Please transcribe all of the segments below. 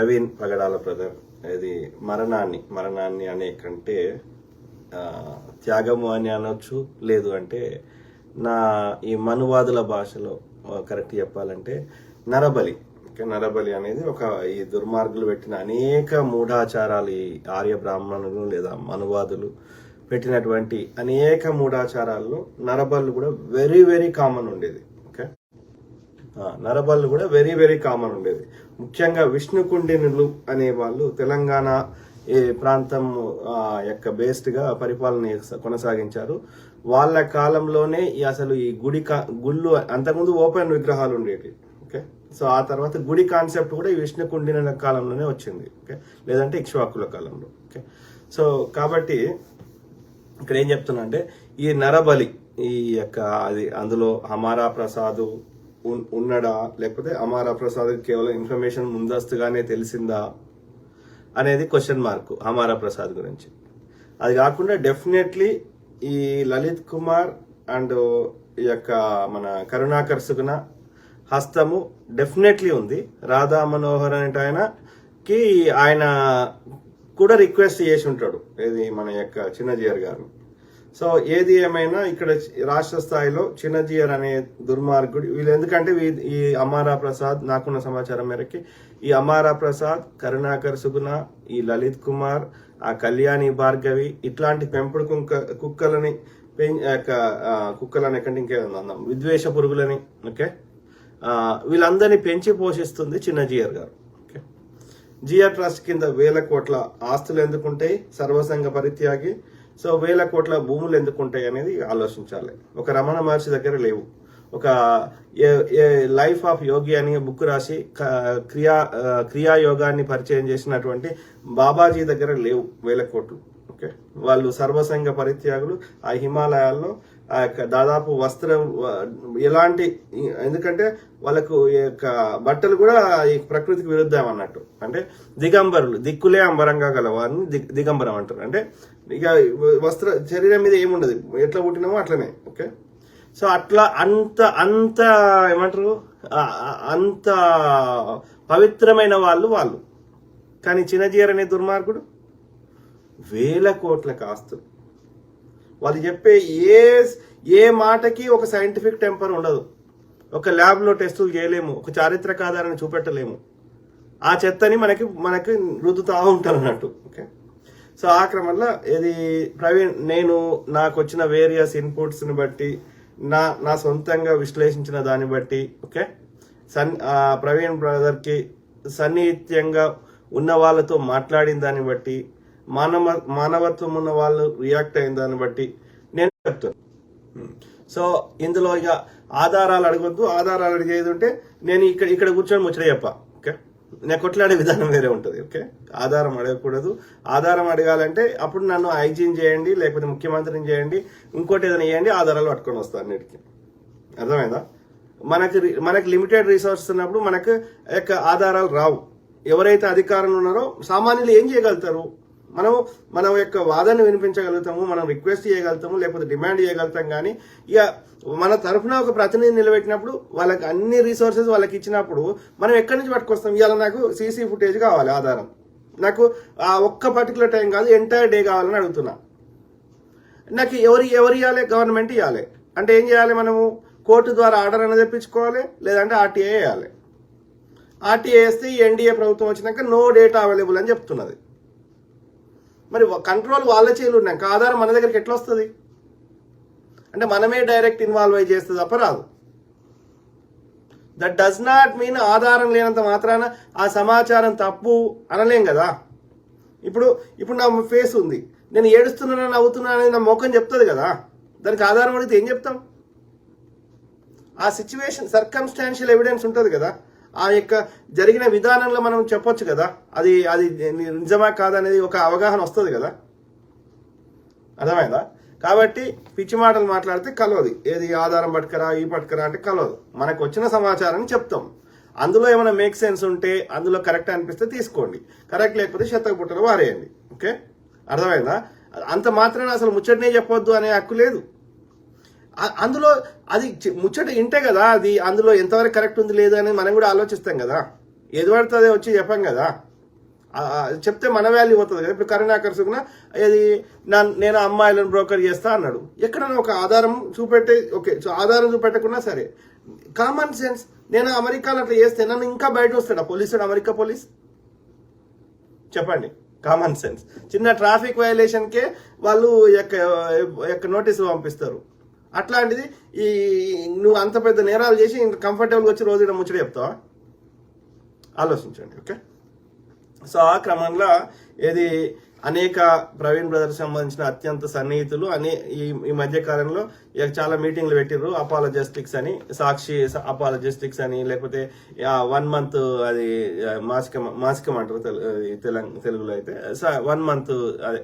Praveen Pagadala brother ఇది మరణాన్ని అనే కంటే త్యాగము అని అనొచ్చు, లేదు అంటే నా ఈ మనువాదుల భాషలో కరెక్ట్ చెప్పాలంటే నరబలి. నరబలి అనేది ఒక ఈ దుర్మార్గులు పెట్టిన అనేక మూఢాచారాలు, ఈ ఆర్య బ్రాహ్మణులు లేదా మనువాదులు పెట్టినటువంటి అనేక మూఢాచారాల్లో నరబళ్ళు కూడా వెరీ వెరీ కామన్ ఉండేది. ఓకే, నరబళ్ళు కూడా వెరీ వెరీ కామన్ ఉండేది. ముఖ్యంగా విష్ణుకుండినులు అనే వాళ్ళు తెలంగాణ ఈ ప్రాంతం యొక్క బేస్డ్గా పరిపాలన కొనసాగించారు. వాళ్ళ కాలంలోనే అసలు ఈ గుళ్ళు అంతకుముందు ఓపెన్ విగ్రహాలు ఉండేవి. ఓకే, సో ఆ తర్వాత గుడి కాన్సెప్ట్ కూడా ఈ విష్ణుకుండినుల కాలంలోనే వచ్చింది. ఓకే, లేదంటే ఇక్ష్వాకుల కాలంలో. ఓకే, సో కాబట్టి ఇక్కడ ఏం చెప్తున్నా అంటే ఈ నరబలి ఈ యొక్క అది అందులో హమారా ప్రసాద్ ఉన్నడా, లేకపోతే హమారా ప్రసాద్ కేవలం ఇన్ఫర్మేషన్ ముందస్తుగానే తెలిసిందా అనేది క్వశ్చన్ మార్క్ హమారా ప్రసాద్ గురించి. అది కాకుండా డెఫినెట్లీ ఈ లలిత్ కుమార్ అండ్ ఈ యొక్క మన కరుణాకర్ సుగుణ హస్తము డెఫినెట్లీ ఉంది. రాధా మనోహర్ అనేట ఆయనకి ఆయన కూడా రిక్వెస్ట్ చేసి ఉంటాడు, ఏది మన యొక్క చిన్నజీయర్ గారు. సో ఏది ఏమైనా ఇక్కడ రాష్ట్ర స్థాయిలో చిన్నజీయర్ అనే దుర్మార్గుడు వీళ్ళు, ఎందుకంటే ఈ అమారా ప్రసాద్ నాకున్న సమాచారం మేరకి ఈ అమారా ప్రసాద్, కరుణాకర్ సుగుణ, ఈ లలిత్ కుమార్, ఆ కళ్యాణి భార్గవి ఇట్లాంటి పెంపుడు కుక్కలని కుక్కలని కంటే ఇంకేమన్నా విద్వేష పురుగులని, ఓకే, వీళ్ళందరినీ పెంచి పోషిస్తుంది చిన్నజీయర్ గారు. ఓకే, జిఆర్ ట్రస్ట్ కింద 1000 కోట్ల ఆస్తులు ఎందుకుంటాయి సర్వసంగ పరిత్యాగి? సో 1000 కోట్ల భూములు ఎందుకుంటాయి అనేది ఆలోచించాలి. ఒక రమణ మహర్షి దగ్గర లేవు. ఒక లైఫ్ ఆఫ్ యోగి అని బుక్ రాసి క్రియాయోగాన్ని పరిచయం చేసినటువంటి బాబాజీ దగ్గర లేవు 1000 కోట్లు. ఓకే, వాళ్ళు సర్వసంగ పరిత్యాగులు. ఆ హిమాలయాల్లో ఆ యొక్క దాదాపు వస్త్రం ఎలాంటి, ఎందుకంటే వాళ్ళకు ఈ యొక్క బట్టలు కూడా ఈ ప్రకృతికి విరుద్ధం అన్నట్టు. అంటే దిగంబరులు, దిక్కులే అంబరంగా గలవారిని దిగంబరం అంటారు. అంటే ఇక శరీరం మీద ఏముండదు, ఎట్లా పుట్టినామో అట్లనే. ఓకే, సో అట్లా అంత ఏమంటారు, అంత పవిత్రమైన వాళ్ళు. కానీ చిన్నజీయర్ అనే దుర్మార్గుడు 1000 కోట్లకు ఆస్తులు. వాళ్ళు చెప్పే ఏ మాటకి ఒక సైంటిఫిక్ టెంపర్ ఉండదు. ఒక ల్యాబ్లో టెస్టులు చేయలేము, ఒక చారిత్రక ఆధారాన్ని చూపెట్టలేము. ఆ చెత్తని మనకి రుద్దుతా ఉంటారు అన్నట్టు. ఓకే, సో ఆ క్రమంలో ఇది ప్రవీణ్, నేను నాకు వచ్చిన వేరియస్ ఇన్పుట్స్ని బట్టి నా సొంతంగా విశ్లేషించిన దాన్ని బట్టి, ఓకే, ప్రవీణ్ బ్రదర్కి సన్నిహిత్యంగా ఉన్న వాళ్ళతో మాట్లాడిన దాన్ని బట్టి, మానవత్వం ఉన్న వాళ్ళు రియాక్ట్ అయిన దాన్ని బట్టి నేను చెప్తాను. సో ఇందులో ఇక ఆధారాలు అడగొద్దు. ఆధారాలు అడిగేది ఉంటే నేను ఇక్కడ కూర్చొని ముచ్చట చెప్పా. ఓకే, నేను కొట్లాడే విధానం వేరే ఉంటుంది. ఓకే, ఆధారం అడగకూడదు. ఆధారం అడగాలంటే అప్పుడు నన్ను ఐజీని చేయండి, లేకపోతే ముఖ్యమంత్రిని చేయండి, ఇంకోటి ఏదైనా చేయండి, ఆధారాలు పట్టుకొని వస్తాను అన్నిటికీ. అర్థమైందా? మనకి లిమిటెడ్ రిసోర్సెస్ ఉన్నప్పుడు మనకు యొక్క ఆధారాలు రావు. ఎవరైతే అధికారంలో ఉన్నారో సామాన్యులు ఏం చేయగలుగుతారు? మనం యొక్క వాదనను వినిపించగలుగుతాము, మనం రిక్వెస్ట్ చేయగలుగుతాము, లేకపోతే డిమాండ్ చేయగలుగుతాం. కానీ ఇక మన తరఫున ఒక ప్రతినిధి నిలబెట్టినప్పుడు వాళ్ళకి అన్ని రిసోర్సెస్ వాళ్ళకి ఇచ్చినప్పుడు మనం ఎక్కడి నుంచి పట్టుకొస్తాం? ఇవాళ నాకు సీసీ ఫుటేజ్ కావాలి ఆధారం, నాకు ఆ ఒక్క పర్టికులర్ టైం కాదు ఎంటైర్ డే కావాలని అడుగుతున్నా. నాకు ఎవరు ఇవ్వాలి? గవర్నమెంట్ ఇవ్వాలి. అంటే ఏం చేయాలి? మనము కోర్టు ద్వారా ఆర్డర్ అనేది తెప్పించుకోవాలి, లేదంటే ఆర్టీఏ వేయాలి. ఆర్టీఏ వేస్తే ఈ ఎన్డీఏ ప్రభుత్వం వచ్చినాక నో డేటా అవైలబుల్ అని చెప్తున్నది. మరి కంట్రోల్ వాళ్ళ చేతులు ఉన్నాక ఆధారం మన దగ్గరికి ఎట్లా వస్తుంది? అంటే మనమే డైరెక్ట్ ఇన్వాల్వ్ అయ్యి చేస్తే తప్ప రాదు. దట్ డస్ నాట్ మీన్ ఆధారం లేనంత మాత్రాన ఆ సమాచారం తప్పు అనలేం కదా. ఇప్పుడు నా ఫేస్ ఉంది, నేను ఏడుస్తున్నాను నవ్వుతున్నాను అనేది నా ముఖం చెప్తుంది కదా. దానికి ఆధారం అడిగితే ఏం చెప్తాం? ఆ సిచ్యువేషన్ సర్కమ్స్టాన్షియల్ ఎవిడెన్స్ ఉంటుంది కదా. ఆ యొక్క జరిగిన విధానంలో మనం చెప్పొచ్చు కదా, అది నిజమా కాదనేది ఒక అవగాహన వస్తుంది కదా. అర్థమైందా? కాబట్టి పిచ్చి మాటలు మాట్లాడితే కలవదు. ఏది ఆధారం పట్టుకరా ఈ పట్టుకరా అంటే కలవదు. మనకు వచ్చిన సమాచారాన్ని చెప్తాం. అందులో ఏమైనా మేక్ సెన్స్ ఉంటే, అందులో కరెక్ట్ అనిపిస్తే తీసుకోండి, కరెక్ట్ లేకపోతే చెత్తకు పుట్టలు వారేయండి. ఓకే, అర్థమైందా? అంత మాత్రాన అసలు ముచ్చటనే చెప్పొద్దు అనే హక్కు లేదు. అందులో అది ముచ్చట ఇంటే కదా, అది అందులో ఎంతవరకు కరెక్ట్ ఉంది లేదు అనేది మనం కూడా ఆలోచిస్తాం కదా. ఏది పడుతుంది వచ్చి చెప్పాం కదా. చెప్తే మన వాల్యూ అవుతుంది కదా. ఇప్పుడు కరుణాకర్ సుగుణ ఏది నేను అమ్మాయిలను బ్రోకర్ చేస్తా అన్నాడు. ఎక్కడైనా ఒక ఆధారం చూపెట్టే, ఓకే ఆధారం చూపెట్టకున్నా సరే, కామన్ సెన్స్, నేను అమెరికాలో అట్లా చేస్తే నన్ను ఇంకా బయట వస్తాడా పోలీసుడు, అమెరికా పోలీస్? చెప్పండి, కామన్ సెన్స్. చిన్న ట్రాఫిక్ వైలేషన్కే వాళ్ళు నోటీసులు పంపిస్తారు. అట్లాంటిది నువ్వు అంత పెద్ద నేరాలు చేసి కంఫర్టబుల్గా వచ్చి రోజు ఇక్కడ ముచ్చట చెప్తావా? ఆలోచించండి. ఓకే, సో ఆ క్రమంలో ఏది అనేక ప్రవీణ్ బ్రదర్స్ సంబంధించిన అత్యంత సన్నిహితులు ఈ మధ్య కాలంలో చాలా మీటింగ్లు పెట్టిర్రు. అపాలజెస్టిక్స్ అని, సాక్షి అపాలజెస్టిక్స్ అని, లేకపోతే 1 month అది మాసికం అంటారు తెలుగులో అయితే 1 month అదే.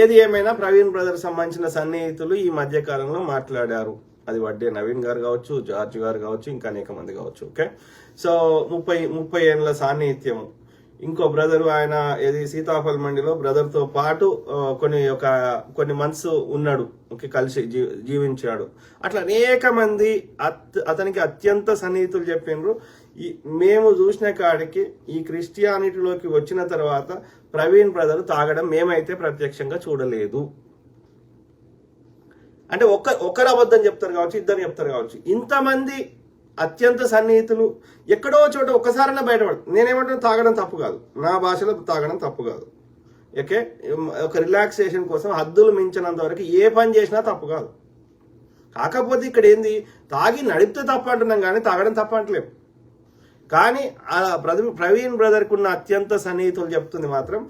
ఏది ఏమైనా ప్రవీణ్ బ్రదర్స్ సంబంధించిన సన్నిహితులు ఈ మధ్య కాలంలో మాట్లాడారు. అది వడ్డే నవీన్ గారు కావచ్చు, జార్జ్ గారు కావచ్చు, ఇంకా అనేక మంది కావచ్చు. ఓకే, సో 30 ఏళ్ళ సాన్నిహిత్యము. ఇంకో బ్రదరు ఆయన ఏది సీతాఫల్ మండిలో బ్రదర్తో పాటు కొన్ని మంత్స్ ఉన్నాడు, ఓకే, కలిసి జీవించాడు. అట్లా అనేక మంది అతనికి అత్యంత సన్నిహితులు చెప్పిండ్రు. మేము చూసిన కాడికి ఈ క్రిస్టియానిటీలోకి వచ్చిన తర్వాత ప్రవీణ్ బ్రదర్ తాగడం మేమైతే ప్రత్యక్షంగా చూడలేదు. అంటే ఒకరు అబద్ధం చెప్తారు కావచ్చు, ఇద్దరు చెప్తారు కావచ్చు. ఇంతమంది అత్యంత సన్నిహితులు ఎక్కడో చోట ఒక్కసారైనా బయటపడుతుంది. నేనేమంటాను, తాగడం తప్పు కాదు, నా భాషలో తాగడం తప్పు కాదు. ఓకే, ఒక రిలాక్సేషన్ కోసం హద్దులు మించినంత వరకు ఏ పని చేసినా తప్పు కాదు. కాకపోతే ఇక్కడ ఏంది, తాగి నడిపితే తప్పు అంటున్నాం కానీ తాగడం తప్పు అంటలేము. కానీ ప్రవీణ్ బ్రదర్కి ఉన్న అత్యంత సన్నిహితులు చెప్తుంది మాత్రం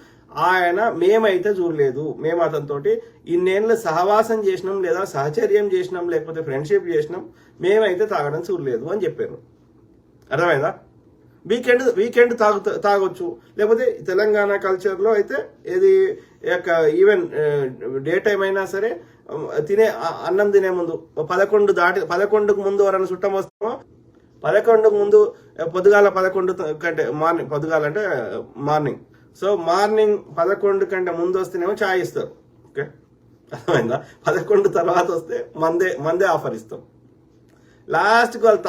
ఆయన మేమైతే చూడలేదు, మేము అతనితోటి ఇన్నేళ్ళు సహవాసం చేసినాం, లేదా సహచర్యం చేసినాం, లేకపోతే ఫ్రెండ్షిప్ చేసినాం, మేమైతే తాగడం చూడలేదు అని చెప్పారు. అర్థమైందా? వీకెండ్ తాగొచ్చు, లేకపోతే తెలంగాణ కల్చర్లో అయితే ఏది ఈవెన్ డే టైం అయినా సరే అన్నం తినే ముందు 11కు ముందు ఎవరైనా చుట్టం వస్తామో 11కు ముందు పొద్దుగాల 11 కంటే పొద్దుగాల అంటే మార్నింగ్, సో మార్నింగ్ 11 కంటే ముందు వస్తేనేమో ఛాయ్ ఇస్తారు. ఓకే, అర్థమైందా? 11 తర్వాత వస్తే మందే ఆఫర్ ఇస్తాం. లాస్ట్కి వాళ్ళు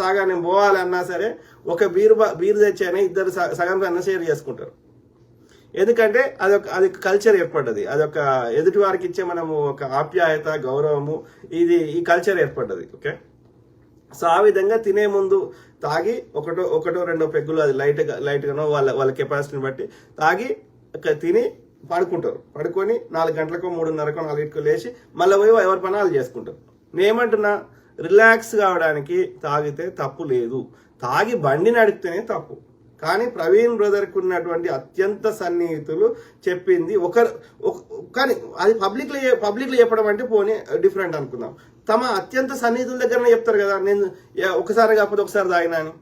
తాగా నేను పోవాలి అన్నా సరే ఒక బీరు తెచ్చాయని ఇద్దరు సగం కన్నా షేర్ చేసుకుంటారు. ఎందుకంటే అది కల్చర్ ఏర్పడ్డది, అదొక ఎదుటి వారికి ఇచ్చే మనము ఒక ఆప్యాయత, గౌరవము, ఈ కల్చర్ ఏర్పడ్డది. ఓకే, సో ఆ విధంగా తినే ముందు తాగి ఒకటో రెండో పెగ్గులు అది లైట్గానో వాళ్ళ కెపాసిటీని బట్టి తాగి తిని పడుకొని 4 గంటలకు 3:30కో 4కు లేచి మళ్ళీ పోయి ఎవరి పని వాళ్ళు చేసుకుంటారు. నేనేమంటున్నా, రిలాక్స్ కావడానికి తాగితే తప్పు లేదు, తాగి బండి నడిపితేనే తప్పు. కానీ ప్రవీణ్ బ్రదర్కి ఉన్నటువంటి అత్యంత సన్నిహితులు చెప్పింది కానీ అది పబ్లిక్లో చెప్పడం అంటే పోనీ డిఫరెంట్ అనుకుందాం. తమ అత్యంత సన్నిహితుల దగ్గరనే చెప్తారు కదా, నేను ఒకసారి కాకపోతే ఒకసారి తాగినా అని.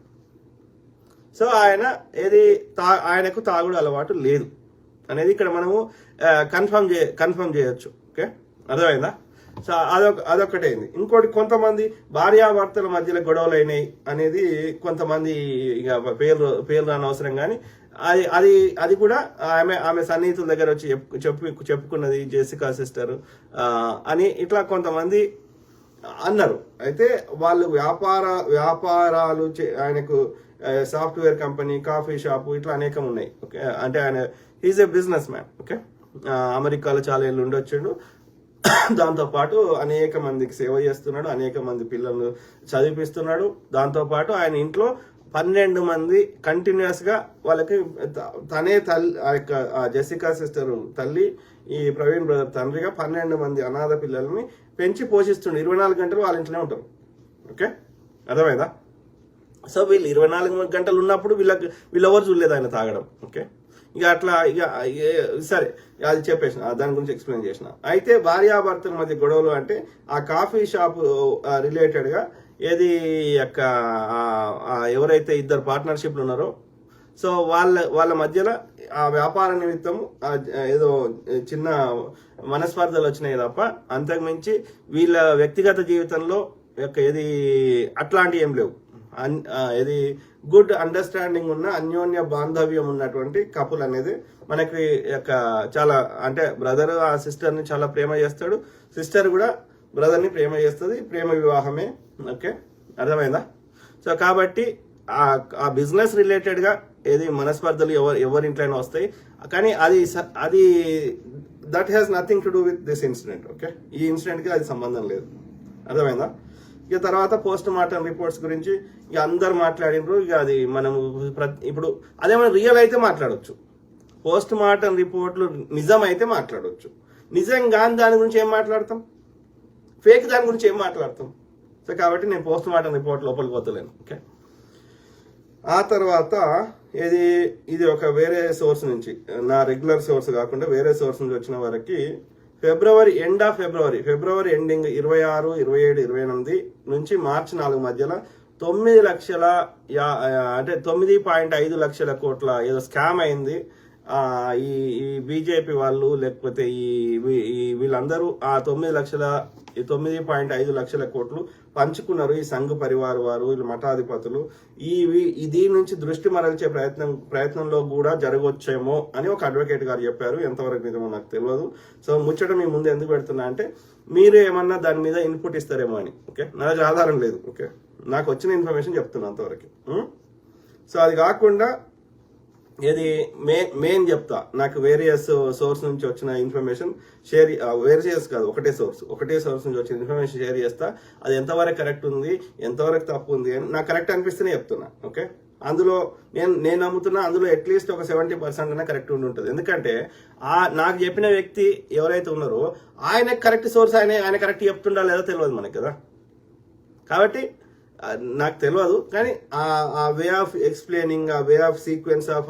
సో ఆయనకు తాగుడు అలవాటు లేదు అనేది ఇక్కడ మనము కన్ఫర్మ్ చేయొచ్చు. ఓకే, అర్థమైందా? సో అదొకటైంది. ఇంకోటి, కొంతమంది భార్యాభర్తల మధ్యలో గొడవలు అయినాయి అనేది కొంతమంది ఇక పేర్లు రాని అవసరం, కానీ అది కూడా ఆమె సన్నిహితుల దగ్గర వచ్చి చెప్పుకున్నది జెసికా సిస్టర్ అని ఇట్లా కొంతమంది అన్నారు. అయితే వాళ్ళు వ్యాపారాలు ఆయనకు సాఫ్ట్వేర్ కంపెనీ, కాఫీ షాపు ఇట్లా అనేకం ఉన్నాయి. ఓకే, అంటే ఆయన is a business man. Okay, అమెరికాలో చాలా ఏళ్ళు ఉండొచ్చాడు. దాంతోపాటు అనేక మందికి సేవ చేస్తున్నాడు, అనేక మంది పిల్లలను చదివిపిస్తున్నాడు. దాంతోపాటు ఆయన ఇంట్లో 12 మంది కంటిన్యూస్ గా వాళ్ళకి తనే తల్లి, జెసికా సిస్టర్ తల్లి, ఈ ప్రవీణ్ బ్రదర్ తండ్రిగా 12 మంది అనాథ పిల్లల్ని పెంచి పోషిస్తుండే. 24 గంటలు వాళ్ళ ఇంట్లోనే ఉంటారు. ఓకే, అర్థమైందా? సో వీళ్ళు 24 గంటలు ఉన్నప్పుడు వీళ్ళెవరు చూడలేదు ఆయన తాగడం. ఓకే, సరే అది చెప్పేసిన, దాని గురించి ఎక్స్ప్లెయిన్ చేసిన. అయితే భార్యాభర్తల మధ్య గొడవలు అంటే ఆ కాఫీ షాప్ రిలేటెడ్ గా ఏది ఎవరైతే ఇద్దరు పార్ట్నర్షిప్లు ఉన్నారో, సో వాళ్ళ మధ్యలో ఆ వ్యాపార నిమిత్తం ఏదో చిన్న మనస్పర్ధలు వచ్చినాయి తప్ప అంతకుమించి వీళ్ళ వ్యక్తిగత జీవితంలో అట్లాంటి ఏం లేవు. ఇది గుడ్ అండర్స్టాండింగ్ ఉన్న అన్యోన్య బాంధవ్యం ఉన్నటువంటి కపుల్ అనేది మనకి చాలా, అంటే బ్రదర్ ఆ సిస్టర్ని చాలా ప్రేమ చేస్తాడు, సిస్టర్ కూడా బ్రదర్ని ప్రేమ చేస్తుంది. ప్రేమ వివాహమే. ఓకే, అర్థమైందా? సో కాబట్టి ఆ బిజినెస్ రిలేటెడ్గా ఏది మనస్పర్ధలు ఎవరి ఇంట్లోనే వస్తాయి, కానీ అది that has nothing to do with this incident. Okay, ఈ ఇన్సిడెంట్కి అది సంబంధం లేదు. అర్థమైందా? ఇక తర్వాత పోస్ట్ మార్టం రిపోర్ట్స్ గురించి ఇక అందరు మాట్లాడినరు. ఇక అది మనము ఇప్పుడు అదేమైనా రియల్ అయితే మాట్లాడవచ్చు, పోస్ట్ మార్టం రిపోర్ట్లు నిజం అయితే మాట్లాడవచ్చు. నిజంగా దాని గురించి ఏం మాట్లాడతాం, ఫేక్ దాని గురించి ఏం మాట్లాడతాం. సో కాబట్టి నేను పోస్ట్ మార్టం రిపోర్ట్ లోపలికి పోతలేను. ఓకే, ఆ తర్వాత ఇది ఒక వేరే సోర్స్ నుంచి, నా రెగ్యులర్ సోర్స్ కాకుండా వేరే సోర్స్ నుంచి వచ్చిన వరకు ఫిబ్రవరి ఎండింగ్ 26, 27, 28 నుంచి మార్చి 4 మధ్యలో 9.5 లక్షల కోట్ల ఏదో స్కామ్ అయింది. ఈ బీజేపీ వాళ్ళు లేకపోతే వీళ్ళందరూ ఆ 9.5 లక్షల కోట్లు పంచుకున్నారు. ఈ సంఘ్ పరివార్ వారు, వీళ్ళు మఠాధిపతులు దీని నుంచి దృష్టి మరల్చే ప్రయత్నంలో కూడా జరగవచ్చేమో అని ఒక అడ్వకేట్ గారు చెప్పారు. ఎంతవరకు నిజమో నాకు తెలియదు. సో ముచ్చట మీ ముందు ఎందుకు పెడుతున్నా అంటే మీరు ఏమన్నా దాని మీద ఇన్పుట్ ఇస్తారేమో అని. ఓకే, నా దగ్గర ఆధారం లేదు. ఓకే, నాకు వచ్చిన ఇన్ఫర్మేషన్ చెప్తున్నా అంతవరకు. సో అది కాకుండా మెయిన్ చెప్తా, నాకు వేరియస్ సోర్స్ నుంచి వచ్చిన ఇన్ఫర్మేషన్ వేరియస్ కాదు, ఒకటే సోర్స్ నుంచి వచ్చిన ఇన్ఫర్మేషన్ షేర్ చేస్తా. అది ఎంతవరకు కరెక్ట్ ఉంది, ఎంతవరకు తప్పు ఉంది అని నాకు కరెక్ట్ అనిపిస్తేనే చెప్తున్నా. ఓకే, అందులో నేను నమ్ముతున్నా అందులో అట్లీస్ట్ ఒక 70% అయినా కరెక్ట్ ఉండి ఉంటుంది. ఎందుకంటే నాకు చెప్పిన వ్యక్తి ఎవరైతే ఉన్నారో ఆయన కరెక్ట్ సోర్స్, ఆయన కరెక్ట్ చెప్తుండా లేదో తెలియదు మనకి కదా. కాబట్టి నాకు తెలియదు, కానీ ఆ వే ఆఫ్ ఎక్స్ప్లెయినింగ్, ఆ వే ఆఫ్ సీక్వెన్స్ ఆఫ్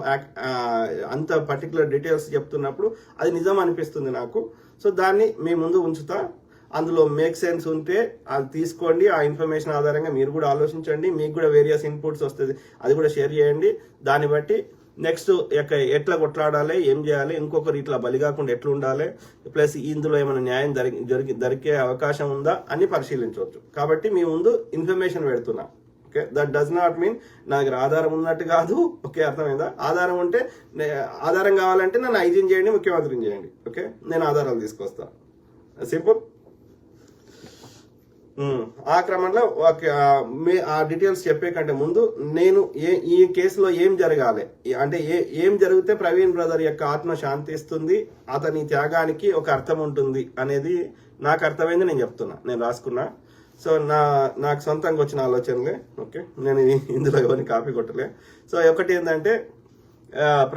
అంత పర్టికులర్ డీటెయిల్స్ చెప్తున్నప్పుడు అది నిజం అనిపిస్తుంది నాకు. సో దాన్ని మీ ముందు ఉంచుతా. అందులో మేక్ సెన్స్ ఉంటే అది తీసుకోండి. ఆ ఇన్ఫర్మేషన్ ఆధారంగా మీరు కూడా ఆలోచించండి. మీకు కూడా వేరియస్ ఇన్పుట్స్ వస్తుంది, అది కూడా షేర్ చేయండి. దాన్ని బట్టి నెక్స్ట్ ఎట్లా కొట్లాడాలి, ఏం చేయాలి, ఇంకొకరు ఇట్లా బలి కాకుండా ఎట్లా ఉండాలి, ప్లస్ ఇందులో ఏమైనా న్యాయం దొరికే అవకాశం ఉందా అని పరిశీలించవచ్చు. కాబట్టి మీ ముందు ఇన్ఫర్మేషన్ పెడుతున్నా. Okay, that does not mean నా దగ్గర ఆధారం ఉన్నట్టు కాదు. ఓకే, అర్థమైందా? ఆధారం ఉంటే, ఆధారం కావాలంటే నన్ను ఐజీని చేయండి, ముఖ్యమంత్రిని చేయండి. ఓకే, నేను ఆధారాలు తీసుకొస్తా. సింపుల్. ఆ క్రమంలో ఆ డీటెయిల్స్ చెప్పే కంటే ముందు నేను ఈ కేసులో ఏం జరగాలి అంటే ఏం జరిగితే ప్రవీణ్ బ్రదర్ యొక్క ఆత్మ శాంతిస్తుంది, అతని త్యాగానికి ఒక అర్థం ఉంటుంది అనేది నాకు అర్థమైంది. నేను చెప్తున్నా, నేను రాసుకున్నా. సో నాకు సొంతంగా వచ్చిన ఆలోచనలే. ఓకే, నేను ఇందులో ఎవరిని కాపీ కొట్టలే. సో ఒకటి ఏంటంటే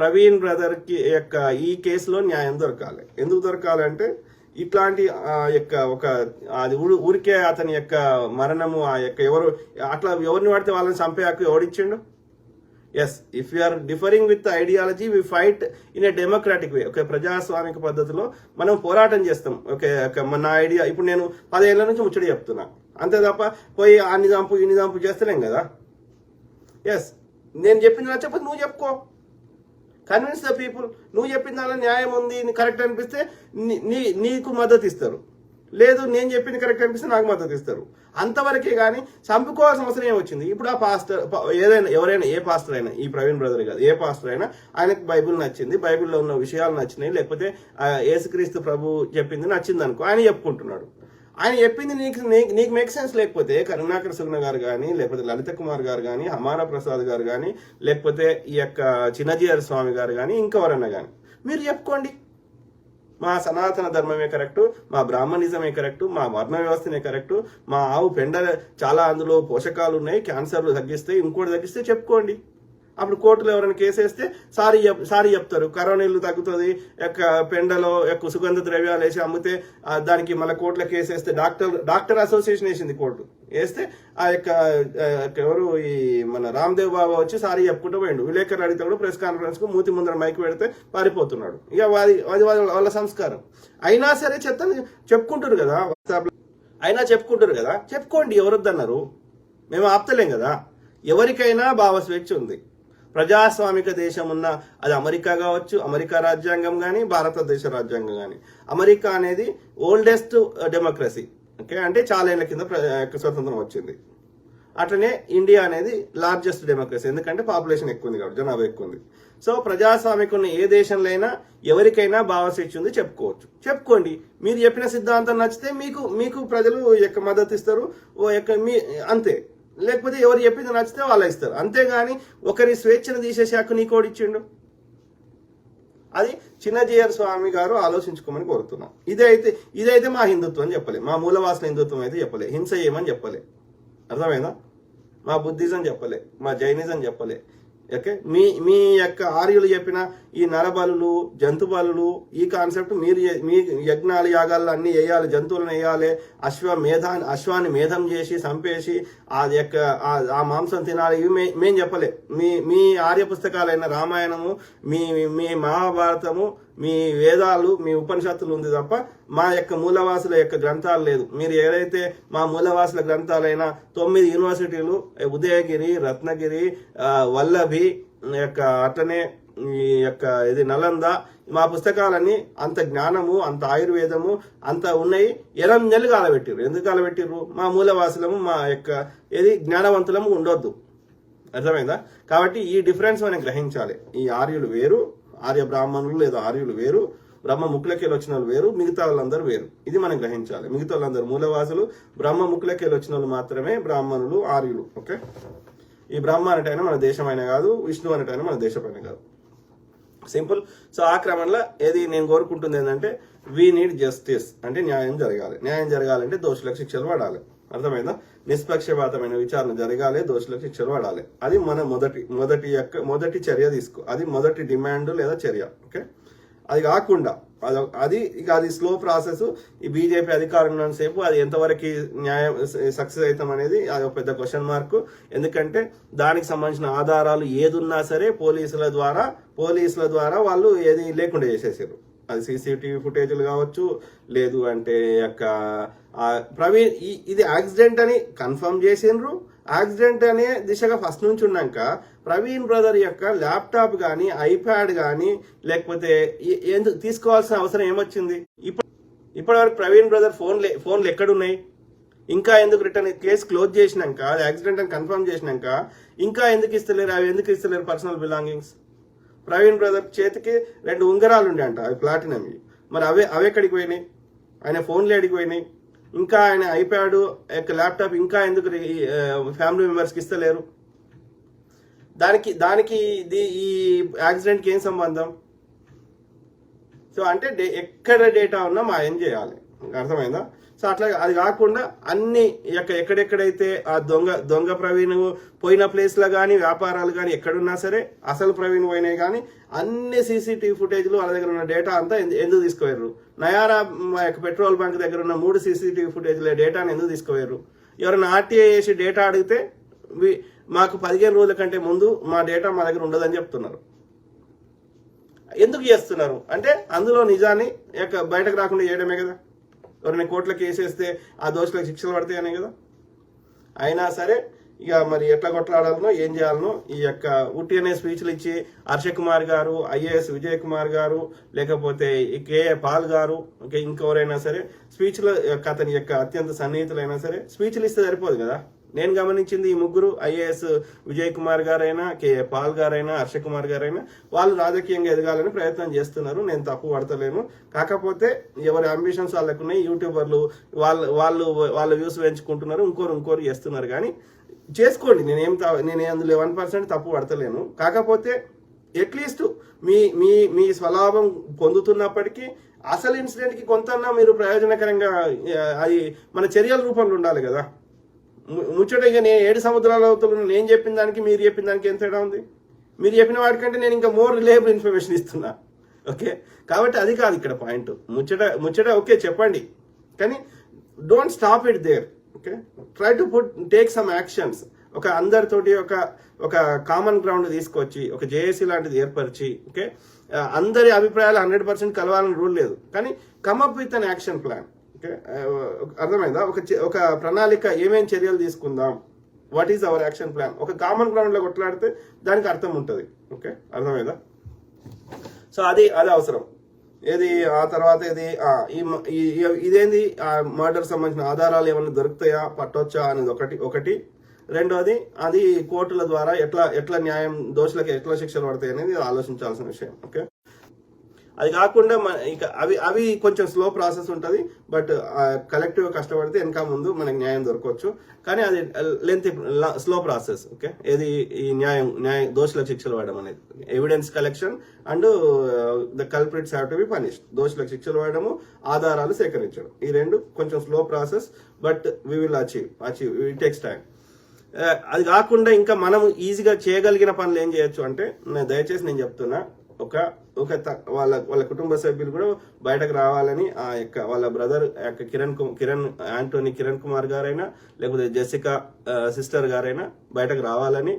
ప్రవీణ్ బ్రదర్కి యొక్క ఈ కేసులో న్యాయం దొరకాలి. ఎందుకు దొరకాలంటే ఇట్లాంటి యొక్క అది ఊరికే అతని యొక్క మరణము ఆ యొక్క ఎవరిని పడితే వాళ్ళని చంపే హక్కు ఎవడిచ్చిండు? Yes, if you are differing with ideology we fight in a democratic way. Okay, ప్రజాస్వామిక పద్ధతిలో మనం పోరాటం చేస్తాం. ఓకే, మన ఐడియా ఇప్పుడు నేను 10 ఏళ్ల నుంచి ముచ్చడి చెప్తున్నా, అంతే తప్ప పోయి అన్ని చంపు ఇన్ని చంపు చేస్తలేం కదా. ఎస్, నేను చెప్పింది నచ్చకపోతే నువ్వు చెప్పుకో, కన్విన్స్ ద పీపుల్. నువ్వు చెప్పిన దానిలో న్యాయం ఉంది, కరెక్ట్ అనిపిస్తే నీకు మద్దతు ఇస్తారు, లేదు నేను చెప్పింది కరెక్ట్ అనిపిస్తే నాకు మద్దతు ఇస్తారు. అంతవరకే కానీ చంపుకోవాల్సిన అవసరం ఏమొచ్చింది? ఇప్పుడు ఆ పాస్టర్ ఎవరైనా ఏ పాస్టర్ అయినా, ఈ ప్రవీణ్ బ్రదర్ కాదు, ఏ పాస్టర్ అయినా ఆయనకు బైబిల్ నచ్చింది, బైబిల్లో ఉన్న విషయాలు నచ్చినాయి, లేకపోతే యేసుక్రీస్తు ప్రభు చెప్పింది నచ్చింది అనుకో, ఆయన చెప్పుకుంటున్నాడు. ఆయన చెప్పింది నీకు మేక్ సెన్స్ లేకపోతే కరుణాకర్ సుగుణ గారు కానీ, లేకపోతే లలిత కుమార్ గారు కానీ, హమారా ప్రసాద్ గారు కానీ, లేకపోతే ఈ యొక్క చిన్నజీఆర్ స్వామి గారు కానీ, ఇంకెవరన్నా కానీ మీరు చెప్పుకోండి. మా సనాతన ధర్మమే కరెక్టు, మా బ్రాహ్మణిజమే కరెక్టు, మా వర్ణ వ్యవస్థనే కరెక్టు, మా ఆవు పెండ చాలా అందులో పోషకాలు ఉన్నాయి, క్యాన్సర్లు తగ్గిస్తే, ఇంకోటి తగ్గిస్తే చెప్పుకోండి. అప్పుడు కోర్టులో ఎవరైనా కేసేస్తే సారీ చెప్తారు, కరోనా తగ్గుతుంది, యొక్క పెండలో యొక్క సుగంధ ద్రవ్యాలు వేసి అమ్మితే దానికి మళ్ళీ కోర్టులో కేసేస్తే డాక్టర్ అసోసియేషన్ వేసింది కోర్టు వేస్తే ఆ యొక్క ఎవరు ఈ మన రామ్దేవ్ బాబా వచ్చి సారీ చెప్పుకుంటూ పోయిండు. విలేకరులు అడిగితే కూడా ప్రెస్ కాన్ఫరెన్స్ కు మూతి ముందర మైక్ పెడితే పారిపోతున్నాడు. ఇక అది వాళ్ళ సంస్కారం. అయినా సరే చెప్పుకుంటారు కదా, అయినా చెప్పుకుంటారు కదా, చెప్పుకోండి, ఎవరొద్దన్నారు, మేము ఆపుతలేం కదా. ఎవరికైనా భావ స్వేచ్ఛ ఉంది. ప్రజాస్వామిక దేశం ఉన్న అది అమెరికా కావచ్చు, అమెరికా రాజ్యాంగం కానీ, భారతదేశ రాజ్యాంగం కానీ. అమెరికా అనేది ఓల్డెస్ట్ డెమోక్రసీ. ఓకే, అంటే చాలా ఏళ్ల కింద స్వతంత్రం వచ్చింది. అట్లనే ఇండియా అనేది లార్జెస్ట్ డెమోక్రసీ, ఎందుకంటే పాపులేషన్ ఎక్కువ ఉంది కాబట్టి, జనాభా ఎక్కువ ఉంది. సో ప్రజాస్వామిక ఉన్న ఏ దేశంలో అయినా ఎవరికైనా భావస్వేచ్ఛ ఉంది, చెప్పుకోండి. మీరు చెప్పిన సిద్ధాంతం నచ్చితే మీకు ప్రజలు యొక్క మద్దతు ఇస్తారు, అంతే. లేకపోతే ఎవరు చెప్పింది నచ్చితే వాళ్ళు ఇస్తారు. అంతేగాని ఒకరి స్వేచ్ఛను తీసేసి హక్కు నీకోడు ఇచ్చిండు. అది చిన్నజీయర్ స్వామి గారు ఆలోచించుకోమని కోరుతున్నా. ఇదైతే మా హిందుత్వం అని చెప్పలే, మా మూలవాసన హిందుత్వం అయితే చెప్పలే, హింస ఏమని చెప్పలే, అర్థమైందా? మా బుద్ధిజం చెప్పలే, మా జైనిజం చెప్పలే. ఓకే, మీ యొక్క ఆర్యులు చెప్పిన ఈ నరబలులు, జంతు బలులు, ఈ కాన్సెప్ట్ మీరు మీ యజ్ఞాలు యాగాల్లో అన్ని వేయాలి, జంతువులను వేయాలి, అశ్వాన్ని మేధం చేసి చంపేసి అది యొక్క ఆ మాంసం తినాలి, ఇవి మేం చెప్పలే. మీ ఆర్య పుస్తకాలైన రామాయణము, మీ మహాభారతము, మీ వేదాలు, మీ ఉపనిషత్తులు ఉంది తప్ప మా యొక్క మూలవాసుల యొక్క గ్రంథాలు లేదు. మీరు ఏదైతే మా మూలవాసుల గ్రంథాలైన 9 యూనివర్సిటీలు, ఉదయగిరి, రత్నగిరి, వల్లభి యొక్క అట్లనే ఈ యొక్క ఇది నలంద, మా పుస్తకాలన్నీ అంత జ్ఞానము, అంత ఆయుర్వేదము అంత ఉన్నాయి. 8 నెలలు కాలబెట్టిర్రు. ఎందుకు కాలబెట్టిర్రు? మా మూలవాసులము, మా యొక్క ఏది జ్ఞానవంతులము ఉండొద్దు. అర్థమైందా? కాబట్టి ఈ డిఫరెన్స్ మనం గ్రహించాలి. ఈ ఆర్యులు వేరు, ఆర్య బ్రాహ్మణులు లేదా ఆర్యులు వేరు, బ్రహ్మ ముక్కులకెళ్ళి వచ్చిన వాళ్ళు వేరు, మిగతా వాళ్ళందరూ వేరు. ఇది మనం గ్రహించాలి. మిగతా వాళ్ళందరూ మూలవాసులు, బ్రహ్మ ముక్కులకెళ్ళి వచ్చిన వాళ్ళు మాత్రమే బ్రాహ్మణులు, ఆర్యులు. ఓకే, ఈ బ్రహ్మ అనేటైనా మన దేశమైనా కాదు, విష్ణు అనేటైనా మన దేశమైనా కాదు. సింపుల్. సో ఆ క్రమంలో ఏది నేను కోరుకుంటుంది ఏంటంటే వీ నీడ్ జస్టిస్, అంటే న్యాయం జరగాలి. న్యాయం జరగాలంటే దోషులకు శిక్షలు పడాలి. అర్థమైందా? నిష్పక్షపాతమైన విచారణ జరగాలి, దోషులకు శిక్షలు పడాలి. అది మన మొదటి చర్య తీసుకో. అది మొదటి డిమాండ్ లేదా చర్య. ఓకే, అది కాకుండా అది స్లో ప్రాసెస్. ఈ బీజేపీ అధికారం ఉన్నంతసేపు అది ఎంతవరకు న్యాయం సక్సెస్ అవుతాం అనేది అది ఒక పెద్ద క్వశ్చన్ మార్క్. ఎందుకంటే దానికి సంబంధించిన ఆధారాలు ఏదున్నా సరే పోలీసుల ద్వారా వాళ్ళు ఏది లేకుండా చేసేసారు. అది సీసీటీవీ ఫుటేజ్లు కావచ్చు, లేదు అంటే యొక్క ప్రవీణ్ ఇది యాక్సిడెంట్ అని కన్ఫర్మ్ చేసిండ్రు. యాక్సిడెంట్ అనే దిశగా ఫస్ట్ నుంచి ఉన్నాక ప్రవీణ్ బ్రదర్ యొక్క ల్యాప్టాప్ కానీ, ఐప్యాడ్ కానీ, లేకపోతే ఎందుకు తీసుకోవాల్సిన అవసరం ఏమొచ్చింది? ఇప్పటివరకు ప్రవీణ్ బ్రదర్ ఫోన్లు ఎక్కడున్నాయి? ఇంకా ఎందుకు రిటర్న్ కేసు క్లోజ్ చేసినాక, అది యాక్సిడెంట్ అని కన్ఫర్మ్ చేసినాక ఇంకా ఎందుకు ఇస్తలేరు? అవి ఎందుకు ఇస్తలేరు? Personal belongings. ప్రవీణ్ బ్రదర్ చేతికి 2 ఉంగరాలు ఉండే అంట, అవి ప్లాటినం. మరి అవి ఎక్కడికి పోయినాయి? ఆయన ఫోన్లు ఎక్కడికి పోయినాయి? ఇంకా ఆయన ఐప్యాడ్ యొక్క ల్యాప్టాప్ ఇంకా ఎందుకు ఫ్యామిలీ మెంబర్స్కి ఇస్తలేరు? దానికి ఈ యాక్సిడెంట్కి ఏం సంబంధం? సో అంటే ఎక్కడ డేటా ఉన్నా మాయం చేయాలి. అర్థమైందా? సో అట్లా అది కాకుండా అన్ని ఎక్కడెక్కడైతే ఆ దొంగ ప్రవీణ్ పోయిన ప్లేస్లో కానీ, వ్యాపారాలు కానీ ఎక్కడున్నా సరే అసలు ప్రవీణ్ పోయినాయి కానీ అన్ని సీసీటీవీ ఫుటేజ్లు వాళ్ళ దగ్గర ఉన్న డేటా అంతా ఎందుకు తీసుకుపోయారు? నయారా పెట్రోల్ బంక్ దగ్గర ఉన్న 3 సీసీటీవీ ఫుటేజ్ల డేటాను ఎందుకు తీసుకుపోయారు? ఎవరైనా ఆర్టీఐ చేసి డేటా అడిగితే మాకు 15 రోజుల కంటే ముందు మా డేటా మా దగ్గర ఉండదని చెప్తున్నారు. ఎందుకు చేస్తున్నారు అంటే అందులో నిజాన్ని బయటకు రాకుండా చేయడమే కదా. ఎవరైనా కోర్టులకు వేసేస్తే ఆ దోషులకు శిక్షలు పడతాయనే కదా. అయినా సరే ఇక మరి ఎట్లా కొట్లాడాలనో ఏం చేయాలనో ఈ యొక్క ఉట్టినే స్పీచ్లు ఇచ్చి హర్ష కుమార్ గారు, ఐఏఎస్ విజయ్ కుమార్ గారు, లేకపోతే కేఏ పాల్ గారు, ఇంకెవరైనా సరే స్పీచ్లు అతని యొక్క అత్యంత సన్నిహితులైనా సరే స్పీచ్లు ఇస్తే సరిపోదు కదా. నేను గమనించింది ఈ ముగ్గురు ఐఏఎస్ విజయ్ కుమార్ గారైనా, కేఏ పాల్ గారైనా, హర్ష కుమార్ గారైనా వాళ్ళు రాజకీయంగా ఎదగాలని ప్రయత్నం చేస్తున్నారు. నేను తప్పు పడతలేను. కాకపోతే ఎవరి అంబిషన్స్ వాళ్ళకున్నాయి. యూట్యూబర్లు వాళ్ళ వ్యూస్ పెంచుకుంటున్నారు, ఇంకోరు చేస్తున్నారు. కానీ చేసుకోండి, నేను అందులో 1% తప్పు పడతలేను. కాకపోతే అట్లీస్ట్ మీ స్వలాభం పొందుతున్నప్పటికీ అసలు ఇన్సిడెంట్కి కొంతన్నా మీరు ప్రయోజనకరంగా అది మన చర్యల రూపంలో ఉండాలి కదా. ముచ్చటగా నేను 7 సముద్రాల అవతల నేను చెప్పిన దానికి మీరు చెప్పిన దానికి ఏం తేడా ఉంది? మీరు చెప్పిన వాటికంటే నేను ఇంకా మోర్ రిలయబుల్ ఇన్ఫర్మేషన్ ఇస్తున్నా. ఓకే, కాబట్టి అది కాదు ఇక్కడ పాయింట్. ముచ్చట ఓకే చెప్పండి, కానీ don't stop it there. Okay, try to take some actions. ఒక అందరితోటి ఒక కామన్ గ్రౌండ్ తీసుకొచ్చి ఒక జేఏసీ లాంటిది ఏర్పరిచి, ఓకే, అందరి అభిప్రాయాలు 100% కలవాలని రూల్ లేదు, కానీ come up with an action plan. Okay, అర్థమైందా? ఒక ప్రణాళిక, ఏమేం చర్యలు తీసుకుందాం, what is our action plan. ఒక కామన్ గ్రౌండ్ లో కొట్లాడితే దానికి అర్థం ఉంటుంది. ఓకే, అర్థమైందా? సో అది అవసరం. ఏది ఆ తర్వాత ఇదేంది మర్డర్ సంబంధించిన ఆధారాలు ఏమైనా దొరుకుతాయా, పట్టొచ్చా అనేది ఒకటి. రెండోది అది కోర్టుల ద్వారా ఎట్లా న్యాయం, దోషులకు ఎట్లా శిక్షలు పడతాయి అనేది ఆలోచించాల్సిన విషయం. ఓకే, అది కాకుండా ఇక అవి కొంచెం స్లో ప్రాసెస్ ఉంటుంది. బట్ కలెక్టివ్ కష్టపడితే వెనక ముందు మనకి న్యాయం దొరకవచ్చు. కానీ అది లెంత్ స్లో ప్రాసెస్. ఓకే, ఏది ఈ న్యాయ దోషులకు శిక్షలు పడడం అనేది evidence collection and the culprits have to be punished. దోషులకు శిక్షలు పడడము, ఆధారాలు సేకరించడం, ఈ రెండు కొంచెం slow process. But we will achieve it takes time. అది కాకుండా ఇంకా మనం ఈజీగా చేయగలిగిన పనులు ఏం చేయొచ్చు అంటే, దయచేసి నేను చెప్తున్నా, వాళ్ళ కుటుంబ సభ్యులు కూడా బయటకు రావాలని ఆ యొక్క వాళ్ళ బ్రదర్ కిరణ్ కుమార్ గారైనా లేకపోతే జెసికా సిస్టర్ గారైనా బయటకు రావాలని,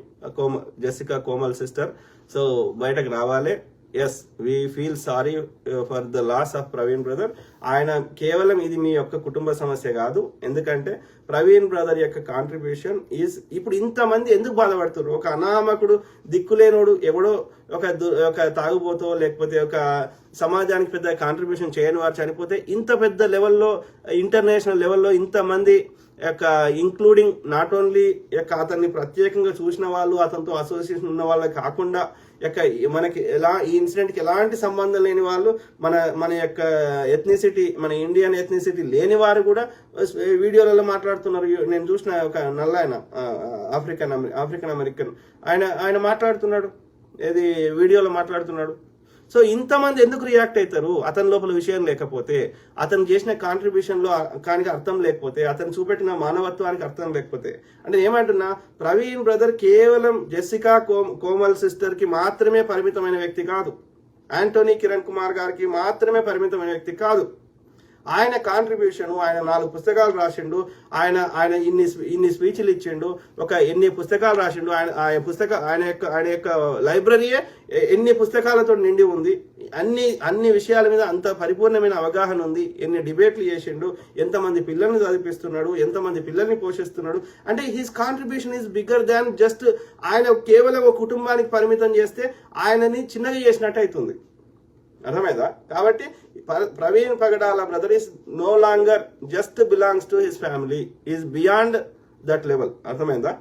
జెసికా కోమల్ సిస్టర్ సో బయటకు రావాలి. Yes, we feel sorry for the loss of Praveen brother. ఆయన కేవలం ఇది మీ యొక్క కుటుంబ సమస్య కాదు, ఎందుకంటే ప్రవీణ్ బ్రదర్ యొక్క కాంట్రిబ్యూషన్ ఈజ్ ఇప్పుడు ఇంతమంది ఎందుకు బాధపడుతున్నారు? ఒక అనామకుడు దిక్కులేనోడు ఎవడో ఒక తాగుబోతో లేకపోతే ఒక సమాజానికి పెద్ద కాంట్రిబ్యూషన్ చేయని వారు చనిపోతే ఇంత పెద్ద లెవెల్లో ఇంటర్నేషనల్ లెవెల్లో ఇంతమంది యొక్క ఇంక్లూడింగ్ నాట్ ఓన్లీ యొక్క అతన్ని ప్రత్యేకంగా చూసిన వాళ్ళు, అతనితో అసోసియేషన్ ఉన్న వాళ్ళు కాకుండా యొక్క మనకి ఈ ఇన్సిడెంట్కి ఎలాంటి సంబంధం లేని వాళ్ళు, మన యొక్క ఎథ్నిసిటీ, మన ఇండియన్ ఎథ్నిసిటీ లేని వారు కూడా వీడియోలలో మాట్లాడుతున్నారు. నేను చూసిన ఒక నల్ల ఆయన ఆఫ్రికన్ అమెరికన్ ఆయన మాట్లాడుతున్నాడు, ఏది వీడియోలో మాట్లాడుతున్నాడు. సో ఇంతమంది ఎందుకు రియాక్ట్ అవుతారు? అతని లోపల విషయం లేకపోతే, అతను చేసిన కాంట్రిబ్యూషన్లో కానికి అర్థం లేకపోతే, అతను చూపెట్టిన మానవత్వానికి అర్థం లేకపోతే. అంటే ఏమంటున్నా, ప్రవీణ్ బ్రదర్ కేవలం జెసికా కోమల్ సిస్టర్ కి మాత్రమే పరిమితమైన వ్యక్తి కాదు, యాంటోనీ కిరణ్ కుమార్ గారికి మాత్రమే పరిమితమైన వ్యక్తి కాదు. ఆయన కాంట్రిబ్యూషన్, ఆయన 4 పుస్తకాలు రాసిండు, ఆయన ఇన్ని స్పీచ్లు ఇచ్చిండు, ఎన్ని పుస్తకాలు రాసిండు, ఆయన యొక్క లైబ్రరీయే ఎన్ని పుస్తకాలతో నిండి ఉంది. అన్ని విషయాల మీద అంత పరిపూర్ణమైన అవగాహన ఉంది. ఎన్ని డిబేట్లు చేసిండు, ఎంతమంది పిల్లల్ని చదివిస్తున్నాడు, ఎంతమంది పిల్లల్ని పోషిస్తున్నాడు. అంటే his contribution is bigger than just ఆయన కేవలం ఒక కుటుంబానికి పరిమితం చేస్తే ఆయనని చిన్నగా చేసినట్టు అవుతుంది. అర్థమైందా? కాబట్టి Praveen Pagadala brother is no longer just belongs to his family, is beyond that level. అర్థమైందా?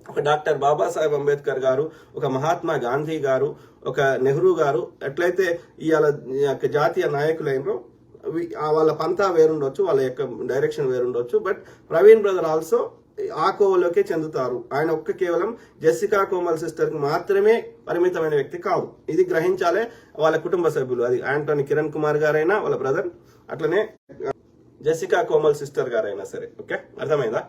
ఒక డాక్టర్ బాబాసాహెబ్ అంబేద్కర్ గారు, ఒక మహాత్మా గాంధీ గారు, ఒక నెహ్రూ గారు ఎట్లయితే ఇవాళ జాతీయ నాయకులైనరో వాళ్ళ పంతా వేరుండొచ్చు, వాళ్ళ యొక్క డైరెక్షన్ వేరుండొచ్చు, బట్ ప్రవీణ్ బ్రదర్ ఆల్సో ఆ కోవలోకే చెందుతారు. ఆయన కేవలం జెసికా కోమల్ సిస్టర్ కి మాత్రమే పరిమితమైన వ్యక్తి కాదు. ఇది గ్రహించాలే వాళ్ళ కుటుంబ సభ్యులు. అది యాంటోనీ కిరణ్ కుమార్ గారైనా వాళ్ళ బ్రదర్, అట్లనే జెసికా కోమల్ సిస్టర్ గారైనా సరే. ఓకే, అర్థమైందా?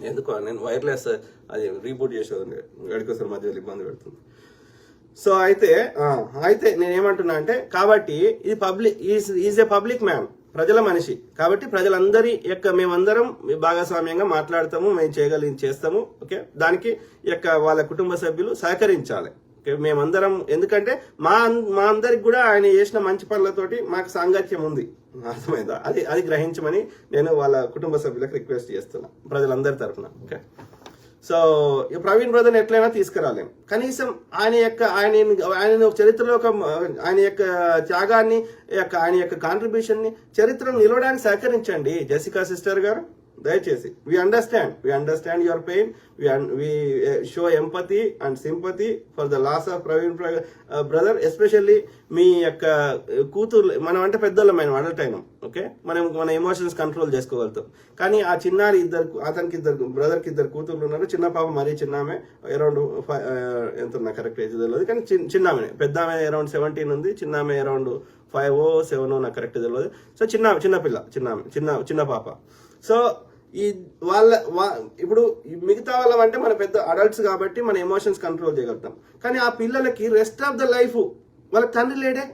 ఎందుకో నేను వైర్లెస్ అది రీబూట్ చేసేది గడికోసారి మధ్యలో ఇబ్బంది పెడుతుంది. సో అయితే నేనేమంటున్నా అంటే, కాబట్టి ఇది ఈజ్ ఏ పబ్లిక్ మ్యాన్, ప్రజల మనిషి. కాబట్టి ప్రజలందరి యొక్క మేమందరం భాగస్వామ్యంగా మాట్లాడతాము, మేము చేస్తాము. ఓకే, దానికి వాళ్ళ కుటుంబ సభ్యులు సహకరించాలి. ఓకే, మేమందరం, ఎందుకంటే మా అందరికి కూడా ఆయన చేసిన మంచి పనులతోటి మాకు సాంగత్యం ఉంది. అర్థమైందా? అది గ్రహించమని నేను వాళ్ళ కుటుంబ సభ్యులకు రిక్వెస్ట్ చేస్తున్నా, ప్రజలందరి తరఫున. ఓకే, సో ప్రవీణ్ బ్రదర్ ఎట్లయినా తీసుకురాలేము. కనీసం ఆయన చరిత్రలో ఆయన యొక్క త్యాగాన్ని, ఆయన యొక్క కాంట్రిబ్యూషన్ ని చరిత్రను నిలవడానికి సహకరించండి జెసికా సిస్టర్ గారు. దయచేసి we understand your pain, we show empathy and sympathy for the loss of Praveen brother, especially మీ యొక్క కూతురు. మనం అంటే పెద్దోళ్ళమైన అడల్ట్ అయినాం. ఓకే, మన ఎమోషన్స్ కంట్రోల్ చేసుకోగలుగుతాం. కానీ ఆ చిన్నారి అతనికి బ్రదర్కి 2 కూతుర్లు ఉన్నారు. చిన్న పాప మరీ చిన్నామే, అరౌండ్ ఎంత ఉన్నా కరెక్ట్ ఏజ్ తెలియదు, కానీ చిన్నామే. పెద్ద ఆమె అరౌండ్ 17 ఉంది, చిన్నామె అరౌండ్ 5 or 7 నాకు కరెక్ట్ తెలియదు. సో చిన్న పాప. సో ఇప్పుడు మిగతా వాళ్ళం అంటే మన పెద్ద అడల్ట్స్ కాబట్టి మన ఎమోషన్స్ కంట్రోల్ చేయగలుగుతాం. కానీ ఆ పిల్లలకి రెస్ట్ ఆఫ్ ద లైఫ్ వాళ్ళకి తండ్రి లేడే,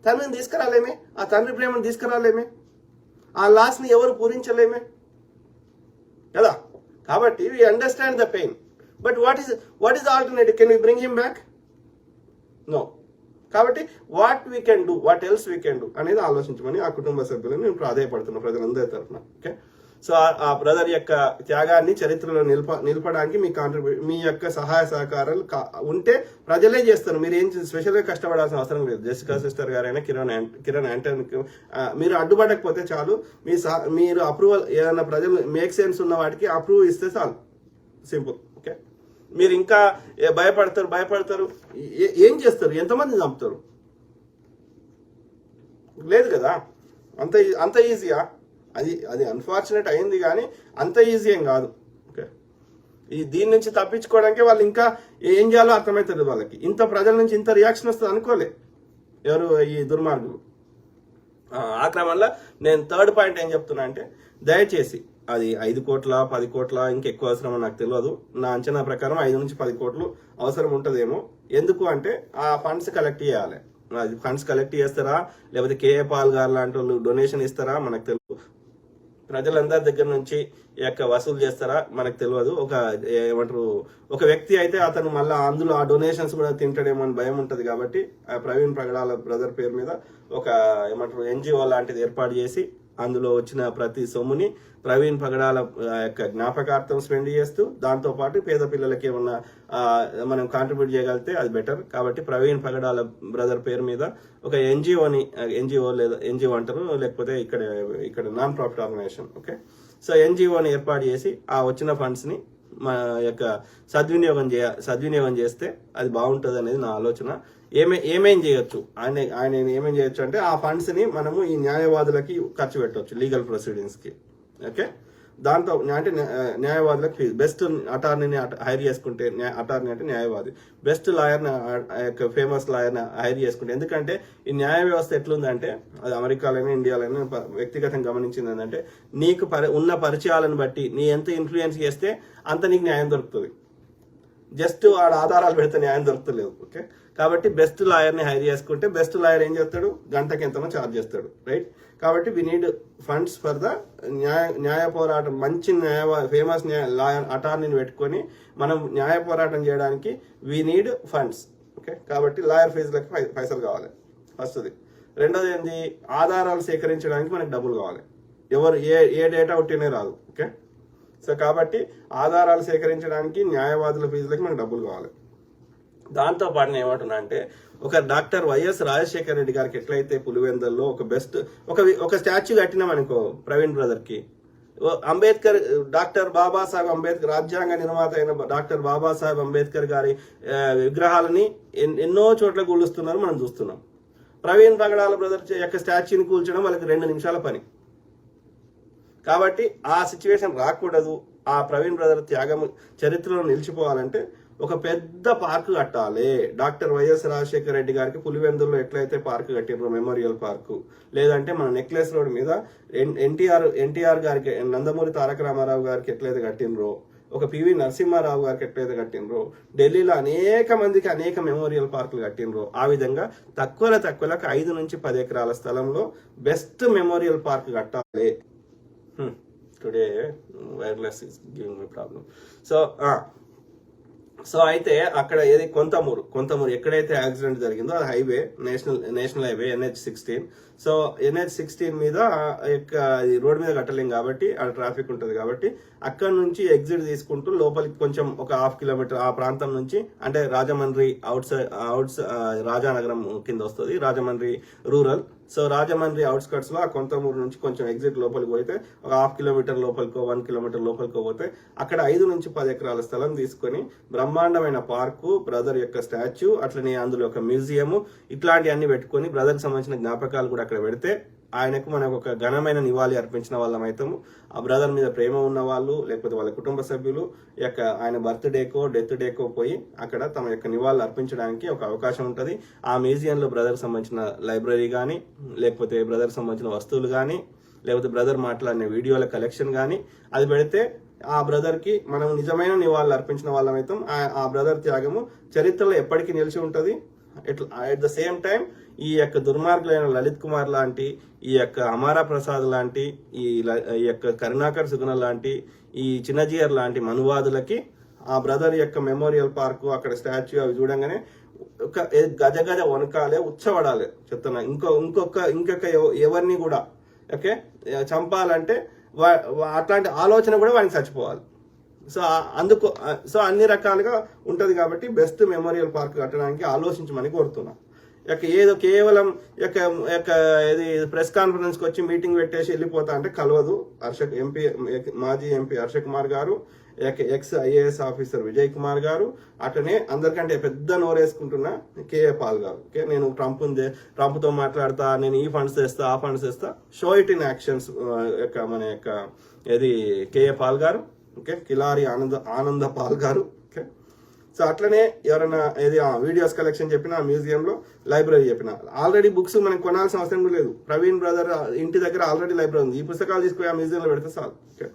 తండ్రిని తీసుకురాలేమే, ఆ తండ్రి ప్రేమను తీసుకురాలేమే, ఆ లాస్ ని ఎవరు పూరించలేమే కదా. కాబట్టి we understand the pain, but what is the alternative? Can we bring him back? No. కాబట్టి what else we can do అనేది ఆలోచించమని ఆ కుటుంబ సభ్యులను నేను ప్రాధాయపడుతున్నా ప్రజలందరి తరఫున. ఓకే, సో ఆ బ్రదర్ యొక్క త్యాగాన్ని చరిత్రలో నిలపడానికి మీ యొక్క సహాయ సహకారాలు ఉంటే ప్రజలే చేస్తారు. మీరు ఏం స్పెషల్ గా కష్టపడాల్సిన అవసరం లేదు. జెసికా సిస్టర్ గారైనా కిరణ్ యాంటోనీ మీరు అడ్డుపడకపోతే చాలు. మీరు అప్రూవల్ ఏదైనా ప్రజలు మేక్ సెన్స్ ఉన్న వాటికి అప్రూవ్ ఇస్తే చాలు, సింపుల్. ఓకే, మీరు ఇంకా భయపడతారు ఏం చేస్తారు? ఎంతమంది చంపుతారు? లేదు కదా. అంత అంత ఈజీయా? అది అది అన్ఫార్చునేట్ అయింది కానీ అంత ఈజీ ఏం కాదు. ఓకే, దీని నుంచి తప్పించుకోవడానికి వాళ్ళు ఇంకా ఏం చేయాలో అర్థమవుతుంది వాళ్ళకి. ఇంత ప్రజల నుంచి ఇంత రియాక్షన్ వస్తుంది అనుకోలే ఎవరు ఈ దుర్మార్గులు. ఆ క్రమంలో నేను థర్డ్ పాయింట్ ఏం చెప్తున్నా అంటే, దయచేసి అది 5 కోట్ల 10 కోట్ల ఇంకెక్కువ అవసరమో నాకు తెలియదు. నా అంచనా ప్రకారం 5 నుంచి 10 కోట్లు అవసరం ఉంటుందేమో. ఎందుకు అంటే ఆ ఫండ్స్ కలెక్ట్ చేయాలి. అది ఫండ్స్ కలెక్ట్ చేస్తారా లేకపోతే కేఏ పాల్ గారు లాంటి వాళ్ళు డొనేషన్ ఇస్తారా మనకు తెలియదు. ప్రజలందరి దగ్గర నుంచి ఈ యొక్క వసూలు చేస్తారా మనకు తెలియదు. ఏమంటారు, ఒక వ్యక్తి అయితే అతను మళ్ళీ అందులో ఆ డొనేషన్స్ కూడా తింటాడేమో అని భయం ఉంటుంది. కాబట్టి ఆ ప్రవీణ్ పగడాల బ్రదర్ పేరు మీద ఒక ఏమంటారు ఎన్జిఓ లాంటిది ఏర్పాటు చేసి అందులో వచ్చిన ప్రతి సొమ్ముని ప్రవీణ్ పగడాల యొక్క జ్ఞాపకార్థం స్పెండ్ చేస్తూ దాంతో పాటు పేద పిల్లలకి ఏమన్నా మనం కాంట్రిబ్యూట్ చేయగలిగితే అది బెటర్. కాబట్టి ప్రవీణ్ పగడాల బ్రదర్ పేరు మీద ఒక ఎన్జిఓ అంటారు, లేకపోతే ఇక్కడ non profit organization. Okay, so ఎన్జిఓని ఏర్పాటు చేసి ఆ వచ్చిన ఫండ్స్ ని మన యొక్క సద్వినియోగం చేస్తే అది బాగుంటుంది అనేది నా ఆలోచన. ఏమేం చేయొచ్చు ఆయన ఏమేం చేయొచ్చు అంటే, ఆ ఫండ్స్ ని మనము ఈ న్యాయవాదులకి ఖర్చు పెట్టవచ్చు, లీగల్ ప్రొసీడింగ్స్ కి. ఓకే, దాంతో అంటే న్యాయవాదులకి బెస్ట్ అటార్నీని హైర్ చేసుకుంటే, అటార్నీ అంటే న్యాయవాది, బెస్ట్ లాయర్ని ఫేమస్ లాయర్ని హైర్ చేసుకుంటే. ఎందుకంటే ఈ న్యాయ వ్యవస్థ ఎట్లుందంటే, అది అమెరికాలోనే ఇండియాలోనే వ్యక్తిగతంగా గమనించింది ఏంటంటే, నీకు ఉన్న పరిచయాలను బట్టి నీ ఎంత ఇన్ఫ్లుయెన్స్ చేస్తే అంత నీకు న్యాయం దొరుకుతుంది. జస్ట్ వాడు ఆధారాలు పెడితే న్యాయం దొరుకుతలేదు. ఓకే, కాబట్టి బెస్ట్ లాయర్ని హైర్ చేసుకుంటే బెస్ట్ లాయర్ ఏం చేస్తాడు, గంటకి ఎంతనో ఛార్జ్ చేస్తాడు, రైట్. కాబట్టి we need funds for the న్యాయ పోరాటం. మంచి ఫేమస్ లాయర్ అటార్నీని పెట్టుకొని మనం న్యాయ పోరాటం చేయడానికి వి నీడ్ ఫండ్స్. ఓకే, కాబట్టి లాయర్ ఫీజులకి పైసలు కావాలి ఫస్ట్ది. రెండోది ఏంటి, ఆధారాలు సేకరించడానికి మనకి డబ్బులు కావాలి. ఎవరు ఏ డేటా ఉంటేనే రాదు. ఓకే, సో కాబట్టి ఆధారాలు సేకరించడానికి న్యాయవాదుల ఫీజులకి మనకు డబ్బులు కావాలి. దాంతో పాటు నేను ఏమంటున్నా అంటే, ఒక డాక్టర్ వైఎస్ రాజశేఖర రెడ్డి గారికి ఎట్లయితే పులివెందల్లో ఒక బెస్ట్ ఒక స్టాచ్యూ కట్టినామనుకో ప్రవీణ్ బ్రదర్ కి, అంబేద్కర్ డాక్టర్ బాబాసాహెబ్ అంబేద్కర్ రాజ్యాంగ నిర్మాత అయిన డాక్టర్ బాబాసాహెబ్ అంబేద్కర్ గారి విగ్రహాలని ఎన్నో చోట్ల కూలుస్తున్నారు మనం చూస్తున్నాం. ప్రవీణ్ పగడాల బ్రదర్ యొక్క స్టాచ్యూని కూల్చడం వాళ్ళకి 2 నిమిషాల పని. కాబట్టి ఆ సిచ్యువేషన్ రాకూడదు. ఆ ప్రవీణ్ బ్రదర్ త్యాగం చరిత్రలో నిలిచిపోవాలంటే ఒక పెద్ద పార్కు కట్టాలి. డాక్టర్ వైఎస్ రాజశేఖర రెడ్డి గారికి పులివెందుల్లో ఎట్లయితే పార్కు కట్టినరో మెమోరియల్ పార్కు, లేదంటే మన నెక్లెస్ రోడ్ మీద ఎన్టీఆర్ గారికి, నందమూరి తారక రామారావు గారికి ఎట్లయితే కట్టినరో, ఒక పివి నరసింహారావు గారికి ఎట్లయితే కట్టినరో, ఢిల్లీలో అనేక మందికి అనేక మెమోరియల్ పార్కులు కట్టినరో, ఆ విధంగా తక్కువలకు 5 నుంచి 10 ఎకరాల స్థలంలో బెస్ట్ మెమోరియల్ పార్క్ కట్టాలి. Today wireless is giving me problem. So అయితే అక్కడ ఏది కొంతమూరు ఎక్కడైతే యాక్సిడెంట్ జరిగిందో అది highway, national highway NH-16. So NH-16 మీద రోడ్ మీద కట్టలేం కాబట్టి ఆ ట్రాఫిక్ ఉంటుంది. కాబట్టి అక్కడ నుంచి ఎగ్జిట్ తీసుకుంటూ లోపలికి కొంచెం ఒక 1/2 కిలోమీటర్ ఆ ప్రాంతం నుంచి, అంటే రాజమండ్రి అవుట్స్ రాజానగరం కింద వస్తుంది, Rajahmundry rural. So Rajahmundry outskirts లో ఆ కొంతమూరు నుంచి కొంచెం ఎగ్జిట్ లోపలికి పోతే ఒక 1/2 కిలోమీటర్ లోపలికో 1 కిలోమీటర్ లోపలికో పోతే అక్కడ 5 నుంచి 10 ఎకరాల స్థలం తీసుకొని బ్రహ్మాండమైన పార్కు, బ్రదర్ యొక్క స్టాచ్యూ, అట్లనే అందులో ఒక మ్యూజియం, ఇట్లాంటివన్నీ పెట్టుకొని బ్రదర్కి సంబంధించిన జ్ఞాపకాలు కూడా అక్కడ పెడితే ఆయనకు మనకు ఒక ఘనమైన నివాళి అర్పించిన వాళ్ళం అవుతాము. ఆ బ్రదర్ మీద ప్రేమ ఉన్న వాళ్ళు, లేకపోతే వాళ్ళ కుటుంబ సభ్యులు ఆయన బర్త్డేకో డెత్ డేకో పోయి అక్కడ తమ యొక్క నివాళులు అర్పించడానికి ఒక అవకాశం ఉంటుంది. ఆ మ్యూజియంలో బ్రదర్కి సంబంధించిన లైబ్రరీ కానీ, లేకపోతే బ్రదర్కి సంబంధించిన వస్తువులు కానీ, లేకపోతే బ్రదర్ మాట్లాడిన వీడియోల కలెక్షన్ కానీ అది పెడితే ఆ బ్రదర్ కి మనం నిజమైన నివాళులు అర్పించిన వాళ్ళం అవుతాం. ఆ బ్రదర్ త్యాగము చరిత్రలో ఎప్పటికీ నిలిచి ఉంటుంది. అట్ ద సేమ్ టైం ఈ యొక్క దుర్మార్గులైన లలిత్ కుమార్ లాంటి, ఈ యొక్క అమారా ప్రసాద్ లాంటి, ఈ యొక్క కరుణాకర్ సుగుణ లాంటి, ఈ చిన్నజీయర్ లాంటి మనువాదులకి ఆ బ్రదర్ యొక్క మెమోరియల్ పార్కు, అక్కడ స్టాచ్యూ అవి చూడంగానే ఒక గజ వనకాలే, ఉచ్చబడాలి చెప్తున్నా. ఇంకొక ఎవరిని కూడా ఓకే చంపాలంటే అట్లాంటి ఆలోచన కూడా వాడికి చచ్చిపోవాలి. సో అన్ని రకాలుగా ఉంటది. కాబట్టి బెస్ట్ మెమోరియల్ పార్క్ కట్టడానికి ఆలోచించమని కోరుతున్నా. ఏదో కేవలం ఇది ప్రెస్ కాన్ఫరెన్స్కి వచ్చి మీటింగ్ పెట్టేసి వెళ్ళిపోతా అంటే కలవదు. మాజీ ఎంపీ హర్ష కుమార్ గారు, ex IAS officer Vijay Kumar గారు, అట్లనే అందరికంటే పెద్ద నోరేసుకుంటున్న కేఏ పాల్ గారు. ఓకే, నేను ట్రంప్తో మాట్లాడతా, నేను ఈ ఫండ్స్ తెస్తా, ఆ ఫండ్స్ తెస్తా, షో ఇట్ ఇన్ యాక్షన్స్ మన ఏది కేఏ పాల్ గారు. ఓకే, కిలారి ఆనంద పాల్ గారు. ఓకే, సో అట్లనే ఎవరైనా ఏది వీడియోస్ కలెక్షన్ చెప్పిన మ్యూజియంలో, లైబ్రరీ చెప్పిన, ఆల్రెడీ బుక్స్ మనకి కొనాల్సిన అవసరం కూడా లేదు. ప్రవీణ్ బ్రదర్ ఇంటి దగ్గర ఆల్రెడీ లైబ్రరీ ఉంది. ఈ పుస్తకాలు తీసుకుని ఆ మ్యూజియంలో పెడితే చాలు. ఓకే,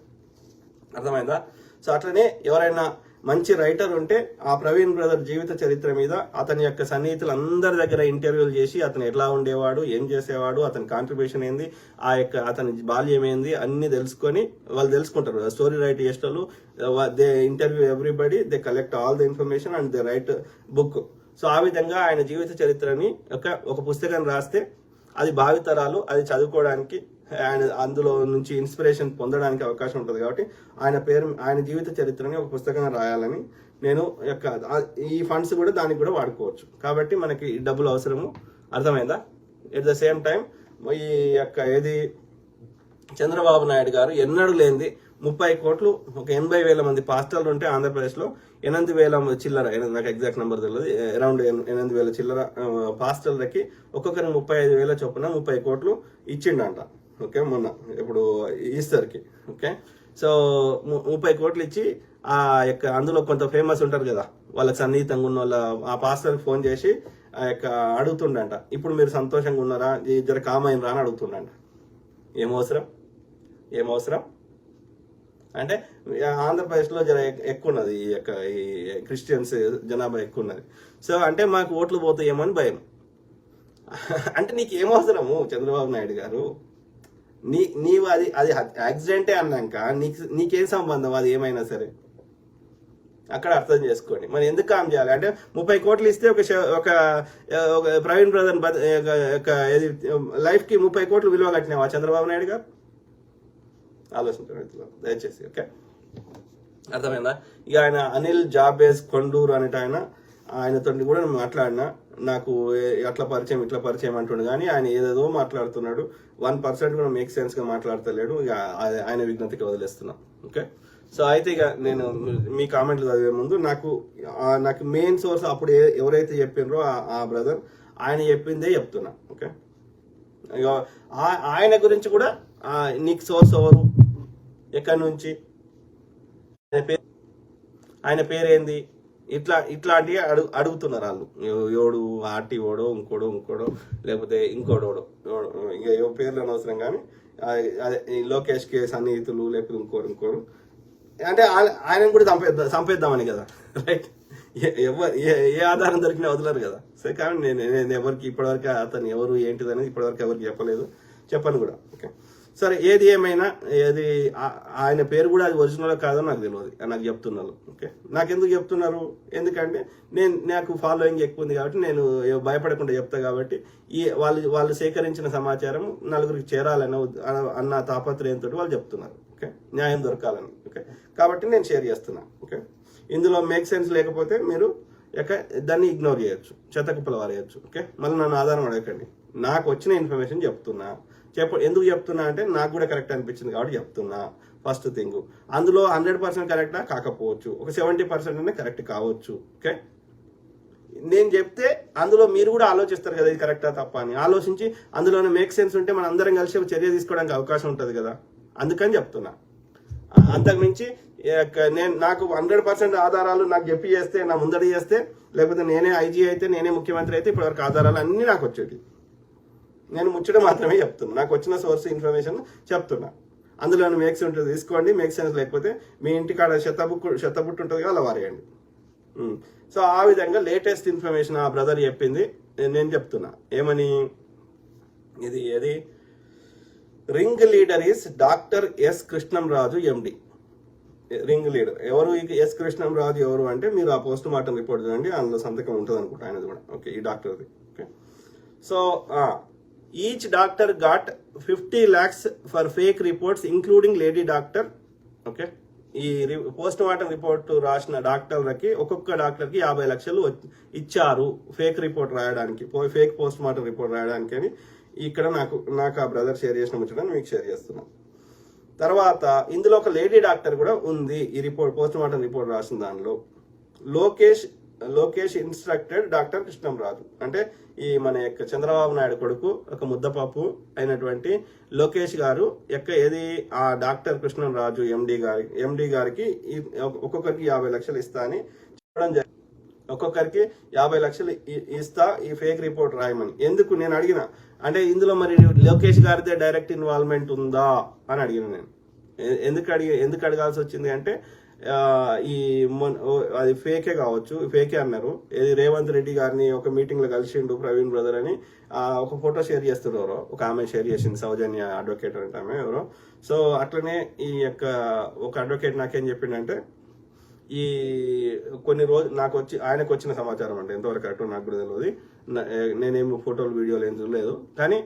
అర్థమైందా? సో అట్లనే ఎవరైనా మంచి రైటర్ ఉంటే ఆ ప్రవీణ్ బ్రదర్ జీవిత చరిత్ర మీద అతని యొక్క సన్నిహితులు అందరి దగ్గర ఇంటర్వ్యూలు చేసి అతను ఎట్లా ఉండేవాడు, ఏం చేసేవాడు, అతని కాంట్రిబ్యూషన్ ఏంది, అతని బాల్యం ఏంది అన్ని తెలుసుకొని వాళ్ళు తెలుసుకుంటారు. స్టోరీ రైట్ చేసేటోళ్ళు they interview everybody, they collect all the information and they right book. So ఆ విధంగా ఆయన జీవిత చరిత్రని ఒక పుస్తకం రాస్తే అది భావితరాలు అది చదువుకోవడానికి, అందులో నుంచి ఇన్స్పిరేషన్ పొందడానికి అవకాశం ఉంటుంది. కాబట్టి ఆయన జీవిత చరిత్రని ఒక పుస్తకంగా రాయాలని నేను ఈ ఫండ్స్ కూడా దానికి కూడా వాడుకోవచ్చు. కాబట్టి మనకి డబ్బులు అవసరము. అర్థమైందా? ఎట్ ద సేమ్ టైం ఈ ఏది చంద్రబాబు నాయుడు గారు ఎన్నడూ లేనిది 30 కోట్లు, ఒక 80,000 మంది పాస్టర్లు ఉంటే ఆంధ్రప్రదేశ్లో 8,000 చిల్లర, నాకు ఎగ్జాక్ట్ నెంబర్ తెలియదు, అరౌండ్ 8,000 చిల్లర పాస్టర్లకి ఒక్కొక్కరికి 35,000 చొప్పున 30 కోట్లు ఇచ్చిండంట. ఓకే, మొన్న ఇప్పుడు ఈస్టర్కి. ఓకే, సో 30 కోట్లు ఇచ్చి అందులో కొంత ఫేమస్ ఉంటారు కదా, వాళ్ళకి సన్నిహితంగా ఉన్న వాళ్ళ ఆ పాస్టర్కి ఫోన్ చేసి అడుగుతుండంట, ఇప్పుడు మీరు సంతోషంగా ఉన్నారా, జర కామైన రా అని అడుగుతుండంట. ఏమవసరం అంటే ఆంధ్రప్రదేశ్లో జర ఎక్కువ ఉన్నది ఈ క్రిస్టియన్స్ జనాభా ఎక్కువ ఉన్నది. సో అంటే మాకు ఓట్లు పోతాయేమో అని భయం. అంటే నీకు ఏమవసరము చంద్రబాబు నాయుడు గారు? నీవు అది యాక్సిడెంటే అన్నాక నీకేం సంబంధం అది ఏమైనా సరే? అక్కడ అర్థం చేసుకోండి. మరి ఎందుకు కామ్ చేయాలి అంటే 30 కోట్లు ఇస్తే ఒక ప్రవీణ్ బ్రదర్ లైఫ్కి 30 కోట్లు విలువ కట్టినావా చంద్రబాబు నాయుడు గారు? ఆలోచించండి దయచేసి. ఓకే, అర్థమైందా? ఇక ఆయన అనిల్ జాబేజ్ కొండూరు అనేట ఆయనతో కూడా మాట్లాడినా, నాకు అట్లా పరిచయం ఇట్లా పరిచయం అంటుండే, కానీ ఆయన ఏదేదో మాట్లాడుతున్నాడు. 1% కూడా మేక్ సెన్స్ గా మాట్లాడతలేడు. ఇక ఆయన విజ్ఞతకి వదిలేస్తున్నా. ఓకే, సో అయితే ఇక నేను మీ కామెంట్లు చదివే ముందు నాకు మెయిన్ సోర్స్ అప్పుడు ఎవరైతే చెప్పినరో ఆ బ్రదర్ ఆయన చెప్పిందే చెప్తున్నా. ఓకే, ఇక ఆయన గురించి కూడా నీకు సోర్స్ ఎవరు, ఎక్కడి నుంచి, ఆయన పేరేంది, ఇట్లాంటివి అడుగుతున్నారు వాళ్ళు. ఎవడు ఆర్టీఓడో ఇంకోడో లేకపోతే ఇంకోడో ఇక ఏ పేర్లు అనవసరం, కానీ అదే లోకేష్ కే సన్నిహితులు లేకపోతే ఇంకోరు అంటే ఆయనను కూడా చంపేద్దామని కదా, రైట్? ఏ ఆధారం దొరికినా వదలరు కదా. సరే, కానీ నేను ఎవరికి ఇప్పటివరకు అతను ఎవరు ఏంటిది అనేది ఇప్పటివరకు ఎవరికి చెప్పను కూడా. ఓకే, సరే, ఏది ఏమైనా ఆయన పేరు కూడా అది ఒరిజినల్ కాదో నాకు తెలియదు, నాకు చెప్తున్నారు. ఓకే, నాకెందుకు చెప్తున్నారు? ఎందుకంటే నాకు ఫాలోయింగ్ ఎక్కువ ఉంది కాబట్టి నేను భయపడకుండా చెప్తా. కాబట్టి వాళ్ళు సేకరించిన సమాచారం నలుగురికి చేరాలన్న తాపత్రయంతో వాళ్ళు చెప్తున్నారు. ఓకే, న్యాయం దొరకాలని. ఓకే, కాబట్టి నేను షేర్ చేస్తున్నా. ఓకే, ఇందులో మేక్ సెన్స్ లేకపోతే మీరు దాన్ని ఇగ్నోర్ చేయొచ్చు, చెత్తకుప్పలు వారేయచ్చు. ఓకే, మళ్ళీ నన్ను ఆధారం అడగకండి. నాకు వచ్చిన ఇన్ఫర్మేషన్ చెప్తున్నా. ఎందుకు చెప్తున్నా అంటే నాకు కూడా కరెక్ట్ అనిపించింది కాబట్టి చెప్తున్నా. ఫస్ట్ థింగ్, అందులో 100% కరెక్టా కాకపోవచ్చు, ఒక 70% అనే కరెక్ట్ కావచ్చు. ఓకే, నేను చెప్తే అందులో మీరు కూడా ఆలోచిస్తారు కదా, ఇది కరెక్టా తప్ప అని. ఆలోచించి అందులోనే మేక్ సెన్స్ ఉంటే మనం అందరం కలిసి ఒక చర్య తీసుకోవడానికి అవకాశం ఉంటుంది కదా, అందుకని చెప్తున్నా. అంతకుమించి నాకు 100% ఆధారాలు నాకు చెప్పి చేస్తే, నా ముందడి చేస్తే, లేకపోతే నేనే ఐజీ అయితే, నేనే ముఖ్యమంత్రి అయితే ఇప్పటివరకు ఆధారాలు అన్నీ నాకు వచ్చేవి. నేను ముచ్చట మాత్రమే చెప్తున్నా, నాకు వచ్చిన సోర్స్ ఇన్ఫర్మేషన్ చెప్తున్నా. అందులో మేక్ సెన్స్ ఉంటుంది తీసుకోండి, మేక్ సెన్స్ లేకపోతే మీ ఇంటికాడ చెత్తబుట్టు ఉంటుంది కదా, అలా వారేయండి. సో ఆ విధంగా లేటెస్ట్ ఇన్ఫర్మేషన్ ఆ బ్రదర్ చెప్పింది నేను చెప్తున్నా. ఏమని? ఏది ring leader is doctor S Krishnamraju MD. Ring leader ఎవరు? ఎస్ కృష్ణంరాజు ఎవరు అంటే మీరు ఆ పోస్ట్ మార్టం రిపోర్ట్ చూడండి, అందులో సంతకం ఉంటుంది అనుకుంటా ఆయనది కూడా. ఓకే, ఈ డాక్టర్ది. Okay, so each doctor got 50 lakhs for fake reports including lady doctor. Okay, ఈ పోస్ట్ మార్టం రిపోర్ట్ రాసిన డాక్టర్లకి ఒక్కొక్క డాక్టర్కి 50 లక్షలు ఇచ్చారు ఫేక్ రిపోర్ట్ రాయడానికి, ఫేక్ పోస్ట్ మార్టం రిపోర్ట్ రాయడానికి అని ఇక్కడ నాకు ఆ బ్రదర్ షేర్ చేసిన ముచ్చటని మీకు షేర్ చేస్తున్నాను. తర్వాత ఇందులో ఒక లేడీ డాక్టర్ కూడా ఉంది ఈ రిపోర్ట్ పోస్ట్ మార్టం రిపోర్ట్ రాసిన దానిలో. లోకేష్ ఇన్స్ట్రక్టెడ్ డాక్టర్ కృష్ణంరాజు, అంటే ఈ మన యొక్క చంద్రబాబు నాయుడు కొడుకు ఒక ముద్దపప్పు అయినటువంటి లోకేష్ గారు ఏది ఆ డాక్టర్ కృష్ణంరాజు ఎండి గారికి ఒక్కొక్కరికి 50 లక్షలు ఇస్తా అని చెప్పడం జరిగింది. ఒక్కొక్కరికి 50 లక్షలు ఇస్తా ఈ ఫేక్ రిపోర్ట్ రాయమని. ఎందుకు నేను అడిగిన అంటే ఇందులో మరి లోకేష్ గారిదే డైరెక్ట్ ఇన్వాల్వ్మెంట్ ఉందా అని అడిగిన నేను. ఎందుకు అడగాల్సి వచ్చింది అంటే అది ఫేకే కావచ్చు, ఫేకే అన్నారు. ఏది రేవంత్ రెడ్డి గారిని ఒక మీటింగ్ లో కలిసిండు ప్రవీణ్ బ్రదర్ అని ఒక ఫోటో షేర్ చేస్తున్నారు, ఒక ఆమె షేర్ చేసింది, సౌజన్య అడ్వకేట్ అంటే ఆమె ఎవరో. సో అట్లనే ఈ యొక్క ఒక అడ్వకేట్ నాకేం చెప్పిండంటే ఈ కొన్ని రోజు ఆయనకు వచ్చిన సమాచారం అంటే ఎంతవరకు కరెక్ట్ నాకు కూడా తెలియదు, నేనేమి ఫోటోలు వీడియోలు ఏం చూడలేదు. కానీ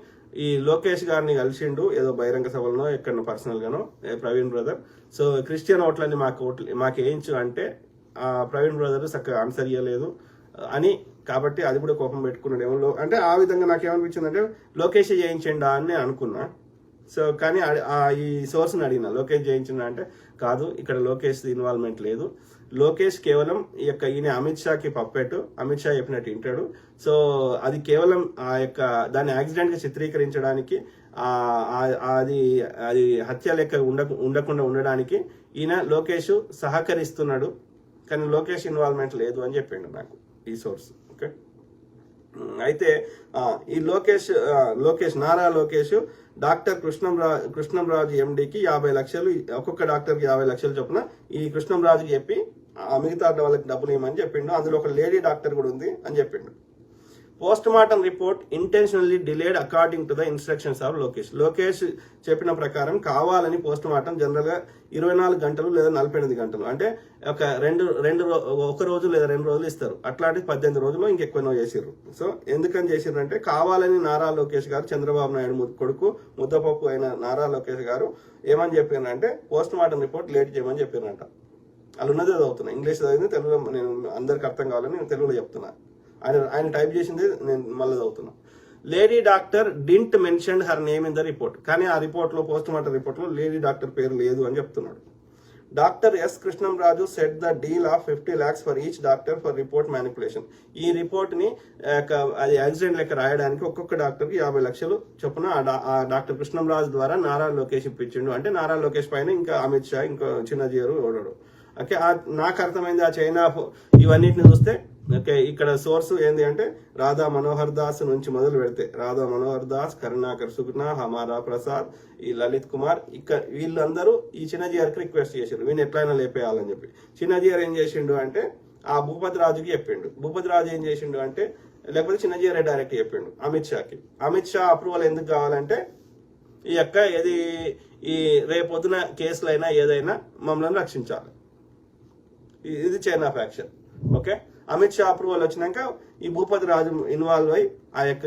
ఈ లోకేష్ గారిని కలిసిండు ఏదో బహిరంగ సభలో ఎక్కడో పర్సనల్ గానో ప్రవీణ్ బ్రదర్. సో క్రిస్టియన్ ఓట్లని మాకు వేయించు అంటే ప్రవీణ్ బ్రదర్ చక్కగా ఆన్సర్ ఇవ్వలేదు అని, కాబట్టి అది కూడా కోపం పెట్టుకున్నాడేమో. అంటే ఆ విధంగా నాకేమనిపించింది అంటే లోకేష్ చేయించండా అని అనుకున్నా. సో కానీ ఈ సోర్స్ని అడిగిన లోకేష్ చేయించిందా అంటే కాదు, ఇక్కడ లోకేష్ ఇన్వాల్వ్మెంట్ లేదు. లోకేష్ కేవలం ఈయన అమిత్ షాకి పప్పెట్టు, అమిత్ షా చెప్పినట్టు వింటాడు. సో అది కేవలం దాన్ని యాక్సిడెంట్ గా చిత్రీకరించడానికి, అది హత్య లెక్క ఉండకుండా ఉండడానికి ఈయన లోకేష్ సహకరిస్తున్నాడు, కానీ లోకేష్ ఇన్వాల్వ్మెంట్ లేదు అని చెప్పిండు నాకు ఈ సోర్స్. ఓకే, అయితే ఈ నారా లోకేష్ డాక్టర్ కృష్ణంరాజు ఎండికి 50 లక్షలు, ఒక్కొక్క డాక్టర్కి 50 లక్షలు చొప్పున ఈ కృష్ణంరాజుకి చెప్పి మిగతా వాళ్ళకి డబ్బులు ఇవ్వమని చెప్పిండు. అందులో ఒక లేడీ డాక్టర్ కూడా ఉంది అని చెప్పిండు. Post mortem report intentionally delayed according to the instructions of Lokesh చెప్పిన ప్రకారం కావాలని పోస్ట్ మార్టం జనరల్ గా 24 గంటలు లేదా 48 గంటలు, అంటే ఒక రోజు లేదా 2 రోజులు ఇస్తారు. అట్లాంటి 18 రోజులు ఇంకెక్కువనో చేసిర్రు. సో ఎందుకని చేసిర్రు అంటే కావాలని నారా లోకేష్ గారు, చంద్రబాబు నాయుడు కొడుకు ముద్దపప్పు అయిన నారా లోకేష్ గారు ఏమని చెప్పారంటే పోస్ట్ మార్టం రిపోర్ట్ లేట్ చేయమని చెప్పారంట. వాళ్ళు ఉన్నదే చదువుతున్నా, ఇంగ్లీష్ చదివింది తెలుగులో నేను అందరికి అర్థం కావాలని నేను తెలుగులో చెప్తున్నా. ఆయన టైప్ చేసింది నేను మళ్ళీ చదువుతున్నా. Lady doctor didn't mention her name in the report, కానీ ఆ రిపోర్ట్ లో పోస్ట్ మార్టం రిపోర్ట్ లో లేడీ డాక్టర్ పేరు లేదు అని చెప్తున్నాడు. Doctor S Krishnamraju set the deal of 50 lakhs for each doctor for report manipulation. ఈ రిపోర్ట్ ని అది యాక్సిడెంట్ లెక్క రాయడానికి ఒక్కొక్క డాక్టర్ కి 50 లక్షలు చొప్పున ఆ డాక్టర్ కృష్ణంరాజు ద్వారా నారా లోకేష్ ఇప్పించిండు. అంటే నారా లోకేష్ పైన ఇంకా అమిత్ షా, ఇంకా చిన్నజీరు ఓడాడు. ఓకే, నాకు అర్థమైంది ఆ చైనా ఇవన్నిటిని చూస్తే. ఓకే, ఇక్కడ సోర్స్ ఏంది అంటే రాధా మనోహర్ దాస్ నుంచి మొదలు పెడితే రాధా మనోహర్ దాస్, కరుణాకర్ సుగుణ, హమారా ప్రసాద్, ఈ లలిత్ కుమార్, వీళ్ళందరూ ఈ చిన్నజీఆర్కి రిక్వెస్ట్ చేశారు వీళ్ళు ఎట్లయినా లేపేయాలని చెప్పి. చిన్నజీఆర్ ఏం చేసిండు అంటే ఆ భూపతి రాజుకి చెప్పిండు. భూపతి రాజు ఏం చేసిండు అంటే, లేకపోతే చిన్నజీఆర్ డైరెక్ట్ చెప్పిండు అమిత్ షాకి. అమిత్ షా అప్రూవల్ ఎందుకు కావాలంటే ఈ రేపొద్దున కేసులైనా ఏదైనా మమ్మల్ని రక్షించాలి. ఇది China faction. Okay, Amit Shah approval వచ్చినాక ఈ భూపతి రాజు ఇన్వాల్వ్ అయ్యి ఆ యొక్క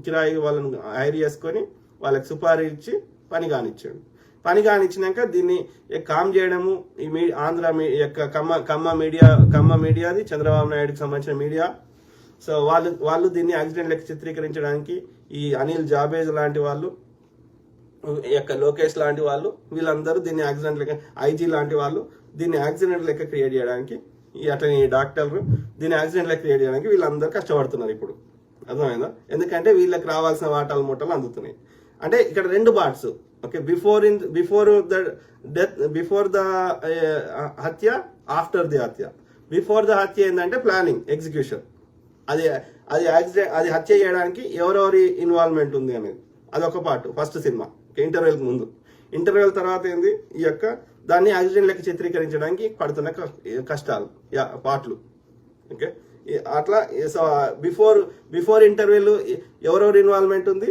కిరాయి వాళ్ళని హైర్ చేసుకొని వాళ్ళకి సుపారీ ఇచ్చి పని కానిచ్చినాక దీన్ని కామ్ చేయడము. ఈ ఆంధ్ర యొక్క కమ్మ మీడియాది చంద్రబాబు నాయుడుకి సంబంధించిన మీడియా. సో వాళ్ళు దీన్ని యాక్సిడెంట్ లెక్క చిత్రీకరించడానికి ఈ అనిల్ జాబేజ్ లాంటి వాళ్ళు, లోకేష్ లాంటి వాళ్ళు, వీళ్ళందరూ దీన్ని యాక్సిడెంట్ లెక్క, ఐజీ లాంటి వాళ్ళు దీన్ని యాక్సిడెంట్ లెక్క క్రియేట్ చేయడానికి, అట్లనే డాక్టర్లు దీన్ని యాక్సిడెంట్ లెక్క క్రియేట్ చేయడానికి వీళ్ళందరూ కష్టపడుతున్నారు ఇప్పుడు. అర్థమైందా? ఎందుకంటే వీళ్ళకి రావాల్సిన వాటాలు మూటలు అందుతున్నాయి. అంటే ఇక్కడ 2 పార్ట్స్. ఓకే, బిఫోర్ ద హత్య, ఆఫ్టర్ ది హత్య. బిఫోర్ ద హత్య ఏంటంటే ప్లానింగ్, ఎగ్జిక్యూషన్. అది యాక్సిడెంట్, అది హత్య చేయడానికి ఎవరెవరి ఇన్వాల్వ్మెంట్ ఉంది అనేది అదొక పార్ట్. ఫస్ట్ సినిమా ఇంటర్వెల్కి ముందు. ఇంటర్వెల్ తర్వాత ఏంది దాన్ని యాక్సిడెంట్ లెక్క చిత్రీకరించడానికి పడుతున్న కష్టాలు, పాటలు. ఓకే, అట్లా బిఫోర్ ఇంటర్వెల్ ఎవరెవరు ఇన్వాల్వ్మెంట్ ఉంది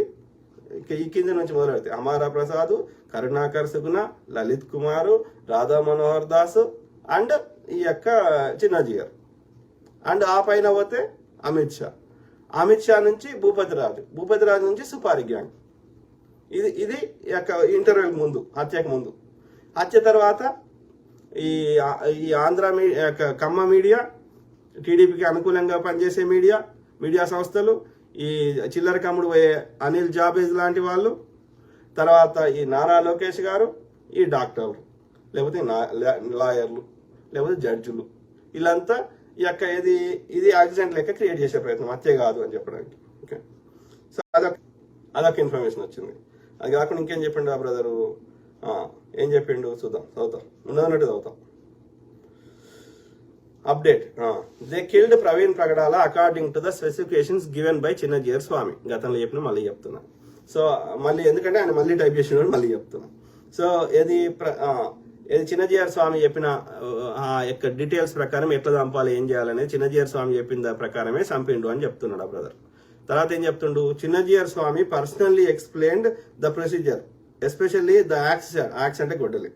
ఈ కింద నుంచి మొదలు పెడితే అమారా ప్రసాద్, కరుణాకర్ సుగుణ, లలిత్ కుమార్, రాధా మనోహర్ దాస్ అండ్ ఈ యొక్క చిన్నజీఆర్. అండ్ ఆ పైన పోతే అమిత్ షా నుంచి భూపతి రాజు నుంచి సుపారి గ్యాంగ్. ఇది యొక్క ఇంటర్వెల్ ముందు, హత్యకు ముందు. హత్య తర్వాత ఈ ఈ ఆంధ్ర కమ్మ మీడియా, టీడీపీకి అనుకూలంగా పనిచేసే మీడియా సంస్థలు, ఈ చిల్లర కమ్ముడు పోయే అనిల్ జాబేజ్ లాంటి వాళ్ళు, తర్వాత ఈ నారా లోకేష్ గారు, ఈ డాక్టర్లు, లేకపోతే లాయర్లు, లేకపోతే జడ్జిలు, వీళ్ళంతా ఈ యొక్క ఇది యాక్సిడెంట్ లెక్క క్రియేట్ చేసే ప్రయత్నం, హత్య కాదు అని చెప్పడానికి. ఓకే, సో అదొక ఇన్ఫర్మేషన్ వచ్చింది. అది కాకుండా ఇంకేం చెప్పిండు ఆ బ్రదరు, ఏం చెప్పిండు చూద్దాం, చదువుతాం, ఉన్నదన్నట్టు చదువుతాం. Update, they killed Praveen Pragadala according to the specifications given by Chinnajeeyar Swami. గతంలో చెప్పిన మళ్ళీ చెప్తున్నా. సో మళ్ళీ ఎందుకంటే ఆయన మళ్ళీ టైప్ చేసిన మళ్ళీ చెప్తున్నా. సో ఏది చిన్నజీఆర్ స్వామి చెప్పిన ఆ యొక్క డీటెయిల్స్ ప్రకారం ఎట్లా చంపాలి, ఏం చేయాలనేది చిన్నజీఆర్ స్వామి చెప్పిన ప్రకారమే చంపిండు అని చెప్తున్నాడు ఆ బ్రదర్. తర్వాత ఏం చెప్తుండు, Chinnajeeyar Swami personally explained the procedure especially the axe అంటే గొడ్డలి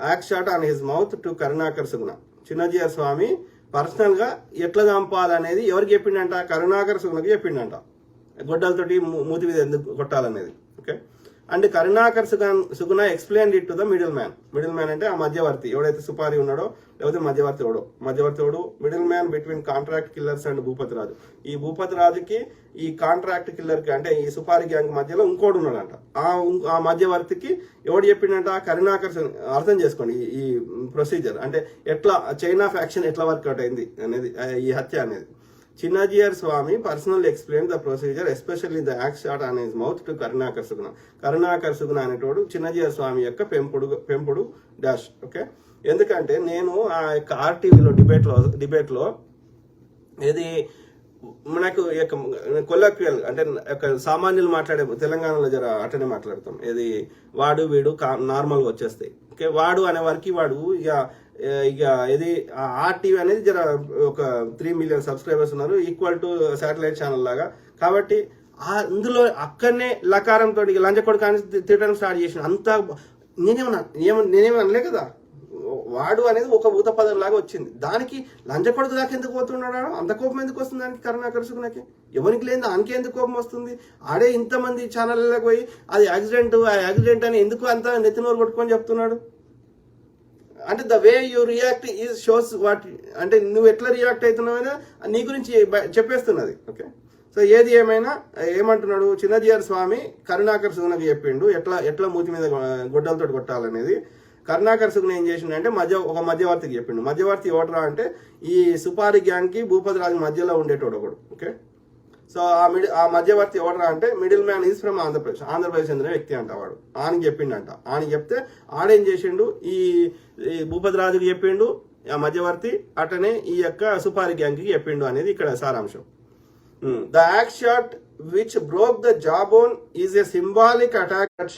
axe shot on his mouth to Karunakar Suguna. Chinnajeeyar Swami personal గా ఎట్లా చంపాలనేది ఎవరికి చెప్పిండంట, కరుణాకర్ సుగుణకి చెప్పిండంట, గొడ్డలతోటి మూతి మీద ఎందుకు కొట్టాలనేది. Okay, and Karunakar Suguna explain it to the middle man అంటే ఆ మధ్యవర్తి ఎవడైతే సుపారి ఉన్నాడో, లేకపోతే మధ్యవర్తి ఎవడు middle man between contract killers and Bhupathi Raju. ఈ భూపతి రాజుకి ఈ కాంట్రాక్ట్ కిల్లర్ కి అంటే ఈ సుపారి గ్యాంగ్ మధ్యలో ఇంకోటి ఉన్నాడంట. ఆ మధ్యవర్తికి ఎవడు చెప్పిండంట, కరుణాకర్. అర్థం చేసుకోండి ఈ ప్రొసీజర్ అంటే ఎట్లా చైన్ ఆఫ్ యాక్షన్ ఎట్లా వర్కౌట్ అయింది అనేది, ఈ హత్య అనేది. Chinnajeeyar Swami personal explain the procedure especially the axe shot on his mouth to Karunakar Suguna అనేటోడు చిన్నజీఆర్ స్వామి యొక్క పెంపుడు డాష్. ఓకే, ఎందుకంటే నేను ఆ యొక్క ఆర్టీవీలో డిబేట్ లో ఏది మనకు కొలక్వియల్ అంటే సామాన్యులు మాట్లాడే తెలంగాణలో జర అటనే మాట్లాడతాం, ఏది వాడు వీడు నార్మల్ గా వచ్చేస్తాయి. ఓకే, వాడు అనే వారికి వాడు ఇక ఇది ఆర్టీవీ అనేది జర ఒక 3 million సబ్స్క్రైబర్స్ ఉన్నారు, ఈక్వల్ టు శాటిలైట్ ఛానల్ లాగా. కాబట్టి అందులో అక్కడనే లకారంతో లంచకొడు కానీ తిట్టడం స్టార్ట్ చేసిన అంతా నేనేమన్నా అనలే కదా. వాడు అనేది ఒక ఊత పదం లాగా వచ్చింది, దానికి లంచకొడుకు దాకా ఎందుకు పోతున్నాడు, అంత కోపం ఎందుకు వస్తుంది దానికి కరుణాకర్ సుగుణకి? ఎవరికి లేదు దానికి ఎందుకు కోపం వస్తుంది? ఆడే ఇంతమంది ఛానళ్ళకి పోయి అది యాక్సిడెంట్ అని ఎందుకు అంత నెత్తినోరు కొట్టుకొని చెప్తున్నాడు? అంటే the way you react is shows what, అంటే నువ్వు ఎట్లా రియాక్ట్ అవుతున్నావు నీ గురించి చెప్పేస్తున్నది. ఓకే, సో ఏది ఏమైనా ఏమంటున్నాడు, చిన్నజీఆర్ స్వామి కరుణాకర్ సుగుణకి చెప్పిండు ఎట్లా మూతి మీద గొడ్డలతో కొట్టాలనేది. కరుణాకర్ సుగుణ ఏం చేసిండు అంటే ఒక మధ్యవర్తికి చెప్పిండు. మధ్యవర్తి ఎవడరా అంటే ఈ సుపారి గ్యాంగ్ కి భూపతి రాజు మధ్యలో ఉండేటోడు ఒకడు. ఓకే, సో ఆ మధ్యవర్తి ఎవడరా అంటే middle man is from Andhra Pradesh చెందిన వ్యక్తి అంట. వాడు ఆని చెప్పిండంట. ఆని చెప్తే ఆడేం చేసిండు, ఈ భూపతి రాజుకి చెప్పిండు ఆ మధ్యవర్తి, అటనే ఈ యొక్క సుపారి గ్యాంగ్ కి చెప్పిండు అనేది ఇక్కడ సారాంశం. The axe shot which broke the jaw bone is a symbolic attack.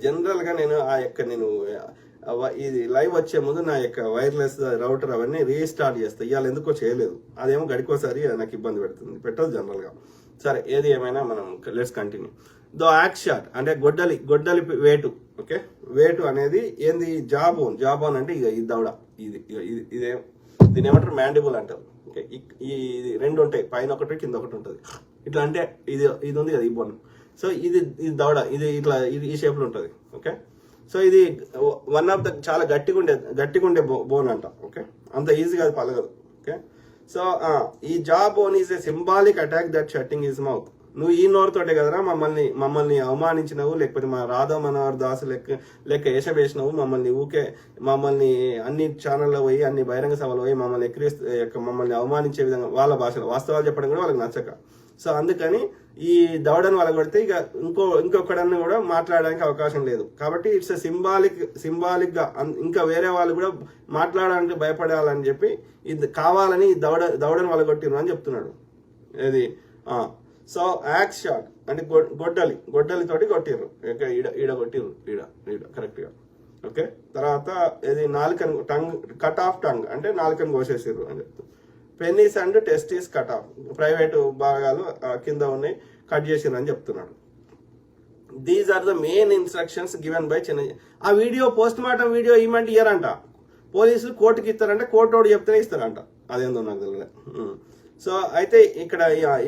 General గా నేను ఇది లైవ్ వచ్చే ముందు నా యొక్క వైర్లెస్ రౌటర్ అవన్నీ రీస్టార్ట్ చేస్తా. ఇవాళ ఎందుకో చేయలేదు, అదేమో గడికోసారి నాకు ఇబ్బంది పెట్టదు జనరల్ గా. సరే, ఏది ఏమైనా మనం let's continue. The axe shot అంటే గొడ్డలి వేటు. ఓకే, వేటు అనేది ఏంది, జాబోన్ అంటే ఇక ఈ దవడ, ఇదే దీని ఏమంటారు, మ్యాండిబుల్ అంటారు. ఓకే, ఇది రెండు ఉంటాయి, పైన ఒకటి కింద ఒకటి ఉంటుంది. ఇట్లా అంటే ఇది ఉంది కదా ఈ బోన్. సో ఇది దవడ, ఇది ఇట్లా ఈ షేప్ లో ఉంటుంది. ఓకే, సో ఇది వన్ ఆఫ్ ద చాలా గట్టిగా ఉండే బోన్ అంట. ఓకే, అంత ఈజీగా అది పలగదు. ఓకే, సో ఈ జా bone is a symbolic attack that shutting his mouth. నువ్వు ఈ నోరుతోటే కదరా మమ్మల్ని అవమానించినవు, లేకపోతే మా రాధా మనోహర్ దాస్ లెక్క వేషవేసినవు, మమ్మల్ని అన్ని ఛానల్లో పోయి అన్ని బహిరంగ సభలు పోయి మమ్మల్ని అవమానించే విధంగా వాళ్ళ భాషలో వాస్తవాలు చెప్పడం కూడా వాళ్ళకి నచ్చక. సో అందుకని ఈ దవడను వలగొడితే ఇక ఇంకొకడన్ని కూడా మాట్లాడడానికి అవకాశం లేదు. కాబట్టి ఇట్స్ సింబాలిక్ గా ఇంకా వేరే వాళ్ళు కూడా మాట్లాడడానికి భయపడాలని చెప్పి ఇది కావాలని దవడను వలగొట్టిరు అని చెప్తున్నాడు. ఇది సో యాక్స్ షాట్ అంటే గొడ్డలితోటి కొట్టిర్రు, ఈడ కొట్టిర్రు, ఈడ కరెక్ట్ గా. ఓకే, తర్వాత ఇది టంగ్ కట్ ఆఫ్ టంగ్ అంటే నాలుకను కోసేసిర్రు అని చెప్తారు. Penis and testes cut off, private భాగాలు కింద ఉన్నాయి, కట్ చేసిర్రు అని చెప్తున్నాడు. These are the main instructions given by Chinna. ఆ వీడియో పోస్ట్ మార్టం వీడియో ఇవ్వమంటే ఇయ్యారంట, పోలీసులు కోర్టుకి ఇస్తారంటే కోర్టు చెప్తేనే ఇస్తారంట, అదేందో నాకు తెలియదు. సో అయితే ఇక్కడ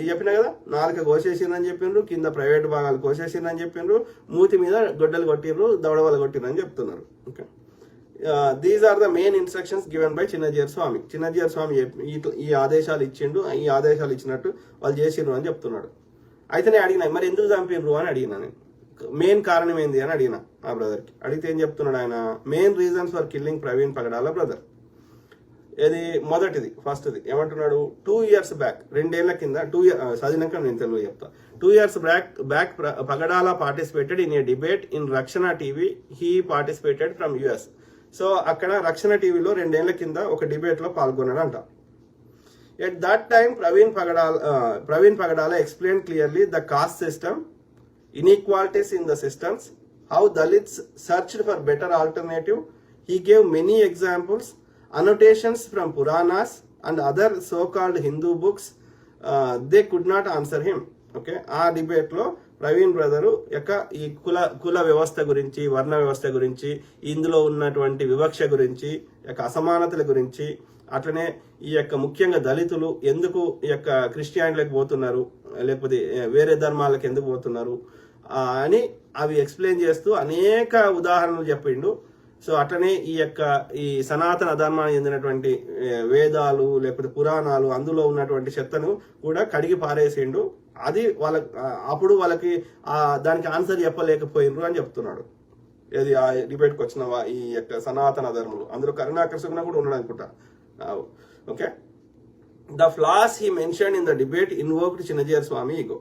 చెప్పినా కదా, నాలుక కోసేసిందని చెప్పిండ్రు, కింద ప్రైవేట్ భాగాలు కోసేసిందని చెప్పిండ్రు, మూతి మీద గొడ్డలు కొట్టిండ్రు, దవడవల కొట్టిండ్రు అని చెప్తున్నారు. Okay, these are the main instructions given by Chinnajeeyar Swami. Chinnajeeyar Swami ఈ ఆదేశాలు ఇచ్చిండు, ఈ ఆదేశాలు ఇచ్చినట్టు వాళ్ళు చేసిండ్రు అని చెప్తున్నాడు. అయితే నేను అడిగిన, మరి ఎందుకు చంపిండ్రు అని అడిగినా, నేను మెయిన్ కారణం ఏంది అని అడిగిన ఆ బ్రదర్కి. అడిగితే ఏం చెప్తున్నాడు ఆయన, main reasons for killing Praveen Pagadala brother. ఇది ఫస్ట్ది ఏమంటున్నాడు, 2 years బ్యాక్, 2 ఏళ్ల కింద, చదివినాక నేను తెలుగు చెప్తా. 2 years back Pagadala participated in a debate in Rakshana TV. He participated from US. So అక్కడ రక్షణ టీవీలో 2 ఏళ్ల కింద ఒక డిబేట్ లో పాల్గొన్నాడంట. At that time Praveen Pagadala explain clearly the caste system, inequalities in the systems, how Dalits searched for better alternative. He gave many examples, annotations from Puranas and other so-called Hindu books. They could not answer him. Okay, ఆ debate లో Praveen brother యొక్క ఈ కుల వ్యవస్థ గురించి, వర్ణ వ్యవస్థ గురించి, ఇందులో ఉన్నటువంటి వివక్ష గురించి, యొక్క అసమానతల గురించి, అట్లనే ఈ యొక్క ముఖ్యంగా దళితులు ఎందుకు ఈ యొక్క క్రిస్టియానిటీలకు పోతున్నారు, లేకపోతే వేరే ధర్మాలకు ఎందుకు పోతున్నారు అని అవి ఎక్స్ప్లెయిన్ చేస్తూ అనేక ఉదాహరణలు చెప్పిండు. సో అట్లనే ఈ సనాతన ధర్మానికి చెందినటువంటి వేదాలు లేకపోతే పురాణాలు, అందులో ఉన్నటువంటి చెత్తను కూడా కడిగి పారేసిండు. అది అప్పుడు వాళ్ళకి దానికి ఆన్సర్ చెప్పలేకపోయినరు అని చెప్తున్నాడు. ఇది ఆ డిబేట్కి వచ్చిన ఈ యొక్క సనాతన ధర్మలు, అందులో కరుణాకర్ సుగుణ కూడా ఉన్నాడు అనుకుంటా. Okay, the flaws he mention in the debate invoked Chinna Jeeyar Swami ego.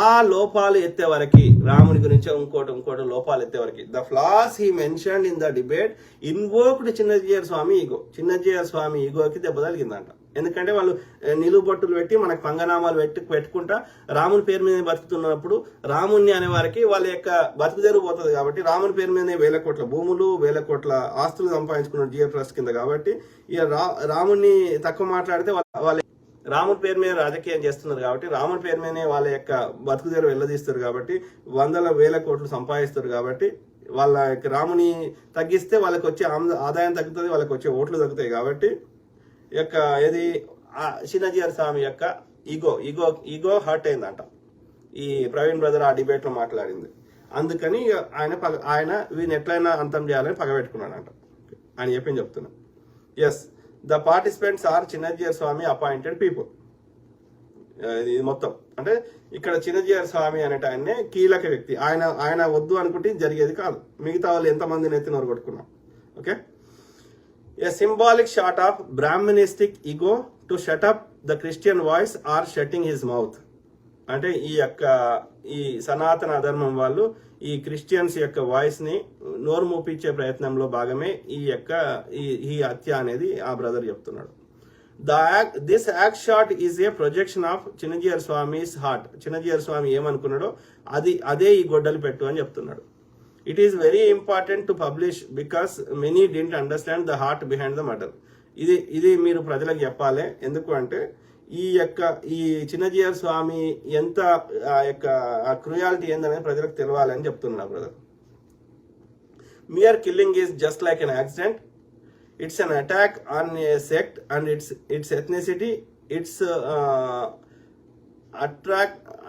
ఆ లోపాలు ఎత్తే వరకు, రాముని గురించి ఇంకోటి లోపాలు ఎత్తే వరకు, the flaws he mention in the debate invoked Chinna Jeeyar Swami ego. Chinnajeeyar Swami ఈగోకి దెబ్బ తగిలిందంట. ఎందుకంటే వాళ్ళు నిలువుబొట్టులు పెట్టి మనకు పంగనామాలు పెట్టుకుంటా రాముని పేరు మీద బతుకుతున్నప్పుడు, రాముని అనే వారికి వాళ్ళ యొక్క బతుకు తెరువు పోతుంది కాబట్టి, రాముని పేరు మీదనే 1000 కోట్ల భూములు, 1000 కోట్ల ఆస్తులు సంపాదించుకున్నారు జియర్ ట్రస్ట్ కింద. కాబట్టి ఇక రాముని తక్కువ మాట్లాడితే వాళ్ళ రాముని పేరు మీద రాజకీయం చేస్తున్నారు కాబట్టి, రాముని పేరు మీదనే వాళ్ళ యొక్క బతుకు తెరువు వెళ్ళదీస్తారు కాబట్టి, 100,000 కోట్లు సంపాదిస్తారు కాబట్టి, వాళ్ళ రాముని తగ్గిస్తే వాళ్ళకి వచ్చే ఆదాయం తగ్గుతుంది, వాళ్ళకి వచ్చే ఓట్లు తగ్గుతాయి. కాబట్టి యొక్క ఇది చిన్నజీయర్ స్వామి యొక్క ఈగో హర్ట్ అయిందంట ఈ ప్రవీణ్ బ్రదర్ ఆ డిబేట్ లో మాట్లాడింది. అందుకని ఆయన వీని ఎట్లయినా అంతం చేయాలని పగబెట్టుకున్నాడంట అని చెప్తున్నా. Yes, the participants are Chinna Jeeyar Swami appointed people. ఇది మొత్తం అంటే ఇక్కడ చిన్నజీయర్ స్వామి అనేట ఆయన్నే కీలక వ్యక్తి. ఆయన వద్దు అనుకుంటే జరిగేది కాదు. మిగతా వాళ్ళు ఎంతమందిని ఎత్తినోరు కొట్టుకున్నాం. Okay, a symbolic shot of Brahmanistic ego to shut up the Christian voice or shutting his mouth. అంటే ఈ సనాతన ధర్మం వాళ్ళు ఈ క్రిస్టియన్స్ యొక్క వాయిస్ ని నోరు మూపించే ప్రయత్నంలో భాగమే ఈ హత్య అనేది ఆ బ్రదర్ చెప్తున్నాడు. This axe shot is a projection of Chinnajeeyar Swami's heart. Chinnajeeyar Swami ఏమనుకున్నాడో అదే ఈ గొడ్డలు పెట్టు అని చెప్తున్నాడు. It is very important to publish because many didn't understand the heart behind the murder. ఇది మీరు ప్రజలకు చెప్పాలి. ఎందుకు అంటే ఈ చిన్నజీయర్ స్వామి ఎంత క్రూయాలిటీ ఏందనేది ప్రజలకు తెలవాలి అని చెప్తున్నారు brother. Mere killing is just like an accident. It's an attack on a sect and its ethnicity. It's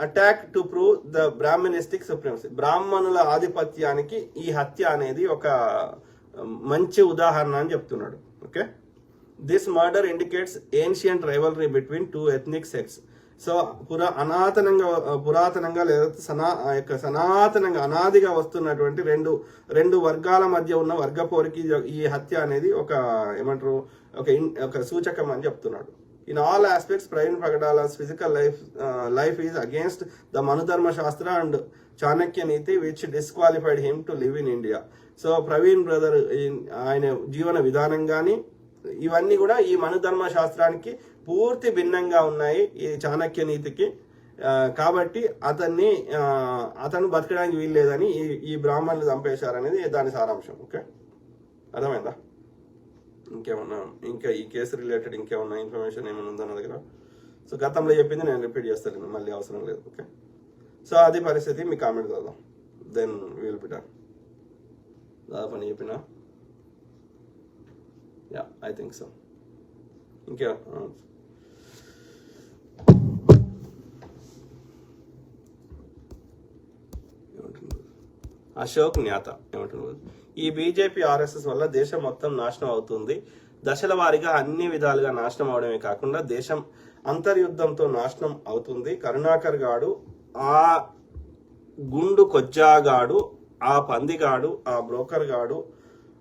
attack to prove the Brahmanistic supremacy. బ్రాహ్మణుల ఆధిపత్యానికి ఈ హత్య అనేది ఒక మంచి ఉదాహరణ అని చెప్తున్నాడు. Okay, this murder indicates ancient rivalry between 2 ethnic sects. So పురాతనంగా లేదా సనాతనంగా అనాదిగా వస్తున్నటువంటి రెండు వర్గాల మధ్య ఉన్న వర్గ పోరికి ఈ హత్య అనేది ఒక సూచకం అని చెప్తున్నాడు. In all aspects, Praveen Pagadala's physical life is against the Manudharma Shastra and Chanakya Niti, which disqualified him to live in India. So, Praveen brother, ఆయన జీవన విధానం కానీ ఇవన్నీ కూడా ఈ మనుధర్మ శాస్త్రానికి పూర్తి భిన్నంగా ఉన్నాయి, ఈ చాణక్య నీతికి. కాబట్టి అతను బతకడానికి వీల్లేదని ఈ బ్రాహ్మణులు చంపేశారనేది దాని సారాంశం. ఓకే, అర్థమైందా? ఇంకా ఈ కేసు రిలేటెడ్ ఇంకేమన్నా ఇన్ఫర్మేషన్ ఏమైనా ఉందా నా దగ్గర? సో గతంలో చెప్పింది నేను రిపీట్ చేస్తాను, మళ్ళీ అవసరం లేదు. ఓకే, సో అది పరిస్థితి. మీ కామెంట్ చదువుదాం, దెన్ విల్ బి డన్. దాదాపు అని చెప్పినా, యా ఐ థింక్ సో. ఇంకా అశోక్ న్యాత ఏమంటున్నారు, ఈ బీజేపీ ఆర్ఎస్ఎస్ వల్ల దేశం మొత్తం నాశనం అవుతుంది. దశల వారీగా అన్ని విధాలుగా నాశనం అవడమే కాకుండా దేశం అంతర్యుద్ధంతో నాశనం అవుతుంది. కరుణాకర్ గాడు, ఆ గుండు కొజ్జాగాడు, ఆ పందిగాడు, ఆ బ్రోకర్ గాడు,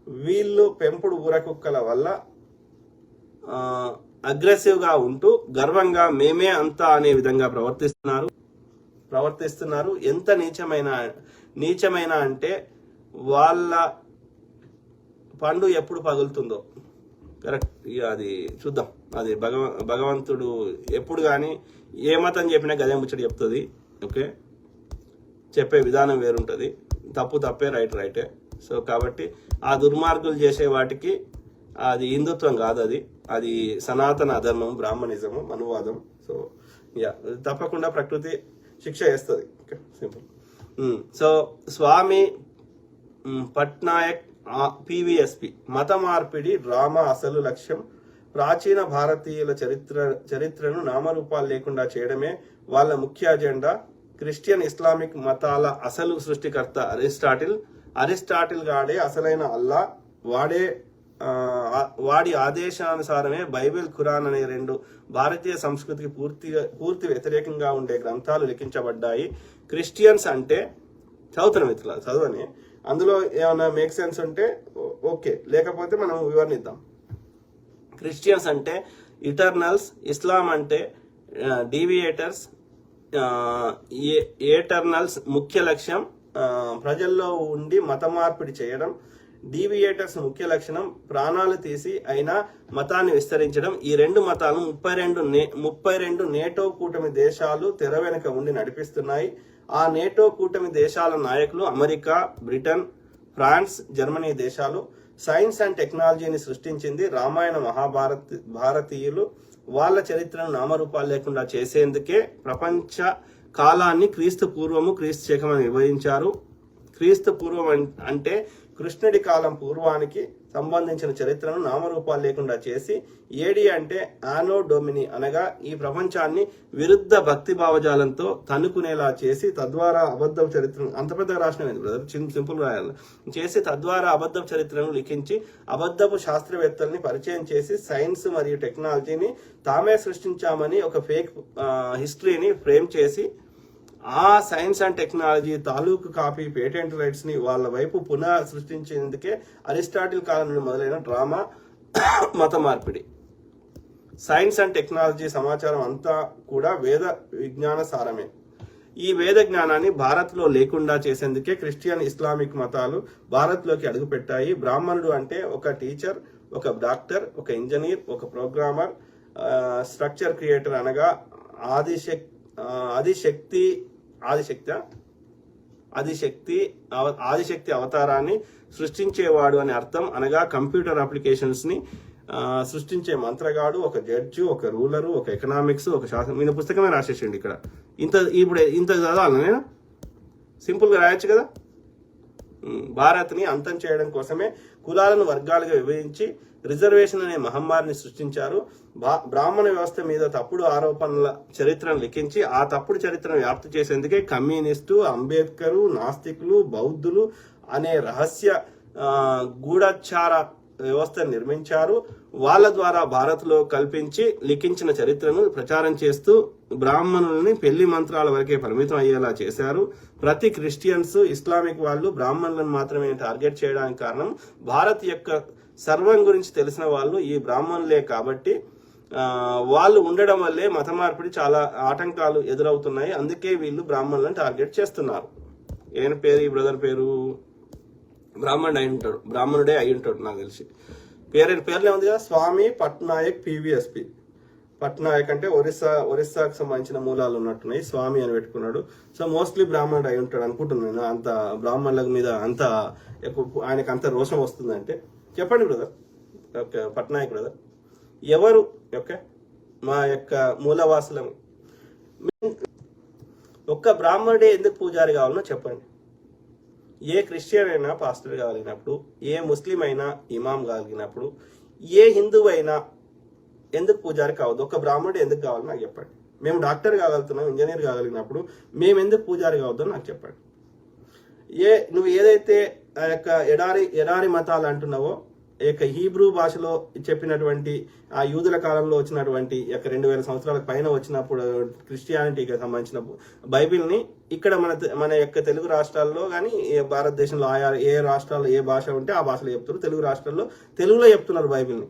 వీళ్ళు పెంపుడు ఊరకుక్కల వల్ల అగ్రెసివ్ గా ఉంటూ గర్వంగా మేమే అంతా అనే విధంగా ప్రవర్తిస్తున్నారు. ఎంత నీచమైన అంటే వాళ్ళ పండు ఎప్పుడు పగులుతుందో. కరెక్ట్, అది చూద్దాం. అది భగవంతుడు ఎప్పుడు కానీ ఏ మతం చెప్పినా గదే ముచ్చట చెప్తుంది. ఓకే, చెప్పే విధానం వేరుంటుంది. తప్పు తప్పే, రైట్ రైటే. సో కాబట్టి ఆ దుర్మార్గులు చేసే వాటికి అది హిందుత్వం కాదు, అది సనాతన అధర్మం, బ్రాహ్మణిజము, మనువాదం. సో తప్పకుండా ప్రకృతి శిక్ష వేస్తుంది. Okay, simple. సో స్వామి పట్నాయక్ పివిఎస్పి, మత మార్పిడి డ్రామా అసలు లక్ష్యం ప్రాచీన భారతీయుల చరిత్రను నామరూపాలు లేకుండా చేయడమే వాళ్ళ ముఖ్య అజెండా. క్రిస్టియన్ ఇస్లామిక్ మతాల అసలు సృష్టికర్త అరిస్టాటిల్ గాడే అసలైన అల్లా. వాడి ఆదేశానుసారమే బైబిల్, ఖురాన్ అనే రెండు భారతీయ సంస్కృతికి పూర్తి వ్యతిరేకంగా ఉండే గ్రంథాలు లిఖించబడ్డాయి. క్రిస్టియన్స్ అంటే చదవని అందులో ఏమైనా మేక్ సెన్స్ ఉంటే ఓకే, లేకపోతే మనం వివరణిద్దాం. క్రిస్టియన్స్ అంటే ఇటర్నల్స్, ఇస్లాం అంటే డీవియేటర్స్, ఏటర్నల్స్ ముఖ్య లక్ష్యం ప్రజల్లో ఉండి మత మార్పిడి చేయడం. డీవియేటర్స్ ముఖ్య లక్షణం ప్రాణాలు తీసి అయినా మతాన్ని విస్తరించడం. ఈ రెండు మతాలను 32 నేటో కూటమి దేశాలు తెర వెనుక ఉండి నడిపిస్తున్నాయి. ఆ నేటో కూటమి దేశాల నాయకులు అమెరికా, బ్రిటన్, ఫ్రాన్స్, జర్మనీ దేశాలు. సైన్స్ అండ్ టెక్నాలజీని సృష్టించింది రామాయణ భారతీయులు. వాళ్ళ చరిత్రను నామరూపాలు లేకుండా చేసేందుకే ప్రపంచ కాలాన్ని క్రీస్తు పూర్వము, క్రీస్తు శకం అని విభజించారు. క్రీస్తు పూర్వం అంటే కృష్ణుడి కాలం పూర్వానికి సంబంధించిన చరిత్రను నామరూపాలు లేకుండా చేసి, ఏడి అంటే ఆనో డొమిని అనగా ఈ ప్రపంచాన్ని విరుద్ధ భక్తి భావజాలంతో తన్నుకునేలా చేసి తద్వారా అబద్ధపు చరిత్రను, అంత పెద్ద రాష్ట్రం బ్రదర్, సింపుల్ రాయాలి, చేసి తద్వారా అబద్ధపు చరిత్రను లిఖించి అబద్ధపు శాస్త్రవేత్తల్ని పరిచయం చేసి సైన్స్ మరియు టెక్నాలజీని తామే సృష్టించామని ఒక ఫేక్ హిస్టరీని ఫ్రేమ్ చేసి ఆ సైన్స్ అండ్ టెక్నాలజీ తాలూకు కాపీ పేటెంట్ రైట్స్ ని వాళ్ళ వైపు పునః సృష్టించేందుకే అరిస్టాటిల్ కాలం నుండి మొదలైన డ్రామా మత మార్పిడి. సైన్స్ అండ్ టెక్నాలజీ సమాచారం అంతా కూడా వేద విజ్ఞాన సారమే. ఈ వేద జ్ఞానాన్ని భారత్లో లేకుండా చేసేందుకే క్రిస్టియన్, ఇస్లామిక్ మతాలు భారత్లోకి అడుగుపెట్టాయి. బ్రాహ్మణుడు అంటే ఒక టీచర్, ఒక డాక్టర్, ఒక ఇంజనీర్, ఒక ప్రోగ్రామర్, స్ట్రక్చర్ క్రియేటర్ అనగా ఆదిశక్తి అవతారాన్ని సృష్టించేవాడు అని అర్థం. అనగా కంప్యూటర్ అప్లికేషన్స్ ని సృష్టించే మంత్రగాడు, ఒక జడ్జి, ఒక రూలరు, ఒక ఎకనామిక్స్, ఒక శాస్త్రం. ఈయన పుస్తకమే రాసేసండి ఇక్కడ. ఇప్పుడు ఇంత చదవాలి నేను? సింపుల్ గా రాయొచ్చు కదా. భారత్ని అంతం చేయడం కోసమే కులాలను వర్గాలుగా విభజించి రిజర్వేషన్ అనే మహమ్మారిని సృష్టించారు. బ్రాహ్మణ వ్యవస్థ మీద తప్పుడు ఆరోపణల చరిత్రను లిఖించి ఆ తప్పుడు చరిత్రను వ్యాప్తి చేసేందుకే కమ్యూనిస్టు, అంబేద్కరు, నాస్తికులు, బౌద్ధులు అనే రహస్య గూఢచార వ్యవస్థను నిర్మించారు. వాళ్ళ ద్వారా భారత్లో కల్పించి లిఖించిన చరిత్రను ప్రచారం చేస్తూ బ్రాహ్మణుల్ని పెళ్లి మంత్రాల వరకే పరిమితం అయ్యేలా చేశారు. ప్రతి క్రిస్టియన్స్, ఇస్లామిక్ వాళ్ళు బ్రాహ్మణులను మాత్రమే టార్గెట్ చేయడానికి కారణం భారత్ యొక్క సర్వం గురించి తెలిసిన వాళ్ళు ఈ బ్రాహ్మణులే కాబట్టి వాళ్ళు ఉండడం వల్లే మత మార్పిడి చాలా ఆటంకాలు ఎదురవుతున్నాయి. అందుకే వీళ్ళు బ్రాహ్మణులను టార్గెట్ చేస్తున్నారు. ఏం పేరు ఈ బ్రదర్ పేరు? బ్రాహ్మణుడే అయి ఉంటాడు నాకు తెలిసి. పేర్లే ఉంది కదా, స్వామి పట్నాయక్ పివిఎస్పి. పట్నాయక్ అంటే ఒరిస్సాకు సంబంధించిన మూలాలు ఉన్నట్టున్నాయి. స్వామి అని పెట్టుకున్నాడు. సో మోస్ట్లీ బ్రాహ్మణుడు అయి ఉంటాడు అనుకుంటున్నాను. అంత బ్రాహ్మణుల మీద అంత ఆయనకు అంత రోషం వస్తుందంటే. చెప్పండి బ్రదర్, ఓకే పట్నాయక్ బ్రదర్ ఎవరు? ఓకే, మా యొక్క మూలవాసులము. ఒక్క బ్రాహ్మణుడే ఎందుకు పూజారి కావాలనో చెప్పండి. ఏ క్రిస్టియన్ అయినా పాస్టర్ కాగలిగినప్పుడు, ఏ ముస్లిం అయినా ఇమాం కాగలిగినప్పుడు, ఏ హిందువు అయినా ఎందుకు పూజారి కావద్దు? ఒక బ్రాహ్మణుడు ఎందుకు కావాలో నాకు చెప్పండి. మేము డాక్టర్ కాగలుగుతున్నాం, ఇంజనీర్ కాగలిగినప్పుడు మేము ఎందుకు పూజారి కావద్దో నాకు చెప్పండి. నువ్వు ఏదైతే ఆ యొక్క ఎడారి మతాలు అంటున్నావో ఈ యొక్క హీబ్రూ భాషలో చెప్పినటువంటి ఆ యూదుల కాలంలో వచ్చినటువంటి యొక్క 2000 సంవత్సరాల పైన వచ్చినప్పుడు క్రిస్టియానిటీకి సంబంధించిన బైబిల్ని ఇక్కడ మన యొక్క తెలుగు రాష్ట్రాల్లో కానీ భారతదేశంలో ఆయా ఏ రాష్ట్రాల్లో ఏ భాష ఉంటే ఆ భాషలో చెప్తారు. తెలుగు రాష్ట్రాల్లో తెలుగులో చెప్తున్నారు బైబిల్ని.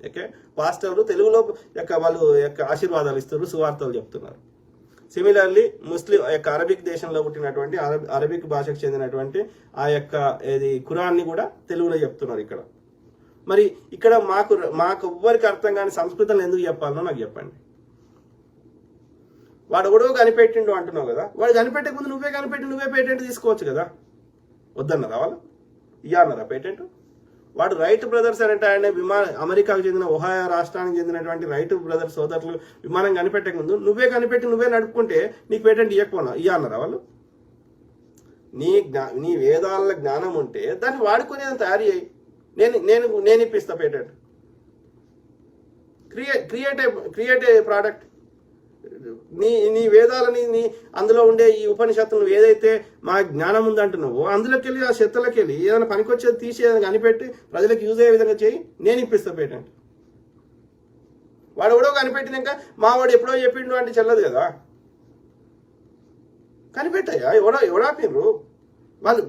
ఓకే, పాస్టర్లు తెలుగులో వాళ్ళు యొక్క ఆశీర్వాదాలు ఇస్తారు, సువార్తలు చెప్తున్నారు. సిమిలర్లీ ముస్లిం యొక్క అరబిక్ దేశంలో పుట్టినటువంటి అరబిక్ భాషకు చెందినటువంటి ఆ యొక్క ఖురాన్ని కూడా తెలుగులో చెప్తున్నారు ఇక్కడ. మరి ఇక్కడ మాకు ఎవ్వరికి అర్థం కాని సంస్కృతంలో ఎందుకు చెప్పాలనో నాకు చెప్పండి. వాడు ఎవడో కనిపెట్టిండు అంటున్నావు కదా, వాడు కనిపెట్టే ముందు నువ్వే పేటెంట్ తీసుకోవచ్చు కదా. వద్దన్నారా వాళ్ళు? అన్నారా పేటెంట్? వాడు రైట్ బ్రదర్స్ అంటే ఆయన అమెరికాకు చెందిన ఒహాయో రాష్ట్రానికి చెందినటువంటి రైట్ బ్రదర్స్ సోదరులు విమానం కనిపెట్టే ముందు నువ్వే నడుపుకుంటే నీకు పేటెంట్ అన్నారా వాళ్ళు? నీ వేదాల జ్ఞానం ఉంటే దాన్ని వాడుకునేది తయారు చేయి. నేను ఇప్పిస్తా పేటెంట్. Create a product. నీ వేదాలని అందులో ఉండే ఈ ఉపనిషత్తులు ఏదైతే మా జ్ఞానం ఉందంటున్నావో అందులోకి వెళ్ళి ఆ చెత్తలోకి వెళ్ళి ఏదైనా పనికొచ్చేది తీసి ఏదైనా కనిపెట్టి ప్రజలకు యూజ్ అయ్యే విధంగా చేయి. నేను ఇప్పిస్తా పేటెంట్. వాడు ఎవడో కనిపెట్టినాక మా వాడు ఎప్పుడో చెప్పిండు అంటే చెల్లదు కదా. కనిపెట్టాయా? ఎవడాపిన్రు వాళ్ళు?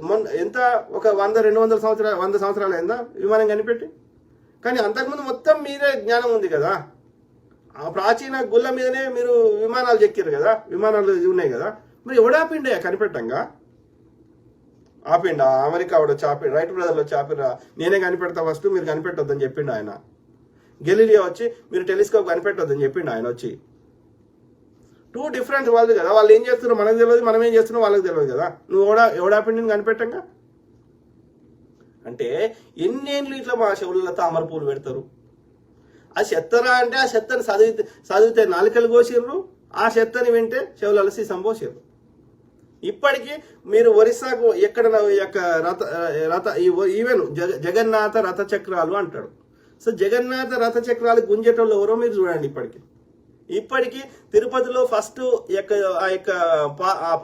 ఎంత ఒక 100-200 సంవత్సరాలు 100 సంవత్సరాలు అయిందా విమానం కనిపెట్టి? కానీ అంతకుముందు మొత్తం మీరే జ్ఞానం ఉంది కదా. ఆ ప్రాచీన గుళ్ళ మీదనే మీరు విమానాలు చెక్కారు కదా, విమానాలు ఉన్నాయి కదా. మరి ఎవడాపిండే కనిపెట్టంగా? ఆపిండా? అమెరికా వాడు చాపి రైట్ బ్రదర్లో చాపిరా నేనే కనిపెడతా ఫస్ట్, మీరు కనిపెట్టొద్దని చెప్పిండు ఆయన. గెలీలియో వచ్చి మీరు టెలిస్కోప్ కనిపెట్టొద్దని చెప్పిండు ఆయన వచ్చి. 2 డిఫరెంట్ వాళ్ళు కదా. వాళ్ళు ఏం చేస్తున్నారో మనకు తెలియదు, మనం ఏం చేస్తున్నారో వాళ్ళకి తెలియదు కదా. నువ్వు ఎవడాపిండిని కనిపెట్టంగా? అంటే ఎన్నేళ్ళు ఇట్లా మా చెవులలో తామర పూలు పెడతారు. ఆ చెత్తరా అంటే ఆ చెత్తని చదివితే నాలుకలు కోసిర్రు, ఆ చెత్తని వింటే చెవులలో సీసం పోసిర్రు. ఇప్పటికీ మీరు ఒరిస్సాకు ఎక్కడ యొక్క ఈవెన్ జగన్నాథ రథచక్రాలు అంటాడు. సో జగన్నాథ రథచక్రాలు గుంజేటోళ్ళు ఎవరో మీరు చూడండి. ఇప్పటికీ తిరుపతిలో ఫస్ట్ ఆ యొక్క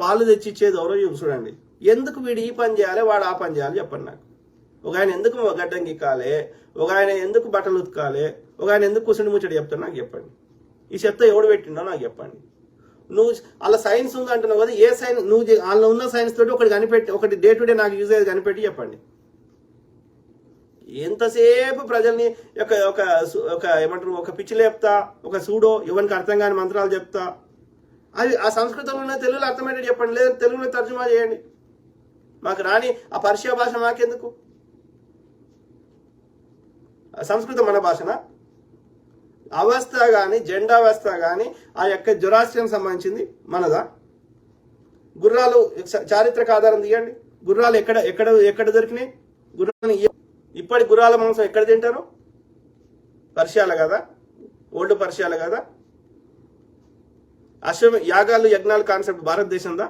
పాలు తెచ్చి ఇచ్చేది ఎవరో చూడండి. ఎందుకు వీడు ఈ పని చేయాలి, వాడు ఆ పని చేయాలి చెప్పండి నాకు. ఒక ఆయన ఎందుకు గడ్డం గిక్కాలి, ఒక ఆయన ఎందుకు బట్టలు ఉతకాలి, ఒక ఆయన ఎందుకు కుసుడి ముచ్చడి చెప్తాను నాకు చెప్పండి. ఈ చెత్త ఎవడు పెట్టిండో నాకు చెప్పండి. నువ్వు అలా సైన్స్ ఉంది అంటున్నావు కదా, ఏ సైన్స్ నువ్వు అందులో ఉన్న సైన్స్ తోటి ఒకటి డే టు డే నాకు యూజ్ అయ్యేది కనిపెట్టి చెప్పండి. ఎంతసేపు ప్రజల్ని ఒక ఏమంటారు ఒక పిచ్చి లేపుతా, ఒక సూడో ఎవరికి అర్థం కాని మంత్రాలు చెప్తా. అది ఆ సంస్కృతంలో ఉన్న తెలుగులో అర్థమయ్యేది చెప్పండి, లేదా తెలుగులో తర్జుమా చేయండి. మాకు రాని ఆ పర్షియా భాష మాకెందుకు? సంస్కృతం మన భాషనా? అవస్థ కానీ జెండా వ్యవస్థ కానీ ఆ యొక్క జొరాస్ట్రియన్ సంబంధించింది మనదా? గుర్రాలు చారిత్రక ఆధారం తీయండి. గుర్రాలు ఎక్కడ దొరికినాయి? గుర్రాలు ఇప్పటి గుర్రాల మాంసం ఎక్కడ తింటారు? పర్షియాల కదా, ఓల్డ్ పర్షియాల కదా. యాగాలు యజ్ఞాలు కాన్సెప్ట్ భారతదేశందా?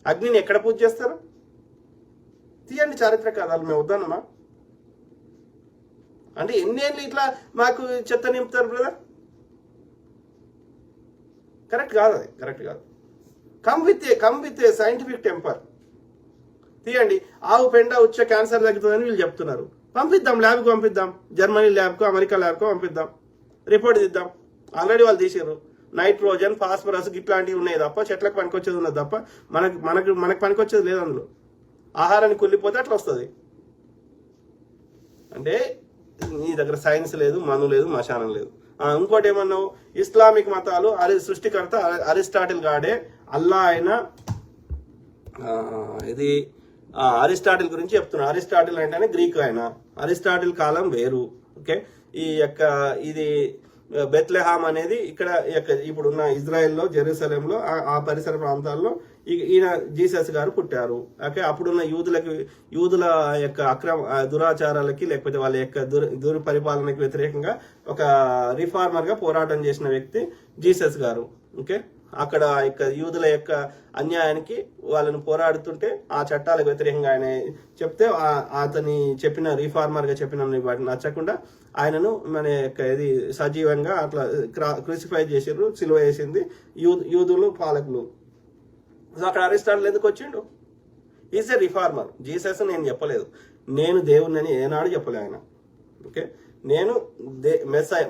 అగ్నిని ఎక్కడ పూజ చేస్తారు? తీయండి చారిత్రక ఆధారాలు. మేము వద్దన్నమా? అంటే ఎన్నేళ్ళు ఇట్లా మాకు చెత్త నింపుతారు బ్రదర్? కరెక్ట్ కాదు, అది కరెక్ట్ కాదు. Come with a scientific temper. తీయండి. ఆవు పెండ వచ్చే క్యాన్సర్ తగ్గుతుందని వీళ్ళు చెప్తున్నారు. పంపిద్దాం, ల్యాబ్కి పంపిద్దాం, జర్మనీ ల్యాబ్కు, అమెరికా ల్యాబ్కు పంపిద్దాం, రిపోర్ట్ తీద్దాం. ఆల్రెడీ వాళ్ళు తీసారు. నైట్రోజన్, ఫాస్ఫరస్ ఇట్లాంటివి ఉన్నాయి తప్ప చెట్లకు పనికొచ్చేది ఉన్నది తప్ప మనకు పనికొచ్చేది లేదు అందులో. ఆహారాన్ని కుళ్ళిపోతే అట్లా వస్తుంది. అంటే నీ దగ్గర సైన్స్ లేదు, మను లేదు, మశానం లేదు. ఇంకోటి ఏమన్నావు? ఇస్లామిక్ మతాలు సృష్టికర్త అరిస్టాటిల్ గాడే అల్లా అయిన ఇది అరిస్టాటిల్ గురించి చెప్తున్నా. అరిస్టాటిల్ అంటేనే గ్రీక్ ఆయన. అరిస్టాటిల్ కాలం వేరు. ఓకే, ఈ యొక్క ఇది బెత్లెహామ్ అనేది ఇక్కడ ఇప్పుడున్న ఇజ్రాయెల్లో జెరూసలేంలో ఆ పరిసర ప్రాంతాల్లో ఈయన జీసస్ గారు పుట్టారు. ఓకే, అప్పుడున్న యూదుల యొక్క దురాచారాలకి లేకపోతే వాళ్ళ యొక్క దుర్పరిపాలనకి వ్యతిరేకంగా ఒక రిఫార్మర్ గా పోరాటం చేసిన వ్యక్తి జీసస్ గారు. ఓకే, అక్కడ యూదుల యొక్క అన్యాయానికి వాళ్ళని పోరాడుతుంటే ఆ చట్టాలకు వ్యతిరేకంగా ఆయన చెప్తే అతని చెప్పిన రిఫార్మర్ గా చెప్పిన వాటిని నచ్చకుండా ఆయనను మన యొక్క ఇది సజీవంగా అట్లా క్రూసిఫై చేసిర్రు, సిలువ వేసింది యూదులు పాలకులు. అక్కడ అరిస్టాటిల్ ఎందుకు వచ్చిండు? Is a reformer. జీసస్ నేను చెప్పలేదు, నేను దేవుణ్ణి ఏనాడు చెప్పలే ఆయన. ఓకే, నేను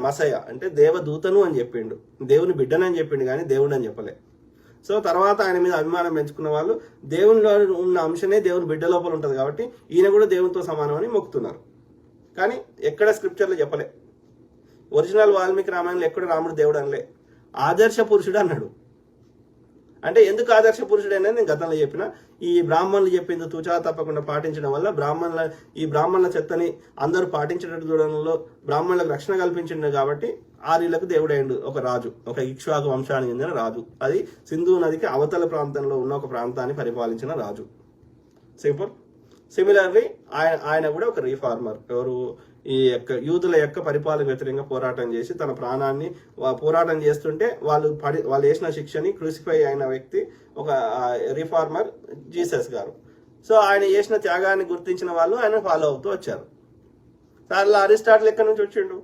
మసయ అంటే దేవదూతను అని చెప్పిండు, దేవుని బిడ్డనని చెప్పిండు, కానీ దేవుడు అని చెప్పలే. సో తర్వాత ఆయన మీద అభిమానం పెంచుకున్న వాళ్ళు దేవునిలో ఉన్న అంశమే దేవుని బిడ్డ లోపల ఉంటుంది కాబట్టి ఈయన కూడా దేవునితో సమానం అని మొక్కుతున్నారు. కానీ ఎక్కడ స్క్రిప్చర్లో చెప్పలే. ఒరిజినల్ వాల్మీకి రామాయణంలో ఎక్కడ రాముడు దేవుడు అనలే, ఆదర్శ పురుషుడు అన్నాడు. అంటే ఎందుకు ఆదర్శ పురుషుడు అనేది నేను గతంలో చెప్పిన. ఈ బ్రాహ్మణులు చెప్పింది తూచా తప్పకుండా పాటించడం వల్ల ఈ బ్రాహ్మణుల చెత్తని అందరూ పాటించేటట్టు చూడడంలో బ్రాహ్మణులకు రక్షణ కల్పించిండు కాబట్టి ఆర్యులకు దేవుడైండు ఒక రాజు, ఒక ఇక్ష్వాకు వంశానికి చెందిన రాజు. అది సింధు నదికి అవతల ప్రాంతంలో ఉన్న ఒక ప్రాంతాన్ని పరిపాలించిన రాజు. సింపుల్. సిమిలర్లీ ఆయన కూడా ఒక రీఫార్మర్. ఎవరు? ఈ యొక్క యూదుల యొక్క పరిపాలన వ్యతిరేకంగా పోరాటం చేసి తన ప్రాణాన్ని పోరాటం చేస్తుంటే వాళ్ళు వేసిన శిక్షని క్రూసిఫై అయిన వ్యక్తి ఒక రిఫార్మర్ జీసస్ గారు. సో ఆయన చేసిన త్యాగాన్ని గుర్తించిన వాళ్ళు ఆయన ఫాలో అవుతూ వచ్చారు. అలా అరిస్టాటిల్ ఎక్కడి నుంచి వచ్చిండు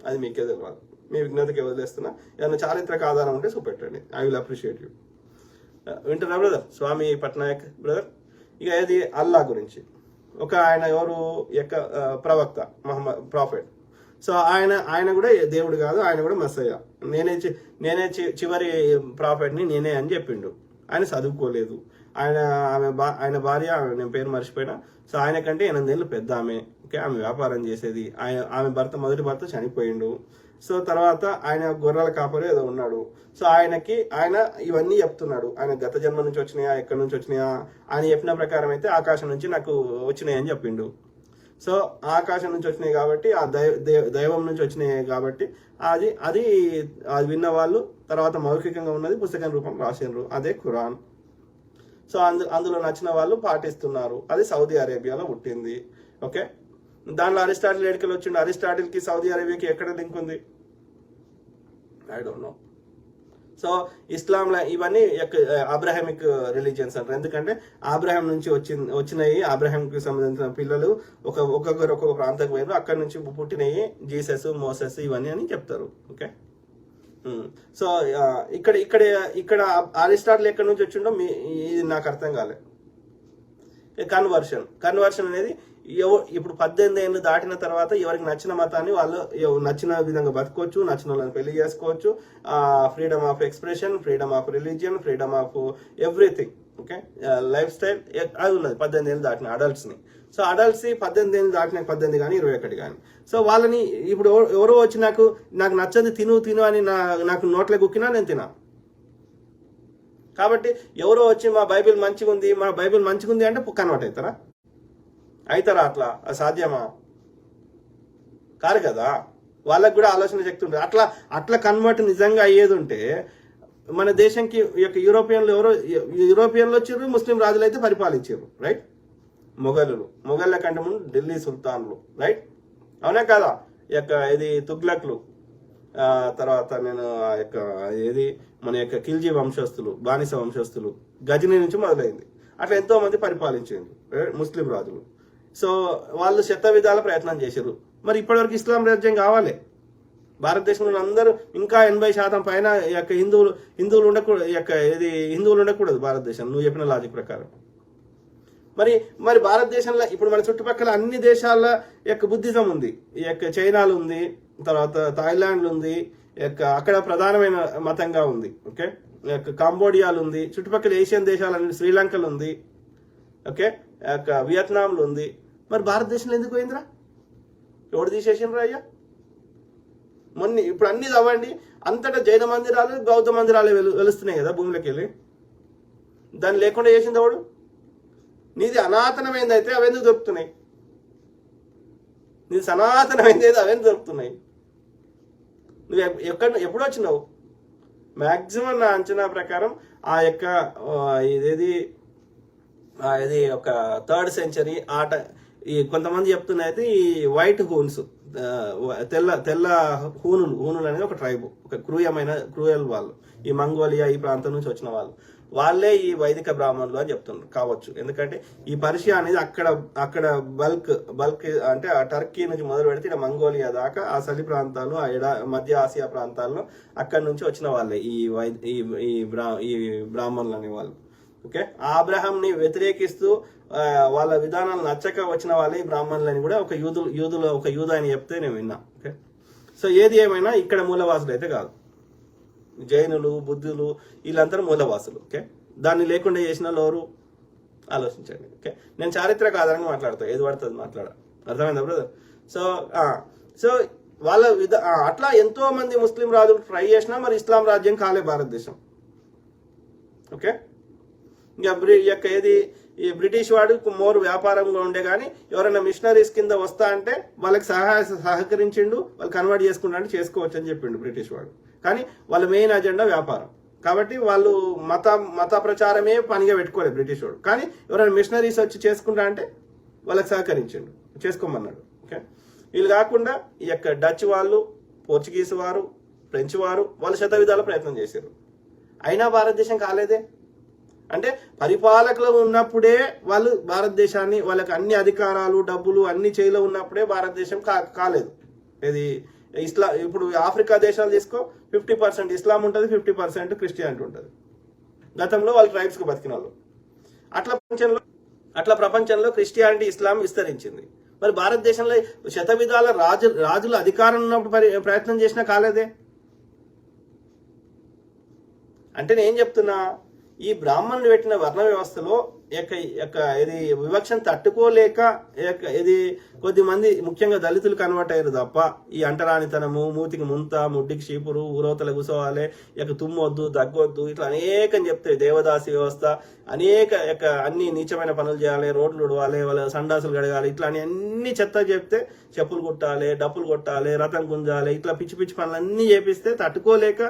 అది మీకే తెలియాలి, మీ విజ్ఞతకి వదిలేస్తున్నా. ఏదైనా చారిత్రక ఆధారం ఉంటే చూపెట్టండి, ఐ విల్ అప్రిషియేట్ యూ. వింటున్నా బ్రదర్? స్వామి పట్నాయక్ బ్రదర్. ఇక ఏది అల్లా గురించి ఒక ఆయన ఎవరు యొక్క ప్రవక్త, మహమ్మద్ ప్రాఫెట్. సో ఆయన కూడా దేవుడు కాదు, ఆయన కూడా మస్సయ్య. నేనే చివరి ప్రాఫెట్ని నేనే అని చెప్పిండు. ఆయన చదువుకోలేదు. ఆయన భార్య, నేను పేరు మర్చిపోయినా. సో ఆయన కంటే 8 ఏళ్ళు పెద్ద ఆమె. ఓకే, ఆమె వ్యాపారం చేసేది. ఆమె మొదటి భర్త చనిపోయిండు. సో తర్వాత ఆయన గొర్రెల కాపరి ఏదో ఉన్నాడు. సో ఆయన ఇవన్నీ చెప్తున్నాడు. ఆయన గత జన్మ నుంచి వచ్చినాయా, ఎక్కడి నుంచి వచ్చినాయా, ఆయన చెప్పిన ప్రకారం అయితే ఆకాశం నుంచి నాకు వచ్చినాయి అని చెప్పిండు. సో ఆకాశం నుంచి వచ్చినాయి కాబట్టి, ఆ దైవం నుంచి వచ్చినాయి కాబట్టి అది విన్న వాళ్ళు తర్వాత మౌఖికంగా ఉన్నది పుస్తకం రూపం రాసిండ్రు, అదే ఖురాన్. సో అందులో నచ్చిన వాళ్ళు పాటిస్తున్నారు. అది సౌదీ అరేబియాలో పుట్టింది. ఓకే, దాంట్లో అరిస్టాటిల్ ఎడికలు వచ్చిండు. అరిస్టాటిల్కి సౌదీ అరేబియాకి ఎక్కడ లింక్ ఉంది? I don't know. సో ఇస్లాంలో ఇవన్నీ అబ్రహామిక్ రిలీజియన్స్ అంటారు. ఎందుకంటే అబ్రహాం నుంచి వచ్చినాయి, అబ్రహాంకి సంబంధించిన పిల్లలు ఒక్కొక్కరు ఒక్కొక్క ప్రాంతానికి పోయారు, అక్కడ నుంచి పుట్టినవి జీసస్, మోసెస్ ఇవన్నీ అని చెప్తారు. ఓకే, సో ఇక్కడ అరిస్టాటిల్ ఎక్కడి నుంచి వచ్చిండో ఇది నాకు అర్థం కాలే. కన్వర్షన్ అనేది ఇప్పుడు 18 ఏళ్ళు దాటిన తర్వాత ఎవరికి నచ్చిన మతాన్ని వాళ్ళు నచ్చిన విధంగా బతకొచ్చు, నచ్చిన వాళ్ళని పెళ్లి చేసుకోవచ్చు. Freedom of expression, freedom of religion, freedom of everything. Okay, life style అది ఉన్నది 18 ఏళ్ళు దాటిన అడల్ట్స్ని. సో అడల్ట్స్ 18 ఏళ్ళు దాటిన 18 కానీ 21 కానీ. సో వాళ్ళని ఇప్పుడు ఎవరో వచ్చి నాకు నచ్చది తిను అని నాకు నోట్లే గుక్కినా నేను తినా. కాబట్టి ఎవరో వచ్చి మా బైబిల్ మంచిగా ఉంది అంటే కన్వర్ట్ అవుతారా? అట్లా అది సాధ్యమా? కాదు కదా. వాళ్ళకు కూడా ఆలోచన శక్తి ఉంటుంది. అట్లా కన్వర్ట్ నిజంగా అయ్యేది ఉంటే మన దేశంకి యూరోపియన్లు వచ్చిర్రు, ముస్లిం రాజులు అయితే పరిపాలించారు. రైట్? మొఘళ్ళ కంటే ముందు ఢిల్లీ సుల్తాన్లు. రైట్? అవునా కాదా? ఇది తుగ్లక్లు, తర్వాత నేను మన యొక్క ఖిల్జీ వంశస్థులు, బానిస వంశస్థులు, గజనీ నుంచి మొదలైంది. అట్లా ఎంతో మంది పరిపాలించారు ముస్లిం రాజులు. సో వాళ్ళు శత విధాల ప్రయత్నం చేశారు. మరి ఇప్పటివరకు ఇస్లాం రాజ్యం కావాలి. భారతదేశంలో అందరూ ఇంకా 80% పైన హిందువులు ఉండకూడదు భారతదేశం, నువ్వు చెప్పిన లాజిక్ ప్రకారం. మరి భారతదేశంలో ఇప్పుడు మన చుట్టుపక్కల అన్ని దేశాల యొక్క బుద్ధిజం ఉంది. ఈ యొక్క చైనాలు ఉంది, తర్వాత థాయిలాండ్ ఉంది, అక్కడ ప్రధానమైన మతంగా ఉంది. ఓకే, కాంబోడియాలు ఉంది, చుట్టుపక్కల ఏషియన్ దేశాలన్నీ, శ్రీలంకలు ఉంది, ఓకే, వియత్నాంలో ఉంది. మరి భారతదేశంలో ఎందుకు పోయిందిరా? ఎవడు తీసేసిండ్రా అయ్యా? ఇప్పుడు అన్ని అవ్వండి, అంతటా జైన మందిరాలు, బౌద్ధ మందిరాలు వెలుస్తున్నాయి కదా భూమిలోకి వెళ్ళి. దాన్ని లేకుండా చేసింది ఎవడు? నీది అనాతనమైంది అయితే అవెందుకు దొరుకుతున్నాయి? నీది సనాతనమైంది అయితే అవెందుకు దొరుకుతున్నాయి? నువ్వు ఎప్పుడు వచ్చినావు? మ్యాక్సిమం నా అంచనా ప్రకారం ఆ యొక్క ఇది ఒక 3rd century ఆట. ఈ కొంతమంది చెప్తున్నా అయితే ఈ వైట్ హూన్స్, తెల్ల హూనులు అనేది ఒక ట్రైబు, ఒక క్రూయల్ వాళ్ళు, ఈ మంగోలియా ఈ ప్రాంతం నుంచి వచ్చిన వాళ్ళే ఈ వైదిక బ్రాహ్మణులు అని చెప్తున్నారు. కావచ్చు, ఎందుకంటే ఈ పర్షియా అనేది అక్కడ బల్క్ అంటే ఆ టర్కీ నుంచి మొదలు పెడితే ఇక్కడ మంగోలియా దాకా ఆ చలి ప్రాంతాలు, మధ్య ఆసియా ప్రాంతాల్లో అక్కడి నుంచి వచ్చిన వాళ్ళే ఈ బ్రాహ్మణులు అనే వాళ్ళు. ఓకే, ఆ అబ్రహాంని వ్యతిరేకిస్తూ వాళ్ళ విధానాలు నచ్చక వచ్చిన వాళ్ళే ఈ బ్రాహ్మణులని కూడా ఒక యూదులు ఒక యూదు అని చెప్తే నేను విన్నా. ఓకే, సో ఏది ఏమైనా ఇక్కడ మూలవాసులు అయితే కాదు, జైనులు బుద్ధులు వీళ్ళందరూ మూలవాసులు. ఓకే, దాన్ని లేకుండా చేసిన ఎవరు ఆలోచించండి. ఓకే, నేను చారిత్రక ఆధారంగా మాట్లాడతా, ఏది పడుతుంది అర్థమైందా బ్రదర్? సో సో వాళ్ళ అట్లా ఎంతో మంది ముస్లిం రాజులు ట్రై చేసినా మరి ఇస్లాం రాజ్యం కాలే భారతదేశం. ఓకే, ఇంకా ఏది ఈ బ్రిటిష్ వాడు మోర్ వ్యాపారంగా ఉండే కానీ ఎవరైనా మిషనరీస్ కింద వస్తా అంటే వాళ్ళకి సహకరించిండు, వాళ్ళు కన్వర్ట్ చేసుకుంటా అంటే చేసుకోవచ్చు అని చెప్పిండు బ్రిటిష్ వాడు. కానీ వాళ్ళ మెయిన్ అజెండా వ్యాపారం కాబట్టి వాళ్ళు మత ప్రచారమే పనిగా పెట్టుకోలేదు బ్రిటిష్ వాడు. కానీ ఎవరైనా మిషనరీస్ వచ్చి చేసుకుంటా అంటే వాళ్ళకి సహకరించిండు, చేసుకోమన్నాడు. ఓకే, వీళ్ళు కాకుండా ఈ యొక్క డచ్ వాళ్ళు, పోర్చుగీస్ వారు, ఫ్రెంచ్ వారు వాళ్ళు శతవిధాల ప్రయత్నం చేశారు, అయినా భారతదేశం కాలేదే. అంటే పరిపాలకులు ఉన్నప్పుడే వాళ్ళు భారతదేశాన్ని, వాళ్ళకి అన్ని అధికారాలు డబ్బులు అన్ని చేతిలో ఉన్నప్పుడే భారతదేశం కాలేదు. ఇది ఇప్పుడు ఆఫ్రికా దేశాలు తీసుకో, 50% ఇస్లాం ఉంటుంది, 50% క్రిస్టియానిటీ ఉంటుంది. గతంలో వాళ్ళు ట్రైబ్స్కి బతికిన వాళ్ళు. అట్లా ప్రపంచంలో క్రిస్టియానిటీ ఇస్లాం విస్తరించింది. మరి భారతదేశంలో శతవిధాల రాజుల అధికారం ఉన్నప్పుడు ప్రయత్నం చేసినా కాలేదే. అంటే నేను చెప్తున్నా, ఈ బ్రాహ్మణులు పెట్టిన వర్ణ వ్యవస్థలో ఇది వివక్షను తట్టుకోలేక ఇది కొద్దిమంది ముఖ్యంగా దళితులు కన్వర్ట్ అయ్యారు తప్ప ఈ అంటరానితనము, మూతికి ముంత, ముడ్డికి చీపురు, ఊరవతల కూసోవాలి, తుమ్మొద్దు, దగ్గొద్దు, ఇట్లా అనేకం చెప్తాయి. దేవదాసి వ్యవస్థ, అనేక అన్ని నీచమైన పనులు చేయాలి, రోడ్లు ఉడవాలి, వాళ్ళ సండాసులు గడగాలి, ఇట్లా అన్ని చెత్త చెప్తే చెప్పులు కుట్టాలి, డప్పులు కొట్టాలి, రథం గుంజాలి, ఇట్లా పిచ్చి పిచ్చి పనులు అన్ని చేపిస్తే తట్టుకోలేక,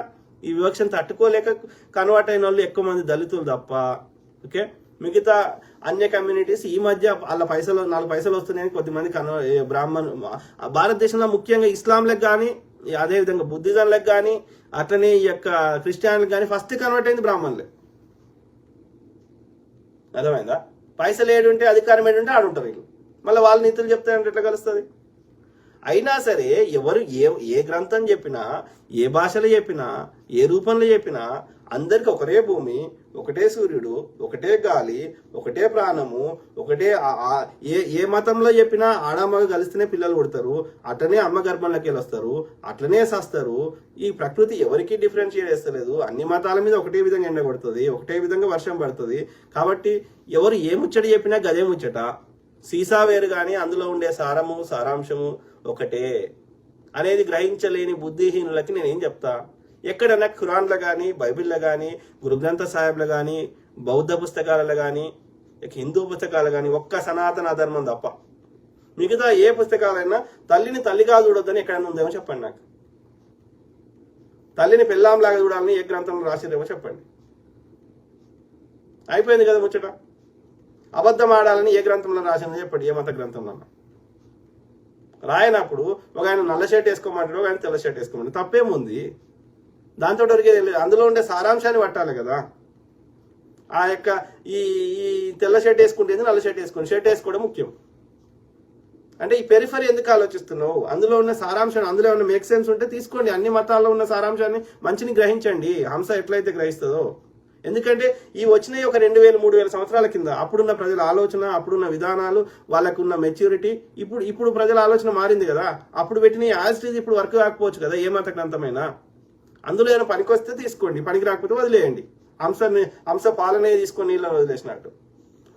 ఈ వివక్షను తట్టుకోలేక కన్వర్ట్ అయిన వాళ్ళు ఎక్కువ మంది దళితులు తప్ప. ఓకే, మిగతా అన్య కమ్యూనిటీస్ ఈ మధ్య వాళ్ళ 4 పైసలు వస్తున్నాయని కొద్దిమంది భారతదేశంలో ముఖ్యంగా ఇస్లాంలకు కానీ అదేవిధంగా బుద్ధిజంలకు కానీ అట్లనే ఈ యొక్క క్రిస్టియన్లకు కానీ ఫస్ట్ కన్వర్ట్ అయింది బ్రాహ్మణులే. అర్థమైందా? పైసలు ఏడుంటే అధికారం ఏడుంటే ఆడుంటారు వీళ్ళు. మళ్ళీ వాళ్ళ నీతులు చెప్తారంటే ఎట్లా కలుస్తుంది? అయినా సరే ఎవరు ఏ గ్రంథం చెప్పినా, ఏ భాషలో చెప్పినా, ఏ రూపంలో చెప్పినా అందరికి ఒకటే భూమి, ఒకటే సూర్యుడు, ఒకటే గాలి, ఒకటే ప్రాణము, ఒకటే ఏ మతంలో చెప్పినా ఆడమ్మగా కలిస్తేనే పిల్లలు పుడతారు, అట్లనే అమ్మ గర్భంలోకి వెళ్ళొస్తారు, అట్లనే సస్తారు. ఈ ప్రకృతి ఎవరికి డిఫరెన్షియేట్ చేస్తలేదు. అన్ని మతాల మీద ఒకటే విధంగా ఎండ కొడుతుంది, ఒకటే విధంగా వర్షం పడుతుంది. కాబట్టి ఎవరు ఏ ముచ్చట చెప్పినా గదే ముచ్చట. సీసా వేరు కానీ అందులో ఉండే సారాంశము ఒకటే అనేది గ్రహించలేని బుద్ధిహీనులకి నేనేం చెప్తా, ఎక్కడన్నా ఖురాన్లో కానీ, బైబిల్లో కానీ, గురుగ్రంథ సాహెబ్లో కానీ, బౌద్ధ పుస్తకాలలో కానీ, హిందూ పుస్తకాలు కానీ ఒక్క సనాతన ధర్మం తప్ప మిగతా ఏ పుస్తకాలైనా తల్లిని తల్లిగా చూడొద్దని ఎక్కడైనా ఉందేమో చెప్పండి నాకు. తల్లిని పెళ్ళాంలాగా చూడాలని ఏ గ్రంథంలో రాసేదేమో చెప్పండి. అయిపోయింది కదా ముచ్చట. అబద్ధం ఆడాలని ఏ గ్రంథంలో రాసిందో చెప్పండి, ఏ మత గ్రంథంలో. రాయనప్పుడు ఒక ఆయన నల్ల షర్ట్ వేసుకోమంటాడు, ఒక ఆయన తెల్ల షర్ట్ వేసుకోమంటాడు, తప్పేముంది? దాంతో దొరికేది లేదు. అందులో ఉండే సారాంశాన్ని పట్టాలి కదా. ఆ యొక్క ఈ తెల్ల షర్ట్ వేసుకుంటేంది, నల్ల షర్ట్ షర్ట్ వేసుకోవడం ముఖ్యం. అంటే ఈ పెరిఫరీ ఎందుకు ఆలోచిస్తున్నావు? అందులో ఉన్న సారాంశాన్ని, అందులో ఉన్న మేక్ సెన్స్ ఉంటే తీసుకోండి. అన్ని మతాల్లో ఉన్న సారాంశాన్ని మంచిని గ్రహించండి, హంస ఎట్లయితే గ్రహిస్తుందో. ఎందుకంటే ఈ వచ్చినాయి ఒక 2000-3000 సంవత్సరాల కింద. అప్పుడున్న ప్రజల ఆలోచన, అప్పుడున్న విధానాలు, వాళ్ళకున్న మెచ్యూరిటీ. ఇప్పుడు ప్రజల ఆలోచన మారింది కదా. అప్పుడు పెట్టిన యాజ్ ఇట్ ఇప్పుడు వర్క్ కాకపోవచ్చు కదా ఏ మత గ్రంథమైనా. అందులో ఏమైనా పనికొస్తే తీసుకోండి, పనికి రాకపోతే వదిలేయండి. హంస పాలనే తీసుకొని నీళ్ళని వదిలేసినట్టు.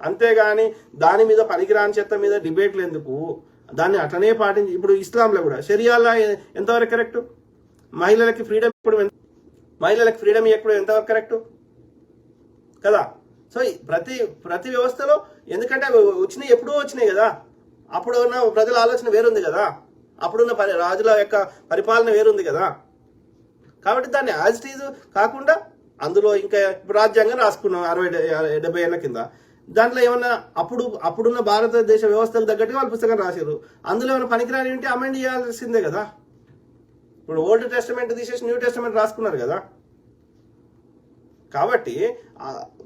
అంతేగాని దాని మీద పనికిరాని చెత్త మీద డిబేట్లు ఎందుకు? దాన్ని అట్లనే పాటించి. ఇప్పుడు ఇస్లాంలో కూడా షరియాలో ఎంతవరకు కరెక్ట్? మహిళలకి ఫ్రీడమ్ ఎప్పుడు ఎంతవరకు కరెక్ట్ కదా? సో ప్రతి వ్యవస్థలో, ఎందుకంటే అవి ఎప్పుడూ వచ్చినాయి కదా. అప్పుడు ఉన్న ప్రజల ఆలోచన వేరుంది కదా, అప్పుడున్న రాజుల యొక్క పరిపాలన వేరుంది కదా. కాబట్టి దాన్ని యాజ్ ఇట్ ఈజ్ కాకుండా అందులో ఇంకా ఇప్పుడు రాజ్యాంగం రాసుకున్నాం 60-70 ఏళ్ల కింద. దాంట్లో ఏమన్నా అప్పుడున్న భారతదేశ వ్యవస్థకు తగ్గట్టుగా వాళ్ళు పుస్తకం రాశారు. అందులో ఏమైనా పనికిరాని ఉంటే అమెండ్ చేయాల్సిందే కదా. ఇప్పుడు ఓల్డ్ టెస్టమెంట్ తీసేసి న్యూ టెస్టమెంట్ రాసుకున్నారు కదా. కాబట్టి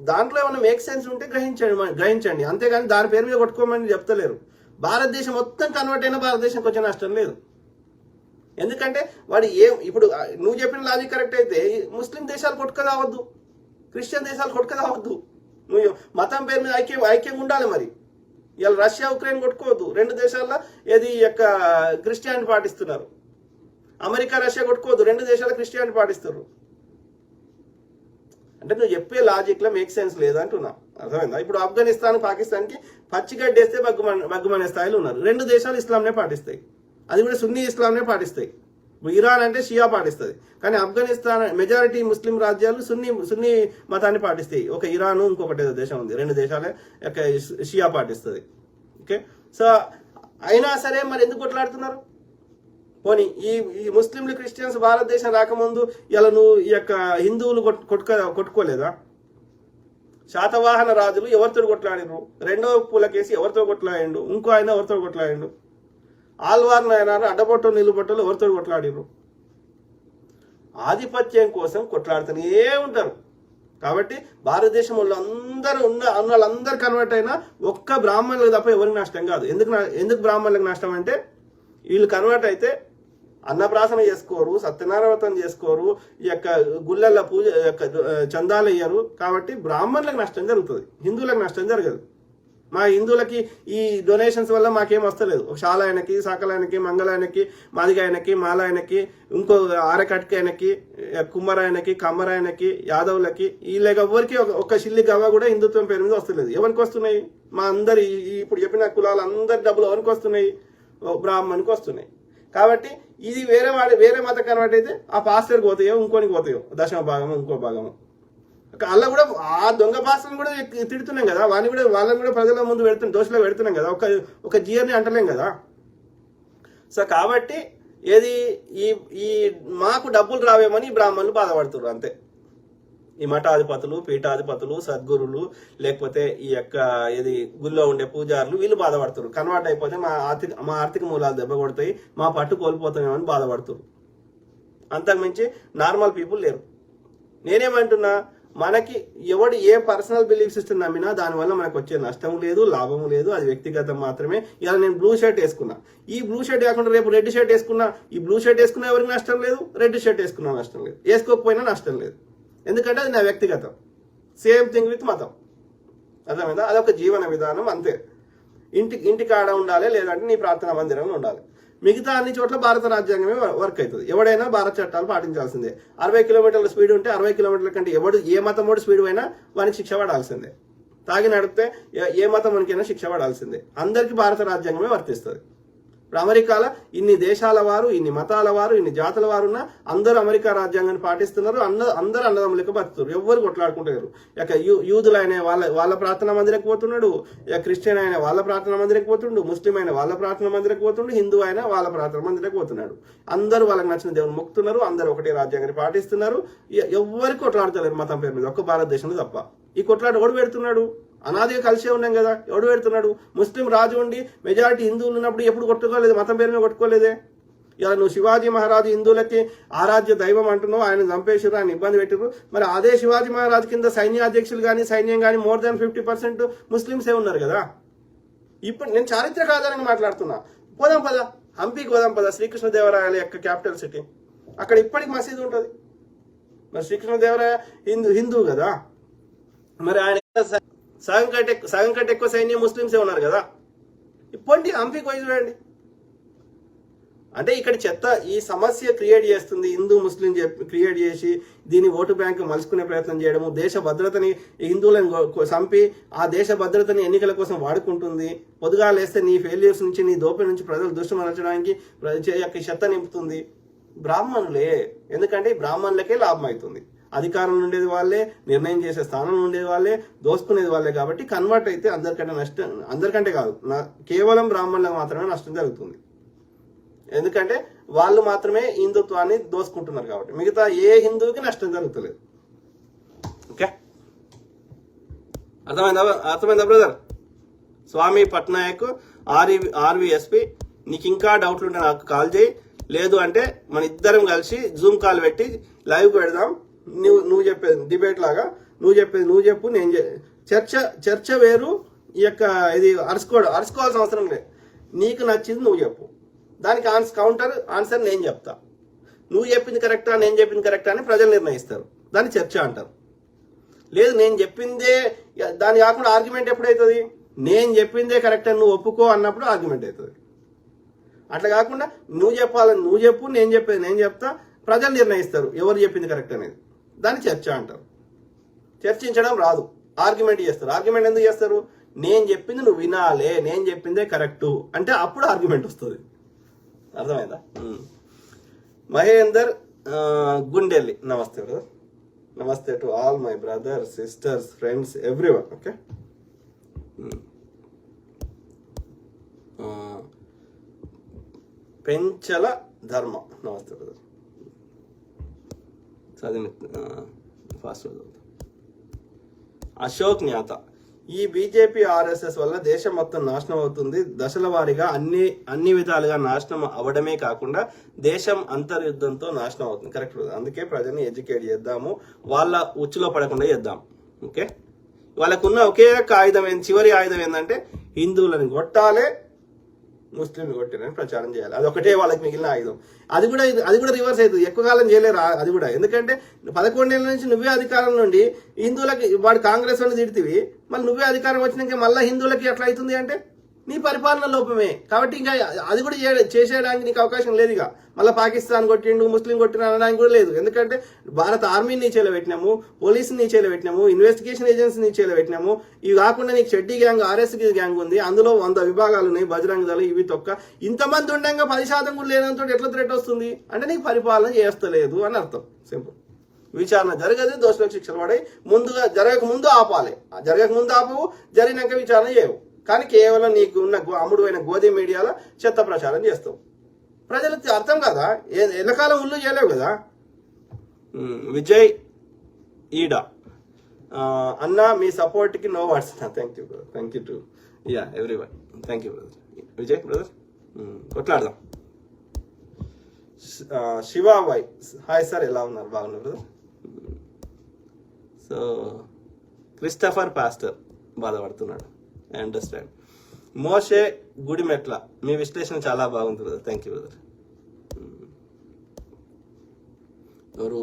దాంట్లో ఏమైనా మేక్ సెన్స్ ఉంటే గ్రహించండి. అంతేగాని దాని పేరు మీద కొట్టుకోమని చెప్తలేరు. భారతదేశం మొత్తం కన్వర్ట్ అయినా భారతదేశంకి వచ్చే నష్టం లేదు. ఎందుకంటే వాడు ఇప్పుడు నువ్వు చెప్పిన లాజిక్ కరెక్ట్ అయితే ముస్లిం దేశాలు కొట్టుకదావద్దు, క్రిస్టియన్ దేశాలు కొట్టుకదావద్దు. నువ్వు మతం పేరు మీద ఐక్యంగా ఉండాలి. మరి ఇలా రష్యా ఉక్రెయిన్ కొట్టుకోవద్దు, రెండు దేశాల్లో ఏది యొక్క క్రిస్టియానిటీ పాటిస్తున్నారు. అమెరికా రష్యా కొట్టుకోవద్దు, రెండు దేశాల క్రిస్టియానిటీ పాటిస్తారు. అంటే నువ్వు చెప్పే లాజిక్లో మేక్ సెన్స్ లేదంటున్నా, అర్థమైందా? ఇప్పుడు ఆఫ్ఘనిస్తాన్ పాకిస్తాన్కి పచ్చిగడ్డేస్తే బగ్గుమనే స్థాయిలో ఉన్నారు. రెండు దేశాలు ఇస్లాంనే పాటిస్తాయి, అది కూడా సున్నీ ఇస్లాంనే పాటిస్తాయి. ఇరాన్ అంటే షియా పాటిస్తుంది, కానీ ఆఫ్ఘనిస్తాన్ మెజారిటీ ముస్లిం రాజ్యాలు సున్నీ మతాన్ని పాటిస్తాయి. ఒక ఇరాను ఇంకొకటి ఏదో దేశం ఉంది, రెండు దేశాలే షియా పాటిస్తుంది. ఓకే, సో అయినా సరే మరి ఎందుకు కొట్లాడుతున్నారు? పోనీ ఈ ముస్లింలు క్రిస్టియన్స్ భారతదేశం రాకముందు ఇలా నువ్వు ఈ యొక్క హిందువులు కొట్టుకోలేదా? శాతవాహన రాజులు ఎవరితో కొట్లాడినరు? రెండవ పులకేసి ఎవరితో కొట్లాడిండు? ఇంకో ఆయన ఎవరితో కొట్లాడిండు? ఆల్వార్ నాయనారు అడ్డబొట్టలు నిలుబొట్టలు ఎవరితో కొట్లాడినరు? ఆధిపత్యం కోసం కొట్లాడుతూనే ఉంటారు. కాబట్టి భారతదేశం వాళ్ళందరూ ఉన్న వాళ్ళందరూ కన్వర్ట్ అయినా ఒక్క బ్రాహ్మణులకు తప్ప ఎవరికి నష్టం కాదు. ఎందుకు బ్రాహ్మణులకు నష్టం అంటే వీళ్ళు కన్వర్ట్ అయితే అన్నప్రాసన చేసుకోరు, సత్యనారాయణ చేసుకోరు, ఈ యొక్క గుళ్ళల్లో పూజ యొక్క చందాలు వేయరు. కాబట్టి బ్రాహ్మణులకు నష్టం జరుగుతుంది, హిందువులకు నష్టం జరగదు. మా హిందువులకి ఈ డొనేషన్స్ వల్ల మాకేం వస్తలేదు. ఒక శాలాయనకి, సకలాయనకి, మంగళాయనకి, మాదిగాయనకి, మాలాయనకి, ఇంకో ఆరకట్కాయనకి, కుమ్మరాయనకి, కమ్మరాయనకి, యాదవులకి వీళ్ళకి ఎవ్వరికి ఒక షిల్లి గవ్వ కూడా హిందుత్వం పేరు మీద వస్తలేదు. ఎవరికి వస్తున్నాయి? మా అందరి ఇప్పుడు చెప్పిన కులాలు అందరి డబ్బులు ఎవరికి వస్తున్నాయి? బ్రాహ్మణ్కి వస్తున్నాయి. కాబట్టి ఇది వేరే మత కన్వర్ట్ అయితే ఆ పాస్టర్కి పోతాయో ఇంకోనికి పోతాయో, దశమ భాగము ఇంకో భాగము. అలా కూడా ఆ దొంగ పాస్టర్ని కూడా తిడుతున్నాం కదా, వాళ్ళని కూడా ప్రజల ముందు దోషలో పెడుతున్నాం కదా, ఒక జీర్ని అంటలేం కదా. సో కాబట్టి ఏది ఈ మాకు డబ్బులు రావేమని బ్రాహ్మణులు బాధపడుతున్నారు అంతే. ఈ మఠాధిపతులు, పీఠాధిపతులు, సద్గురులు, లేకపోతే ఈ యొక్క ఏది గుళ్ళో ఉండే పూజారులు వీళ్ళు బాధపడుతున్నారు. కన్వర్ట్ అయిపోతే మా ఆర్థిక మూలాలు దెబ్బ కొడతాయి, మా పట్టు కోల్పోతామేమని బాధపడుతున్నారు. అంతకుమించి నార్మల్ పీపుల్ లేరు. నేనేమంటున్నా, మనకి ఎవడు ఏ పర్సనల్ బిలీఫ్ సిస్టమ్ నమ్మినా దానివల్ల మనకు వచ్చే నష్టం లేదు, లాభం లేదు, అది వ్యక్తిగతం మాత్రమే. ఇలా నేను బ్లూ షర్ట్ వేసుకున్నా, ఈ బ్లూ షర్ట్ కాకుండా రేపు రెడ్ షర్ట్ వేసుకున్నా, ఈ బ్లూ షర్ట్ వేసుకున్నా ఎవరికి నష్టం లేదు, రెడ్ షర్ట్ వేసుకున్నా నష్టం లేదు, వేసుకోకపోయినా నష్టం లేదు. ఎందుకంటే అది నా వ్యక్తిగతం. సేమ్ థింగ్ విత్ మతం, అర్థమైందా? అదొక జీవన విధానం అంతే. ఇంటి కాడ ఉండాలి, లేదంటే నీ ప్రార్థనా మందిరంలో ఉండాలి. మిగతా అన్ని చోట్ల భారత రాజ్యాంగమే వర్క్ అవుతుంది. ఎవడైనా భారత చట్టాలు పాటించాల్సిందే. 60 కిలోమీటర్ల స్పీడ్ ఉంటే 60 కిలోమీటర్ల కంటే ఏ మతం వాడు స్పీడ్ అయినా వానికి శిక్ష పడాల్సిందే. తాగి నడిపితే ఏ మతం వానికైనా శిక్ష పడాల్సిందే. అందరికీ భారత రాజ్యాంగమే వర్తిస్తుంది. ఇప్పుడు అమెరికాలో ఇన్ని దేశాల వారు, ఇన్ని మతాల వారు, ఇన్ని జాతుల వారు ఉన్నా అందరూ అమెరికా రాజ్యాంగాన్ని పాటిస్తున్నారు. అందరూ అన్నదమ్ములకి బతుకుతారు, ఎవ్వరు కొట్లాడుకుంటారు. ఇక యూదులైన వాళ్ళ ప్రార్థనా మందిరకు పోతున్నాడు, క్రిస్టియన్ అయిన వాళ్ళ ప్రార్థనా మందిరకు పోతుండు, ముస్లిం అయిన వాళ్ళ ప్రార్థనా మందిరకు పోతుండు, హిందూ అయినా వాళ్ళ ప్రార్థనా మందిరకు పోతున్నాడు. అందరూ వాళ్ళకి నచ్చిన దేవుని మొక్కుతున్నారు, అందరూ ఒకటే రాజ్యాంగాన్ని పాటిస్తున్నారు. ఎవ్వరికి కొట్లాడతలేరు మతం పేరు మీద, ఒక్క భారతదేశంలో తప్ప. ఈ కొట్లాట ఎవడు పెడుతున్నాడు? అనాదిగా కలిసే ఉన్నాం కదా, ఎవడు పెడుతున్నాడు? ముస్లిం రాజు ఉండి మెజారిటీ హిందువులు ఉన్నప్పుడు ఎప్పుడు కొట్టుకోలేదు, మతం పేరు మీద కొట్టుకోలేదే. ఇలా నువ్వు శివాజీ మహారాజు హిందువులకి ఆరాధ్య దైవం అంటున్నావు, ఆయన చంపేసారు, ఆయన ఇబ్బంది పెట్టారు. మరి అదే శివాజీ మహారాజు కింద సైన్యాధ్యక్షులు కానీ సైన్యం కానీ మోర్ దాన్ 50% ముస్లింసే ఉన్నారు కదా. ఇప్పుడు నేను చారిత్రక ఆధారంగా మాట్లాడుతున్నా. పోదాం పద, హంపీకి పోదాం పద, శ్రీకృష్ణదేవరాయల యొక్క క్యాపిటల్ సిటీ. అక్కడ ఇప్పటికి మసీదు ఉంటుంది. మరి శ్రీకృష్ణదేవరాయ హిందూ కదా, మరి ఆయన సగం కంటే ఎక్కువ సైన్యం ముస్లింసే ఉన్నారు కదా. ఇప్పటి హంపీకి పోయి చూడండి. అంటే ఇక్కడ చెత్త ఈ సమస్య క్రియేట్ చేస్తుంది, హిందూ ముస్లిం క్రియేట్ చేసి దీన్ని ఓటు బ్యాంకు మలుచుకునే ప్రయత్నం చేయడము, దేశ భద్రతని హిందువులను చంపి ఆ దేశ భద్రతని ఎన్నికల కోసం వాడుకుంటుంది. పొద్దుగా లేస్తే నీ ఫెయిల్యూర్స్ నుంచి, నీ దోపిడి నుంచి ప్రజలు దృష్టి మరల్చడానికి చెత్త నింపుతుంది బ్రాహ్మణులే. ఎందుకంటే బ్రాహ్మణులకే లాభం అవుతుంది. అధికారం ఉండేది వాళ్ళే, నిర్ణయం చేసే స్థానం ఉండేది వాళ్ళే, దోసుకునేది వాళ్ళే. కాబట్టి కన్వర్ట్ అయితే అందరికంటే కాదు, కేవలం బ్రాహ్మణులకు మాత్రమే నష్టం జరుగుతుంది. ఎందుకంటే వాళ్ళు మాత్రమే హిందుత్వాన్ని దోసుకుంటున్నారు కాబట్టి మిగతా ఏ హిందువుకి నష్టం జరుగుతలేదు. ఓకే, అర్థమైందా బ్రదర్? స్వామి పట్నాయక్ ఆర్వీఎస్పి. నీకు ఇంకా డౌట్లు ఉంటే నాకు కాల్ చేయి, లేదు అంటే మన ఇద్దరం కలిసి జూమ్ కాల్ పెట్టి లైవ్ పెడదాం. నువ్వు చెప్పేది డిబేట్ లాగా, నువ్వు చెప్పు, నేను చర్చ వేరు. ఈ యొక్క ఇది అరుచుకోవాల్సిన అవసరం లేదు. నీకు నచ్చింది నువ్వు చెప్పు, దానికి కౌంటర్ ఆన్సర్ నేను చెప్తా. నువ్వు చెప్పింది కరెక్టా, నేను చెప్పింది కరెక్టా అని ప్రజలు నిర్ణయిస్తారు. దాన్ని చర్చ అంటారు. లేదు నేను చెప్పిందే దాని కాకుండా ఆర్గ్యుమెంట్ ఎప్పుడవుతుంది? నేను చెప్పిందే కరెక్ట్ అని నువ్వు ఒప్పుకో అన్నప్పుడు ఆర్గ్యుమెంట్ అవుతుంది. అట్లా కాకుండా నువ్వు చెప్పాలని నువ్వు చెప్పు, నేను చెప్పేది నేను చెప్తా, ప్రజలు నిర్ణయిస్తారు ఎవరు చెప్పింది కరెక్ట్ అనేది. దాన్ని చర్చ అంటారు. చర్చించడం రాదు, ఆర్గ్యుమెంట్ చేస్తారు. ఆర్గ్యుమెంట్ ఎందుకు చేస్తారు? నేను చెప్పింది నువ్వు వినాలే, నేను చెప్పిందే కరెక్టు అంటే అప్పుడు ఆర్గ్యుమెంట్ వస్తుంది. అర్థమైందా? మహేందర్ గుండెల్లి, నమస్తే బ్రదర్. నమస్తే to all my brothers, sisters, friends, everyone. Okay. Penchala ధర్మ, నమస్తే బ్రదర్. చదివి ఫాస్ట్. అశోక్ జ్ఞాత, ఈ బీజేపీ ఆర్ఎస్ఎస్ వల్ల దేశం మొత్తం నాశనం అవుతుంది. దశల వారీగా అన్ని విధాలుగా నాశనం అవడమే కాకుండా దేశం అంతర్యుద్ధంతో నాశనం అవుతుంది. కరెక్ట్. అందుకే ప్రజల్ని ఎడ్యుకేట్ చేద్దాము, వాళ్ళ ఉచ్చులో పడకుండా చేద్దాం. ఓకే. వాళ్ళకున్న ఒకే ఆయుధం చివరి ఆయుధం ఏంటంటే హిందువులని కొట్టాలి, ముస్లింలు కొట్టారని ప్రచారం చేయాలి. అది ఒకటే వాళ్ళకి మిగిలిన ఆయుధం. అది కూడా రివర్స్ అవుతుంది. ఎక్కువ కాలం చేయలేరు అది కూడా. ఎందుకంటే 11 ఏళ్ళ నుంచి నువ్వే అధికారం నుండి హిందువులకి వాడు కాంగ్రెస్ వాళ్ళు తిడితివి, మళ్ళీ నువ్వే అధికారం వచ్చినాక మళ్ళీ హిందువులకి ఎట్లా అవుతుంది అంటే నీ పరిపాలన లోపమే. కాబట్టి ఇంకా అది కూడా చేసేయడానికి నీకు అవకాశం లేదు. ఇక మళ్ళీ పాకిస్తాన్ కొట్టిండు, ముస్లిం కొట్టిన అనడానికి కూడా లేదు. ఎందుకంటే భారత ఆర్మీని నీ చేలో పెట్టినాము, పోలీసుని నీ చేలో పెట్టినాము, ఇన్వెస్టిగేషన్ ఏజెన్సీ నీ చేలో పెట్టినాము. ఇవి కాకుండా నీకు చెడ్డీ గ్యాంగ్, ఆర్ఎస్ గ్యాంగ్ ఉంది, అందులో 100 విభాగాలు ఉన్నాయి, బజరంగ దళం, ఇవి తొక్క. ఇంతమంది ఉండగా 10% కూడా లేనంతో ఎట్లా థ్రెట్ వస్తుంది అంటే నీకు పరిపాలన చేస్తలేదు అని అర్థం. సింపుల్. విచారణ జరగదు, దోషులకు శిక్షలు పడాయి. జరగక ముందు ఆపాలి, జరగక ముందు ఆపవు, జరిగినాక విచారణ చేయవు. కానీ కేవలం నీకు ఉన్న అమ్ముడువైన గోధుమ మీడియాలో చెత్త ప్రచారం చేస్తావు. ప్రజలకు అర్థం కదా, ఎల్లకాలం ఉల్లు చేయలేవు కదా. విజయ్ ఈడా, అన్న మీ సపోర్ట్కి no words. Thank you brother, thank you to everyone. Thank you brother. Vijay brother, కొట్లాడదాం. శివ వై, హాయ్ సార్, ఎలా ఉన్నారు? బాగున్నారు బ్రదర్. సో క్రిస్టఫర్ పాస్టర్ బాధపడుతున్నాడు, ఐ అండర్స్టాండ్. మోషే గుడిమెట్ల, మీ విశ్లేషణ చాలా బాగుంది బ్రదర్. Thank you brother. ఎవరు?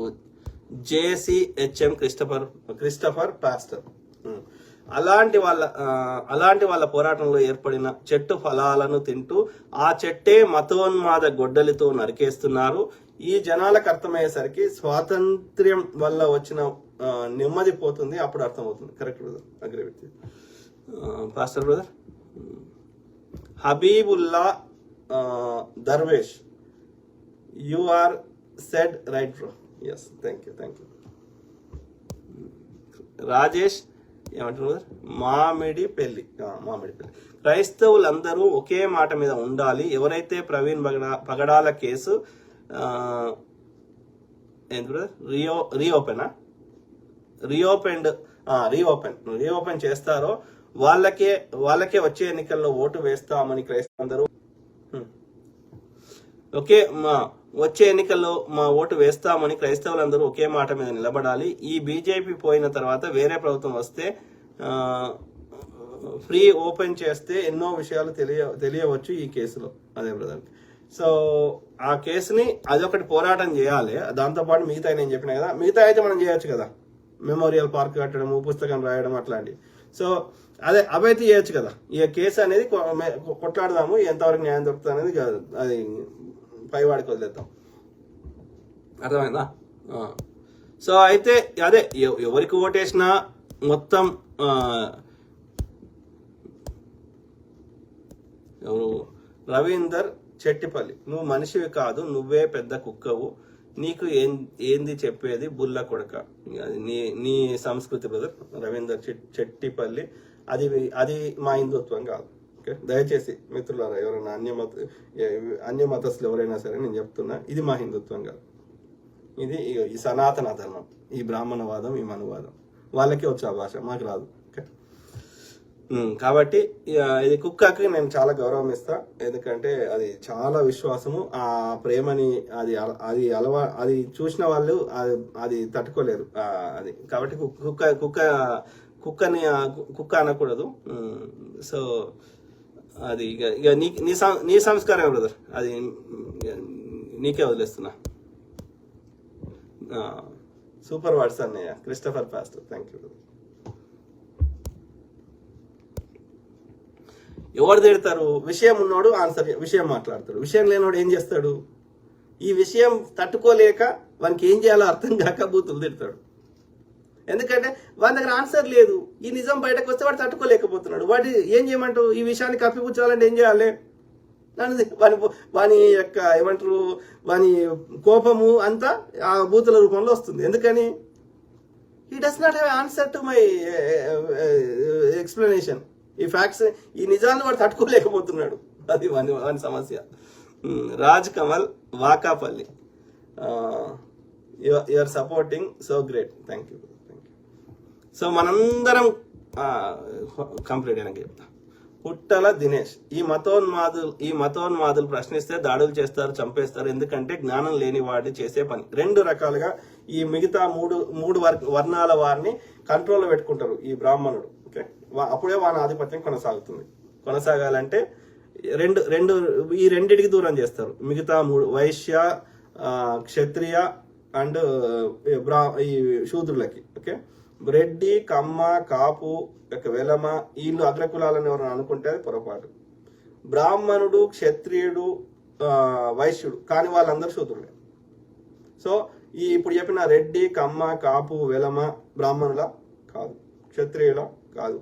JCHM Christopher pastor. అలాంటి వాళ్ళ పోరాటంలో ఏర్పడిన చెట్టు ఫలాలను తింటూ ఆ చెట్టే మతోన్మాద గొడ్డలితో నరికేస్తున్నారు. ఈ జనాలకు అర్థమయ్యేసరికి స్వాతంత్ర్యం వల్ల వచ్చిన నెమ్మది పోతుంది, అప్పుడు అర్థమవుతుంది. Correct brother, agree with you. Pastor brother. Habibullah Darvesh, you are said right bro. Yes, thank you. Rajesh ఏమంటున్నారు? మామిడి పెళ్లి. క్రైస్తవులందరూ ఒకే మాట మీద ఉండాలి. ఎవరైతే ప్రవీణ్ పగడాల కేసు ఏంటి బ్రదర్, రీఓపెన్ చేస్తారో వాళ్ళకే వచ్చే ఎన్నికల్లో ఓటు వేస్తామని క్రైస్తవులందరూ వచ్చే ఎన్నికల్లో మా ఓటు వేస్తామని క్రైస్తవులందరూ ఒకే మాట మీద నిలబడాలి. ఈ బీజేపీ పోయిన తర్వాత వేరే ప్రభుత్వం వస్తే ఫ్రీ ఓపెన్ చేస్తే ఎన్నో విషయాలు తెలియవచ్చు ఈ కేసులో. అదే బ్రదర్. సో ఆ కేసుని అదొకటి పోరాటం చేయాలి. దాంతోపాటు మిగతా నేను చెప్పిన కదా, మిగతా అయితే మనం చేయొచ్చు కదా, మెమోరియల్ పార్క్ కట్టడము, పుస్తకం రాయడం, అట్లాంటివి. సో అదే అవైతే చేయొచ్చు కదా. ఈ కేసు అనేది కొట్లాడదాము, ఎంతవరకు న్యాయం దొరుకుతుంది అనేది అది పైవాడికి వదిలేద్దాం. అర్థమైందా? సో అయితే అదే ఎవరికి ఓటేసినా మొత్తం ఎవరు? రవీందర్ చెట్టిపల్లి, నువ్వు మనిషివి కాదు, నువ్వే పెద్ద కుక్కవు, నీకు ఏంది చెప్పేది బుల్ల కొడక. నీ సంస్కృతి బ్రదర్. రవీందర్ చెట్టిపల్లి, అది మా హిందుత్వం కాదు. ఓకే, దయచేసి మిత్రులారా, ఎవరైనా అన్యమతస్తులు ఎవరైనా సరే నేను చెప్తున్నా, ఇది మా హిందుత్వం కాదు. ఇది ఈ సనాతన ధర్మం, ఈ బ్రాహ్మణవాదం, ఈ మనువాదం వాళ్ళకే వచ్చే భాష, మాకు రాదు. ఓకే, కాబట్టి ఇది కుక్కకి నేను చాలా గౌరవం ఇస్తా, ఎందుకంటే అది చాలా విశ్వాసము. ఆ ప్రేమని అది చూసిన వాళ్ళు అది తట్టుకోలేరు. అది కాబట్టి కుక్క అనకూడదు. సో అది ఇక నీ సంస్కారం బ్రదర్, అది నీకే వదిలేస్తున్నా. సూపర్ వర్డ్స్ అన్నయ్య. Christopher pastor, thank you. ఎవరు తిడతారు? విషయం ఉన్నోడు ఆన్సర్, విషయం మాట్లాడతాడు. విషయం లేనోడు ఏం చేస్తాడు? ఈ విషయం తట్టుకోలేక వానికి ఏం చేయాలో అర్థం కాక బూతులు తిడతాడు. ఎందుకంటే వాని దగ్గర ఆన్సర్ లేదు. ఈ నిజం బయటకు వస్తే వాడు తట్టుకోలేకపోతున్నాడు. వాడు ఏం చేయమంటావు? ఈ విషయాన్ని కప్పిపుచ్చాలంటే ఏం చేయాలి? వాని యొక్క ఏమంటారు, వాని కోపము అంతా ఆ బూతుల రూపంలో వస్తుంది. ఎందుకని? He does not have answer to my explanation. ఈ ఫ్యాక్ట్స్, ఈ నిజాన్ని వాడు తట్టుకోలేకపోతున్నాడు. అది వాని సమస్య. Raj Kamal Vakapalli, you're supporting so great, thank you. So మనందరం కంప్లీట్ అయినాక చెప్తా. పుట్టల దినేష్, ఈ మతోన్మాదులు ప్రశ్నిస్తే దాడులు చేస్తారు, చంపేస్తారు. ఎందుకంటే జ్ఞానం లేని వాడిని చేసే పని. రెండు రకాలుగా ఈ మిగతా మూడు వర్ణాల వారిని కంట్రోల్లో పెట్టుకుంటారు ఈ బ్రాహ్మణుడు. ఓకే, అప్పుడే వాని ఆధిపత్యం కొనసాగాలంటే ఈ రెండిటికి దూరం చేస్తారు. మిగతా మూడు వైశ్య, క్షత్రియ అండ్ ఈ శూద్రులకి. ఓకే, రెడ్డి, కమ్మ, కాపు, వెలమ వీళ్ళు అగ్రకులాలని ఎవరైనా అనుకుంటే అది పొరపాటు. బ్రాహ్మణుడు, క్షత్రియుడు, వైశ్యుడు కానీ వాళ్ళందరూ శూద్రులే. సో ఇప్పుడు చెప్పిన రెడ్డి, కమ్మ, కాపు, వెలమ బ్రాహ్మణుల కాదు, క్షత్రియుల కాదు,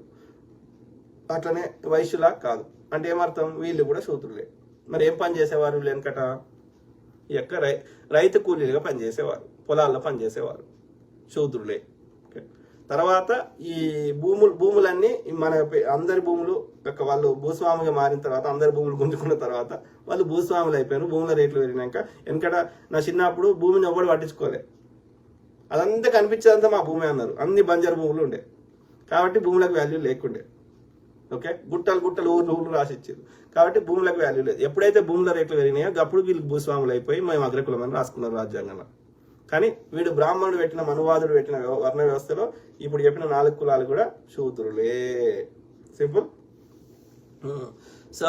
అట్లనే వైశ్యుల కాదు. అంటే ఏమర్థం? వీళ్ళు కూడా శూద్రులే. మరి ఏం పని చేసేవారు వెనకట? ఈ యొక్క రైతు కూలీలుగా పనిచేసేవారు, పొలాల్లో పనిచేసేవారు, శూద్రులే. తర్వాత ఈ భూములన్నీ మన అందరి భూములు వాళ్ళు భూస్వామిగా మారిన తర్వాత, అందరి భూములు గుంజుకున్న తర్వాత వాళ్ళు భూస్వాములు అయిపోయారు. భూముల రేట్లు పెరిగినాక, వెనకట నా చిన్నప్పుడు భూమిని ఎవ్వడు పట్టించుకోలే, అదంతా కనిపించేదంతా మా భూమి అన్నారు. అన్ని బంజరు భూములు ఉండే కాబట్టి భూములకు వాల్యూ లేకుండే. ఓకే, గుట్టలు ఊర్లు రాసిచ్చారు కాబట్టి భూములకు వాల్యూ లేదు. ఎప్పుడైతే భూముల రేట్లు పెరిగినాయో అప్పుడు వీళ్ళు భూస్వాములు అయిపోయి మేము అగ్రకులమని రాసుకున్నారు రాజ్యాంగంలో. కానీ వీడు బ్రాహ్మణుడు పెట్టిన, మనువాదుడు పెట్టిన వర్ణ వ్యవస్థలో ఇప్పుడు చెప్పిన 4 కులాలు కూడా శూద్రులే. సింపుల్. సో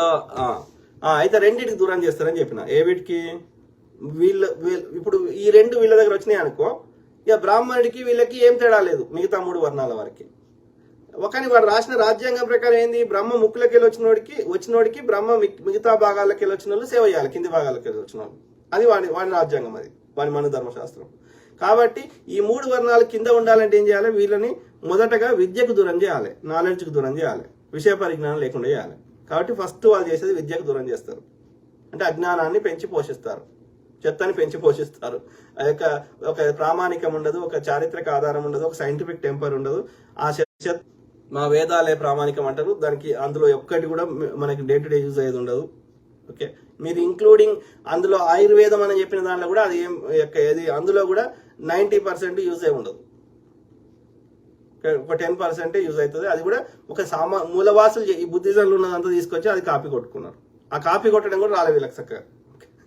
అయితే రెండింటికి దూరం చేస్తారని చెప్పిన. ఏ వీటికి? ఇప్పుడు ఈ రెండు వీళ్ళ దగ్గర వచ్చినాయి అనుకో, ఇక బ్రాహ్మణుడికి వీళ్ళకి ఏం తేడా లేదు మిగతా 3 వర్ణాల వారికి. కానీ వాడు రాసిన రాజ్యాంగం ప్రకారం ఏంది? బ్రహ్మ ముక్కులకి వెళ్ళి వచ్చినోడికి బ్రహ్మ మిగతా భాగాలకి వెళ్ళి వచ్చిన వాళ్ళు సేవ చేయాలి, కింది భాగాలకి వెళ్ళి వచ్చిన వాళ్ళు. అది వాడి రాజ్యాంగం, అది వాడి మన ధర్మశాస్త్రం. కాబట్టి ఈ 3 వర్ణాలు కింద ఉండాలంటే ఏం చేయాలి? వీళ్ళని మొదటగా విద్యకు దూరం చేయాలి, నాలెడ్జ్కి దూరం చేయాలి, విషయ పరిజ్ఞానం లేకుండా చేయాలి. కాబట్టి ఫస్ట్ వాళ్ళు చేసేది విద్యకు దూరం చేస్తారు. అంటే అజ్ఞానాన్ని పెంచి పోషిస్తారు, చెత్తని పెంచి పోషిస్తారు. ఒక ప్రామాణికం ఉండదు, ఒక చారిత్రక ఆధారం ఉండదు, ఒక సైంటిఫిక్ టెంపర్ ఉండదు. ఆ మా వేదాలే ప్రామాణికం అంటారు, దానికి అందులో ఒక్కటి కూడా మనకి డే టు డే యూజ్ అయ్యేది ఉండదు. ఓకే, మీరు ఇంక్లూడింగ్ అందులో ఆయుర్వేదం అని చెప్పిన దాంట్లో కూడా అది ఏది అందులో కూడా 90% యూజ్ అయి ఉండదు, ఒక 10% యూజ్ అవుతుంది. అది కూడా ఒక మూలవాసులు ఈ బుద్ధిజంలో ఉన్నదంతా తీసుకొచ్చి అది కాపీ కొట్టుకున్నారు. ఆ కాపీ కొట్టడం కూడా రాలే వీళ్ళకి చక్కగా.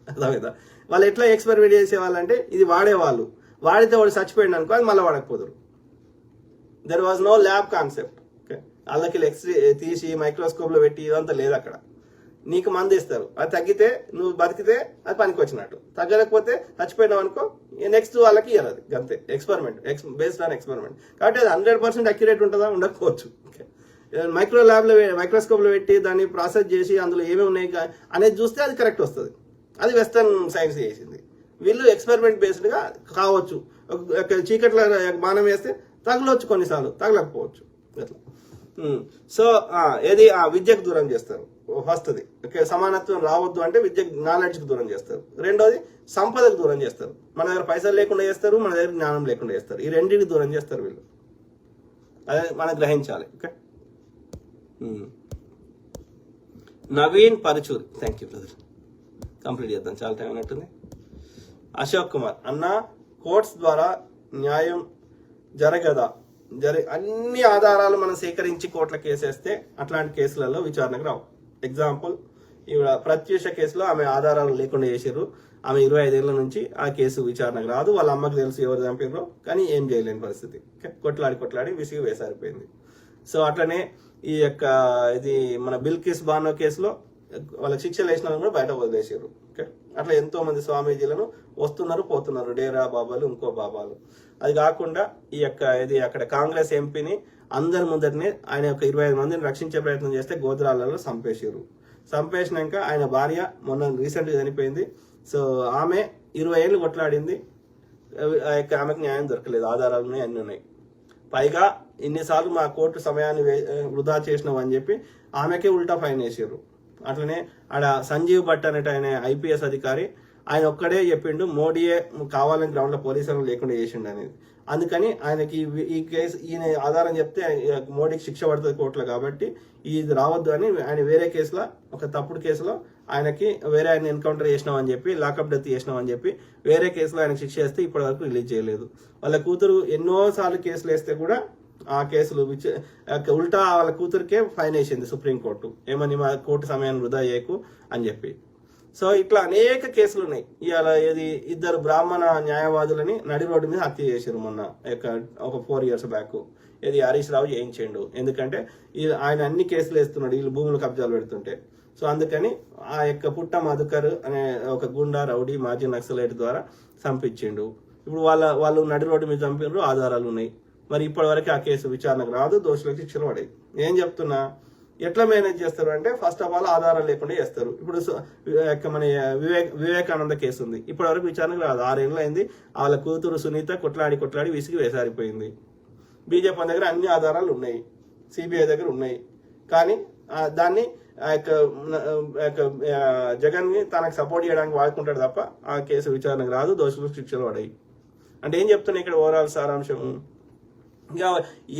అర్థమైందా? వాళ్ళు ఎట్లా ఎక్స్పెరిమెంట్ చేసేవాళ్ళంటే ఇది వాడేవాళ్ళు, వాడితే వాడు చచ్చిపోయింది అనుకో, అది మళ్ళీ వాడకపోదురు. There was no lab concept. Okay, వాళ్ళకి ఎక్స్రే తీసి మైక్రోస్కోప్ లో పెట్టి ఇదంతా లేదు అక్కడ. నీకు మందు ఇస్తారు, అది తగ్గితే నువ్వు బతికితే అది పనికి వచ్చినట్టు, తగ్గలేకపోతే చచ్చిపోయినావు అనుకో నెక్స్ట్ వాళ్ళకి ఇవ్వాలి. అంతే, ఎక్స్పెరిమెంట్ బేస్డ్ ఆన్ ఎక్స్పెరిమెంట్. కాబట్టి అది 100% అక్యురేట్ ఉంటుందా? ఉండకపోవచ్చు. ఓకే, మైక్రోస్కోప్ లో పెట్టి దాన్ని ప్రాసెస్ చేసి అందులో ఏమేమి ఉన్నాయి అనేది చూస్తే అది కరెక్ట్ వస్తుంది. అది వెస్టర్న్ సైన్స్ చేసింది. వీళ్ళు ఎక్స్పెరిమెంట్ బేస్డ్ గా కావచ్చు. చీకట్లో బాణం వేస్తే తగలవచ్చు, కొన్నిసార్లు తగలకపోవచ్చు. అట్లా. సో ఏది విద్యకు దూరం చేస్తారు ఫస్ట్ది. ఓకే, సమానత్వం రావద్దు అంటే నాలెడ్జ్కి దూరం చేస్తారు. రెండోది సంపదకు దూరం చేస్తారు. మన దగ్గర పైసలు లేకుండా చేస్తారు, మన దగ్గర జ్ఞానం లేకుండా చేస్తారు. ఈ రెండింటికి దూరం చేస్తారు వీళ్ళు. అదే మనం గ్రహించాలి. Okay, Naveen Paruchuri, thank you brother. Complete చేద్దాం, చాలా టైం అయినట్టుంది. అశోక్ కుమార్ అన్న, కోర్ట్స్ ద్వారా న్యాయం జరగదా? అన్ని ఆధారాలు మనం సేకరించి కోర్టుల కేసేస్తే అట్లాంటి కేసులలో విచారణకు రావు. ఎగ్జాంపుల్, ఇవిడ ప్రత్యూష కేసులో ఆమె ఆధారాలు లేకుండా చేసారు. ఆమె 25 ఏళ్ల నుంచి ఆ కేసు విచారణకు రాదు. వాళ్ళ అమ్మకు తెలుసు ఎవరు చంపారో, కానీ ఏం చేయలేని పరిస్థితి. కొట్లాడి విసిగి వేసారిపోయింది. సో అట్లనే ఈ యొక్క ఇది మన బిల్కిస్ బానో కేసులో వాళ్ళకి శిక్షలు వేసిన వాళ్ళని కూడా బయట వదిలేసారు. ఓకే, అట్లా ఎంతో మంది స్వామీజీలను వస్తున్నారు పోతున్నారు, డేరా బాబాలు ఇంకో బాబాలు. అది కాకుండా ఈ యొక్క ఇది అక్కడ కాంగ్రెస్ ఎంపీని అందరి ముందటినే ఆయన యొక్క 25 మందిని రక్షించే ప్రయత్నం చేస్తే గోద్రాలలో చంపేసారు. చంపేసినాక ఆయన భార్య మొన్న రీసెంట్గా చనిపోయింది. సో ఆమె 20 ఏళ్ళు కొట్లాడింది, ఆమెకు న్యాయం దొరకలేదు, ఆధారాలు ఉన్నాయి, అన్నీ ఉన్నాయి. పైగా ఇన్నిసార్లు మా కోర్టు సమయాన్ని వృధా చేసినాం అని చెప్పి ఆమెకే ఉల్టా ఫైన్ వేసారు. అట్లనే ఆడ సంజీవ్ భట్ అనేట ఆయన IPS అధికారి, ఆయన ఒక్కడే చెప్పిండు మోడీయే కావాలని గ్రౌండ్లో పోలీసులు లేకుండా చేసిండు అనేది. అందుకని ఆయనకి ఈ కేసు ఈయన ఆధారం చెప్తే మోడీకి శిక్ష పడుతుంది కోర్టులో, కాబట్టి ఇది రావద్దు అని ఆయన వేరే కేసులో, ఒక తప్పుడు కేసులో ఆయనకి వేరే ఆయన ఎన్కౌంటర్ చేసినామని చెప్పి, లాకప్ డెత్ చేసినామని చెప్పి వేరే కేసులో ఆయనకు శిక్ష వేస్తే ఇప్పటి వరకు రిలీజ్ చేయలేదు. వాళ్ళ కూతురు ఎన్నోసార్లు కేసులు వేస్తే కూడా ఆ కేసులు ఉల్టా వాళ్ళ కూతురికే ఫైన్ వేసింది సుప్రీంకోర్టు, ఏమని మా కోర్టు సమయాన్ని వృధా చేయకు అని చెప్పి. సో ఇట్లా అనేక కేసులు ఉన్నాయి. ఇవాళ ఏది 2 బ్రాహ్మణ న్యాయవాదులని నడి రోడ్డు మీద హత్య చేశారు మొన్న ఒక 4 years బ్యాక్. ఇది హరీష్ రావు చేయించిండు, ఎందుకంటే ఆయన అన్ని కేసులు వేస్తున్నాడు వీళ్ళు భూములు కబ్జాలు పెడుతుంటే. సో అందుకని ఆ యొక్క పుట్ట మధుకర్ అనే ఒక గుండా రౌడీ మాజీ నక్సలైట్ ద్వారా చంపించిండు. ఇప్పుడు వాళ్ళు నడి రోడ్డు మీద చంపినారు, ఆధారాలు ఉన్నాయి. మరి ఇప్పటి ఆ కేసు విచారణకు రాదు, దోషులకు శిక్షలు పడాయి. ఏం చెప్తున్నా, ఎట్లా మేనేజ్ చేస్తారు అంటే ఫస్ట్ ఆఫ్ ఆల్ ఆధారాలు లేకుండా చేస్తారు. ఇప్పుడు మన వివేకానంద కేసు ఉంది, ఇప్పటి వరకు విచారణకు రాదు, 6 ఏళ్ళు అయింది. వాళ్ళ కూతురు సునీత కొట్లాడి విసిగి వేసారిపోయింది. బీజేపీ దగ్గర అన్ని ఆధారాలు ఉన్నాయి, CBI దగ్గర ఉన్నాయి, కానీ దాన్ని జగన్ ని తనకు సపోర్ట్ చేయడానికి వాడుకుంటాడు తప్ప ఆ కేసు విచారణకు రాదు, దోషులకు శిక్షలు పడాయి. అంటే ఏం చెప్తున్నా ఇక్కడ ఓవరాల్ సారాంశం, ఇంకా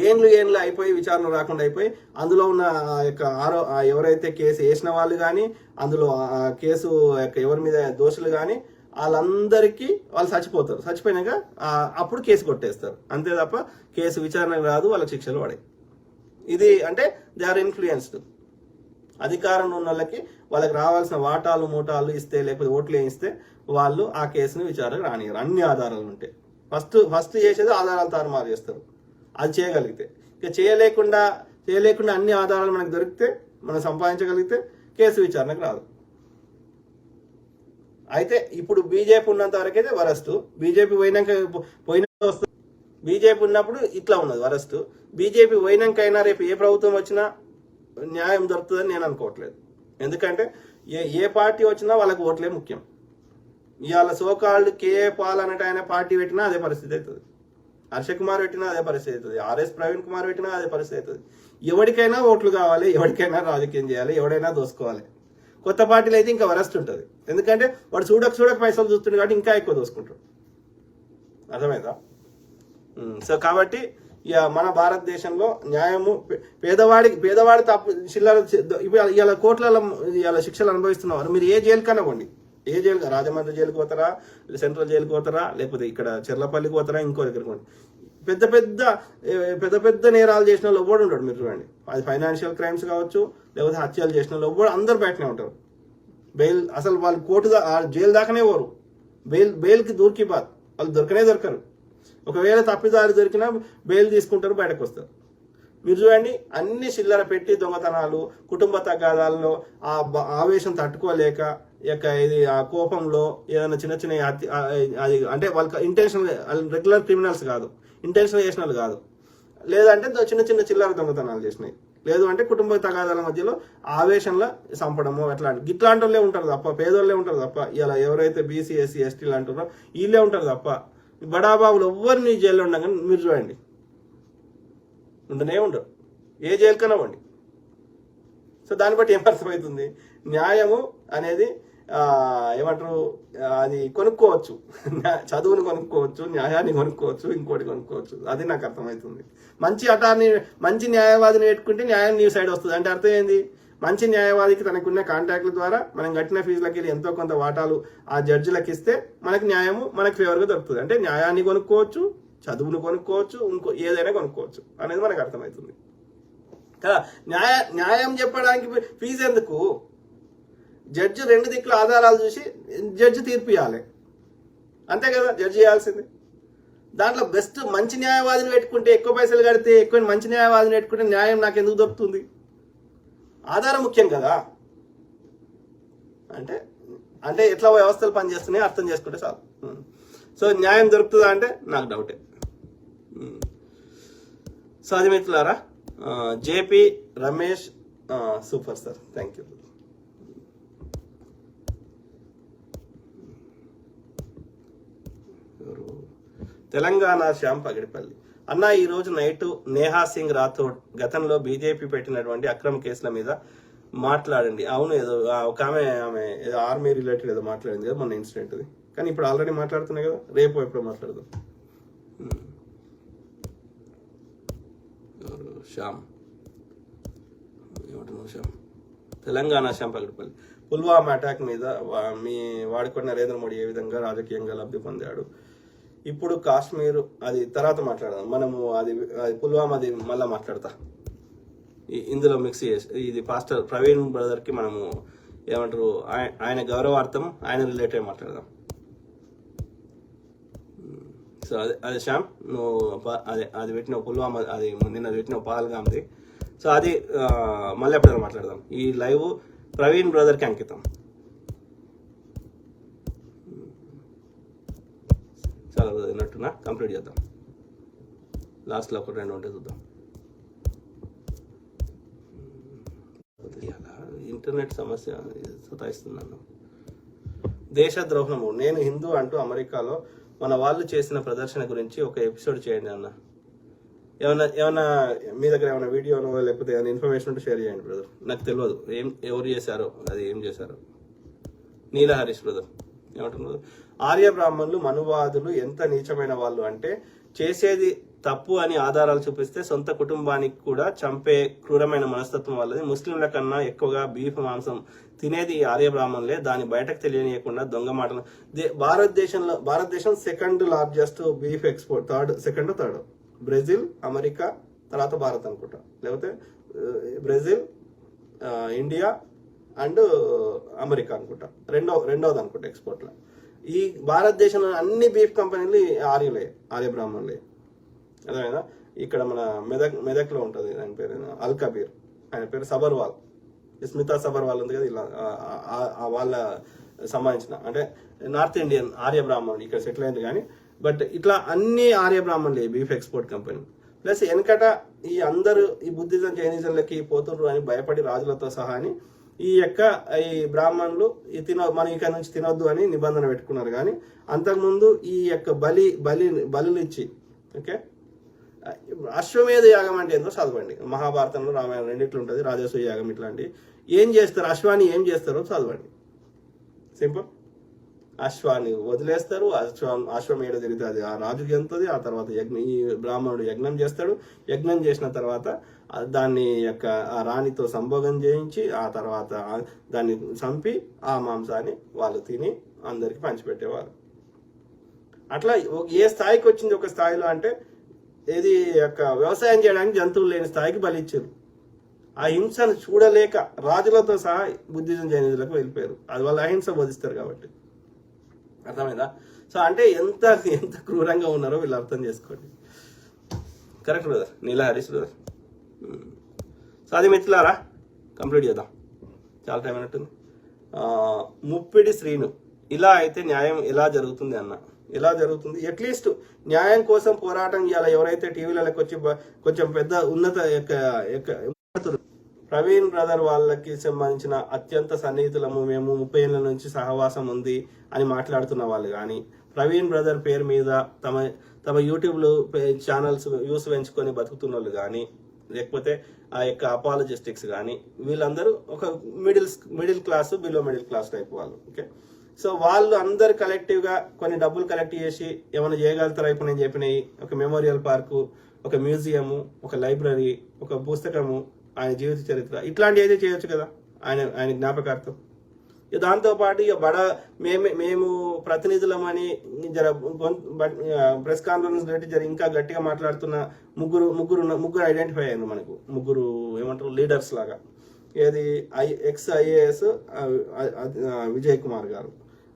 ఏండ్లు అయిపోయి విచారణ రాకుండా అయిపోయి అందులో ఉన్న యొక్క ఎవరైతే కేసు వేసిన వాళ్ళు కానీ, అందులో కేసు ఎవరి మీద దోషులు కానీ వాళ్ళందరికీ వాళ్ళు చచ్చిపోతారు. చచ్చిపోయినాక అప్పుడు కేసు కొట్టేస్తారు, అంతే తప్ప కేసు విచారణకు రాదు, వాళ్ళకి శిక్షలు పడాయి. ఇది అంటే దే ఆర్ ఇన్ఫ్లుయెన్స్డ్. అధికారంలో ఉన్న వాళ్ళకి వాళ్ళకి రావాల్సిన వాటాలు మూటాలు ఇస్తే, లేకపోతే ఓట్లు వేయిస్తే వాళ్ళు ఆ కేసుని విచారణకు రానియరు, అన్ని ఆధారాలు ఉంటే. ఫస్ట్ చేసేది ఆధారాలు తారుమారు చేస్తారు. అది చేయగలిగితే, ఇక చేయలేకుండా అన్ని ఆధారాలు మనకు దొరికితే, మనం సంపాదించగలిగితే కేసు విచారణకు రాదు. అయితే ఇప్పుడు బీజేపీ ఉన్నంత వరకు అయితే వరస్ట్, బీజేపీ వస్తుంది. బీజేపీ ఉన్నప్పుడు ఇట్లా ఉన్నది వరస్ట్. బీజేపీ పోయినాకైనా రేపు ఏ ప్రభుత్వం వచ్చినా న్యాయం దొరుకుతుందని నేను అనుకోవట్లేదు. ఎందుకంటే ఏ పార్టీ వచ్చినా వాళ్ళకి ఓట్లే ముఖ్యం. ఇవాళ సోకాళ్ళు కేఏ పాల్ అనేట ఆయన పార్టీ పెట్టినా అదే పరిస్థితి అవుతుంది, హర్ష కుమార్ పెట్టినా అదే పరిస్థితి అవుతుంది, RS ప్రవీణ్ కుమార్ పెట్టినా అదే పరిస్థితి అవుతుంది. ఎవరికైనా ఓట్లు కావాలి, ఎవరికైనా రాజకీయం చేయాలి, ఎవడైనా దోసుకోవాలి. కొత్త పార్టీలు అయితే ఇంకా వరస్ట్ ఉంటుంది, ఎందుకంటే వాడు చూడక పైసలు చూస్తుండే కాబట్టి ఇంకా ఎక్కువ దోసుకుంటాడు. అర్థమైందా? సో కాబట్టి ఇక మన భారతదేశంలో న్యాయము పేదవాడి తప్పు చిల్లర ఇవాళ కోట్లలో ఇవాళ శిక్షలు అనుభవిస్తున్నారు. మీరు ఏ జైలు కనవ్వండి, ఏ జైలు, రాజమండ్రి జైలుకి పోతారా, సెంట్రల్ జైలుకి పోతారా, లేకపోతే ఇక్కడ చెర్లపల్లికి పోతారా, ఇంకో దగ్గరికి పోండి. పెద్ద పెద్ద నేరాలు చేసిన వాళ్ళు ఎవ్వడు ఉంటాడు. మీరు చూడండి, అది ఫైనాన్షియల్ క్రైమ్స్ కావచ్చు, లేకపోతే హత్యలు చేసిన వాళ్ళు ఎవ్వడు, అందరు బయటనే ఉంటారు. బెయిల్ అసలు వాళ్ళు జైలు దాకానే పోరు, బెయిల్కి దూరికి బాద్ వాళ్ళు దొరకరు. ఒకవేళ తప్పిదారి దొరికినా బెయిల్ తీసుకుంటారు, బయటకు వస్తారు. మీరు చూడండి, అన్ని చిల్లర పెట్టి దొంగతనాలు, కుటుంబ తగాదాల్లో ఆ ఆవేశం తట్టుకోలేక ఇది ఆ కోపంలో ఏదైనా చిన్న అది అంటే వాళ్ళకి ఇంటెన్షనల్, రెగ్యులర్ క్రిమినల్స్ కాదు, ఇంటెన్షనల్ చేసిన వాళ్ళు కాదు, లేదంటే చిన్న చిల్లర దొంగతనాలు చేసినాయి, లేదు అంటే కుటుంబ తగాదాల మధ్యలో ఆవేశంలో చంపడము, ఇట్లాంటి వాళ్ళే ఉంటారు తప్ప, పేదోళ్ళే ఉంటారు తప్ప. ఇలా ఎవరైతే BC SC ST అంటారో వీళ్ళే ఉంటారు తప్ప బడాబాబులు ఎవ్వరిని జైల్లో ఉండగా మీరు చూడండి, ఉండనే ఉండరు, ఏ జైలు కనవ్వండి. సో దాన్ని బట్టి ఏం అర్థమవుతుంది, న్యాయము అనేది ఏమంటారు, అది కొనుక్కోవచ్చు, చదువుని కొనుక్కోవచ్చు, న్యాయాన్ని కొనుక్కోవచ్చు, ఇంకోటి కొనుక్కోవచ్చు. అది నాకు అర్థమవుతుంది. మంచి న్యాయవాదిని పెట్టుకుంటే న్యాయం నీ సైడ్ వస్తుంది అంటే అర్థం ఏంది, మంచి న్యాయవాదికి తనకున్న కాంటాక్ట్ల ద్వారా మనం కట్టిన ఫీజులకి వెళ్ళి ఎంతో కొంత వాటాలు ఆ జడ్జిలకు ఇస్తే మనకి న్యాయము మనకు ఫేవర్గా దొరుకుతుంది. అంటే న్యాయాన్ని కొనుక్కోవచ్చు, చదువును కొనుక్కోవచ్చు, ఏదైనా కొనుక్కోవచ్చు అనేది మనకు అర్థమవుతుంది కదా. న్యాయం చెప్పడానికి ఫీజు ఎందుకు? జడ్జి 2 దిక్కుల ఆధారాలు చూసి జడ్జి తీర్పు ఇవ్వాలి, అంతే కదా జడ్జి చేయాల్సింది. దాంట్లో బెస్ట్ మంచి న్యాయవాదిని పెట్టుకుంటే, ఎక్కువ పైసలు కడితే ఎక్కువ మంచి న్యాయవాదిని పెట్టుకుంటే న్యాయం నాకు ఎందుకు దొరుకుతుంది? ఆధారం ముఖ్యం కదా. అంటే అంటే ఎట్లా వ్యవస్థలు పనిచేస్తున్నాయో అర్థం చేసుకుంటే చాలు. సో న్యాయం దొరుకుతుందా అంటే నాకు డౌటే. సో అది మిత్రులారా, JP Ramesh super sir, thank you. Telangana Shyam Pagidipalli అన్న, ఈ రోజు నైట్ నేహా సింగ్ రాథోడ్ గతంలో బీజేపీ పెట్టినటువంటి అక్రమ కేసుల మీద మాట్లాడండి. అవును, ఏదో ఒక ఆమె ఏదో ఆర్మీ రిలేటెడ్ ఏదో మాట్లాడింది కదా మొన్న ఇన్సిడెంట్, కానీ ఇప్పుడు ఆల్రెడీ మాట్లాడుతున్నాయి కదా, రేపు ఎప్పుడు మాట్లాడదాం. శ్యామ్ ఏమంటున్నావు శ్యామ్? తెలంగాణ శ్యామ్ పగిడిపల్లి పుల్వామా అటాక్ మీద మీ వాడుకున్న నరేంద్ర మోడీ ఏ విధంగా రాజకీయంగా లబ్ధి పొందాడు, ఇప్పుడు కాశ్మీర్ అది తర్వాత మాట్లాడదాం. మనము అది పుల్వామా అది మళ్ళీ మాట్లాడతా, ఇందులో మిక్స్ చేసి ఇది పాస్టర్ ప్రవీణ్ బ్రదర్కి మనము ఏమంటారు ఆయన గౌరవార్థం ఆయన రిలేటెడ్ మాట్లాడదాం. సో అదే శ్యామ్, నువ్వు అది పెట్టిన పుల్వామా, అది నిన్న పెట్టిన పహల్గామ్ది. సో అది మళ్ళీ ఎప్పుడైనా మాట్లాడదాం. ఈ లైవ్ ప్రవీణ్ బ్రదర్కి అంకితం. చాలా విన్నట్టున్నా, కంప్లీట్ చేద్దాం. లాస్ట్లో ఒక 2 ఉంటే చూద్దాం. ఇంటర్నెట్ సమస్య సతాయిస్తున్నాను. దేశద్రోహము, నేను హిందూ అంటూ అమెరికాలో మన వాళ్ళు చేసిన ప్రదర్శన గురించి ఒక ఎపిసోడ్ చేయండి అన్న. ఏమన్నా మీ దగ్గర ఏమైనా వీడియోనో లేకపోతే ఏమైనా ఇన్ఫర్మేషన్ ఉంటే షేర్ చేయండి బ్రదర్, నాకు తెలియదు ఎవరు చేశారో, అది ఏం చేశారో. నీల హరీష్ బ్రదర్ ఏమంటున్నారు? ఆర్య బ్రాహ్మణులు మనువాదులు ఎంత నీచమైన వాళ్ళు అంటే, చేసేది తప్పు అని ఆధారాలు చూపిస్తే సొంత కుటుంబానికి కూడా చంపే క్రూరమైన మనస్తత్వం వాళ్ళది. ముస్లింల కన్నా ఎక్కువగా బీఫ్ మాంసం తినేది ఈ ఆర్య బ్రాహ్మణులే, దాన్ని బయటకు తెలియనియకుండా దొంగ మాటలు. భారతదేశం 2nd largest beef export, third Brazil, America, తర్వాత భారత్ అనుకుంటా, లేకపోతే బ్రెజిల్, ఇండియా అండ్ అమెరికా అనుకుంటా, రెండవది అనుకుంటా ఎక్స్పోర్ట్లో. ఈ భారతదేశంలో అన్ని బీఫ్ కంపెనీలు ఆర్య బ్రాహ్మణులే. అదేనా? ఇక్కడ మన మెదక్లో ఉంటుంది, ఆయన పేరు అల్ కబీర్, ఆయన పేరు సబర్వాల్, స్మితా సబర్వాల్ ఉంది కదా, ఇలా వాళ్ళ సంబంధించిన అంటే నార్త్ ఇండియన్ ఆర్య బ్రాహ్మణులు ఇక్కడ సెటిల్ అయింది. కానీ బట్ ఇట్లా అన్ని ఆర్య బ్రాహ్మణులే బీఫ్ ఎక్స్పోర్ట్ కంపెనీ. ప్లస్ వెనకట ఈ అందరూ ఈ బుద్ధిజం జైనిజంలకి పోతుండ్రు అని భయపడి రాజులతో సహా అని ఈ బ్రాహ్మణులు మనం ఇక్కడ నుంచి తినొద్దు అని నిబంధన పెట్టుకున్నారు. కానీ అంతకుముందు ఈ బలులు ఇచ్చి, ఓకే, అశ్వమేధ యాగం అంటే ఏందో చదవండి, మహాభారతంలో రామాయణం రెండిట్లు ఉంటుంది, రాజసూయ యాగం ఇట్లాంటి. ఏం చేస్తారు అశ్వాన్ని, ఏం చేస్తారో చదవండి, సింపుల్. అశ్వాన్ని వదిలేస్తారు, అశ్వమేధ తిరుగుతుంది, ఆ రాజుకి ఎంతది. ఆ తర్వాత ఈ బ్రాహ్మణుడు యజ్ఞం చేస్తాడు, యజ్ఞం చేసిన తర్వాత దాన్ని ఆ రాణితో సంభోగం చేయించి ఆ తర్వాత దాన్ని చంపి ఆ మాంసాన్ని వాళ్ళు తిని అందరికి పంచిపెట్టేవారు. అట్లా ఏ స్థాయికి వచ్చింది ఒక స్థాయిలో అంటే, ఇది వ్యవసాయం చేయడానికి జంతువులు లేని స్థాయికి బలిచ్చారు. ఆ హింసను చూడలేక రాజులతో సహా బుద్ధిజం జైనిజులకు వెళ్ళిపోయారు. అది వాళ్ళు అహింస బోధిస్తారు కాబట్టి. అర్థమైందా? సో అంటే ఎంత క్రూరంగా ఉన్నారో వీళ్ళు అర్థం చేసుకోండి. కరెక్ట్ బ్రదర్, నీలా హరీష్ బ్రదర్. సో అది మిత్రులారా, కంప్లీట్ చేద్దాం, చాలా టైం అయినట్టుంది. ముప్పిడి శ్రీను, ఇలా అయితే న్యాయం ఎలా జరుగుతుంది అన్న? ఎలా జరుగుతుంది? అట్లీస్ట్ న్యాయం కోసం పోరాటం చేయాలి. ఎవరైతే టీవీలకు వచ్చి కొంచెం పెద్ద ఉన్నత ప్రవీణ్ బ్రదర్ వాళ్ళకి సంబంధించిన అత్యంత సన్నిహితులము, మేము 30 ఏళ్ళ నుంచి సహవాసం ఉంది అని మాట్లాడుతున్న వాళ్ళు కానీ, ప్రవీణ్ బ్రదర్ పేరు మీద తమ యూట్యూబ్లో ఛానల్స్ వ్యూస్ పెంచుకొని బతుకుతున్న వాళ్ళు కానీ, లేకపోతే ఆ అపాలజిస్టిక్స్ కానీ, వీళ్ళందరూ ఒక middle class, below middle clause type వాళ్ళు. ఓకే, సో వాళ్ళు అందరు కలెక్టివ్గా కొన్ని డబ్బులు కలెక్ట్ చేసి ఏమైనా చేయగలుగుతారా? ఇప్పుడు నేను చెప్పినవి, ఒక మెమోరియల్ పార్కు, ఒక మ్యూజియము, ఒక లైబ్రరీ, ఒక పుస్తకము, ఆయన జీవిత చరిత్ర, ఇట్లాంటివి అయితే చేయొచ్చు కదా ఆయన జ్ఞాపకార్థం. దాంతోపాటు మేము ప్రతినిధులమని ప్రెస్ కాన్ఫరెన్స్ పెట్టి ఇంకా గట్టిగా మాట్లాడుతున్న ముగ్గురు ఐడెంటిఫై అయ్యారు మనకు, ముగ్గురు ఏమంటారు లీడర్స్ లాగా. ఏది ex-IAS విజయ్ కుమార్ గారు,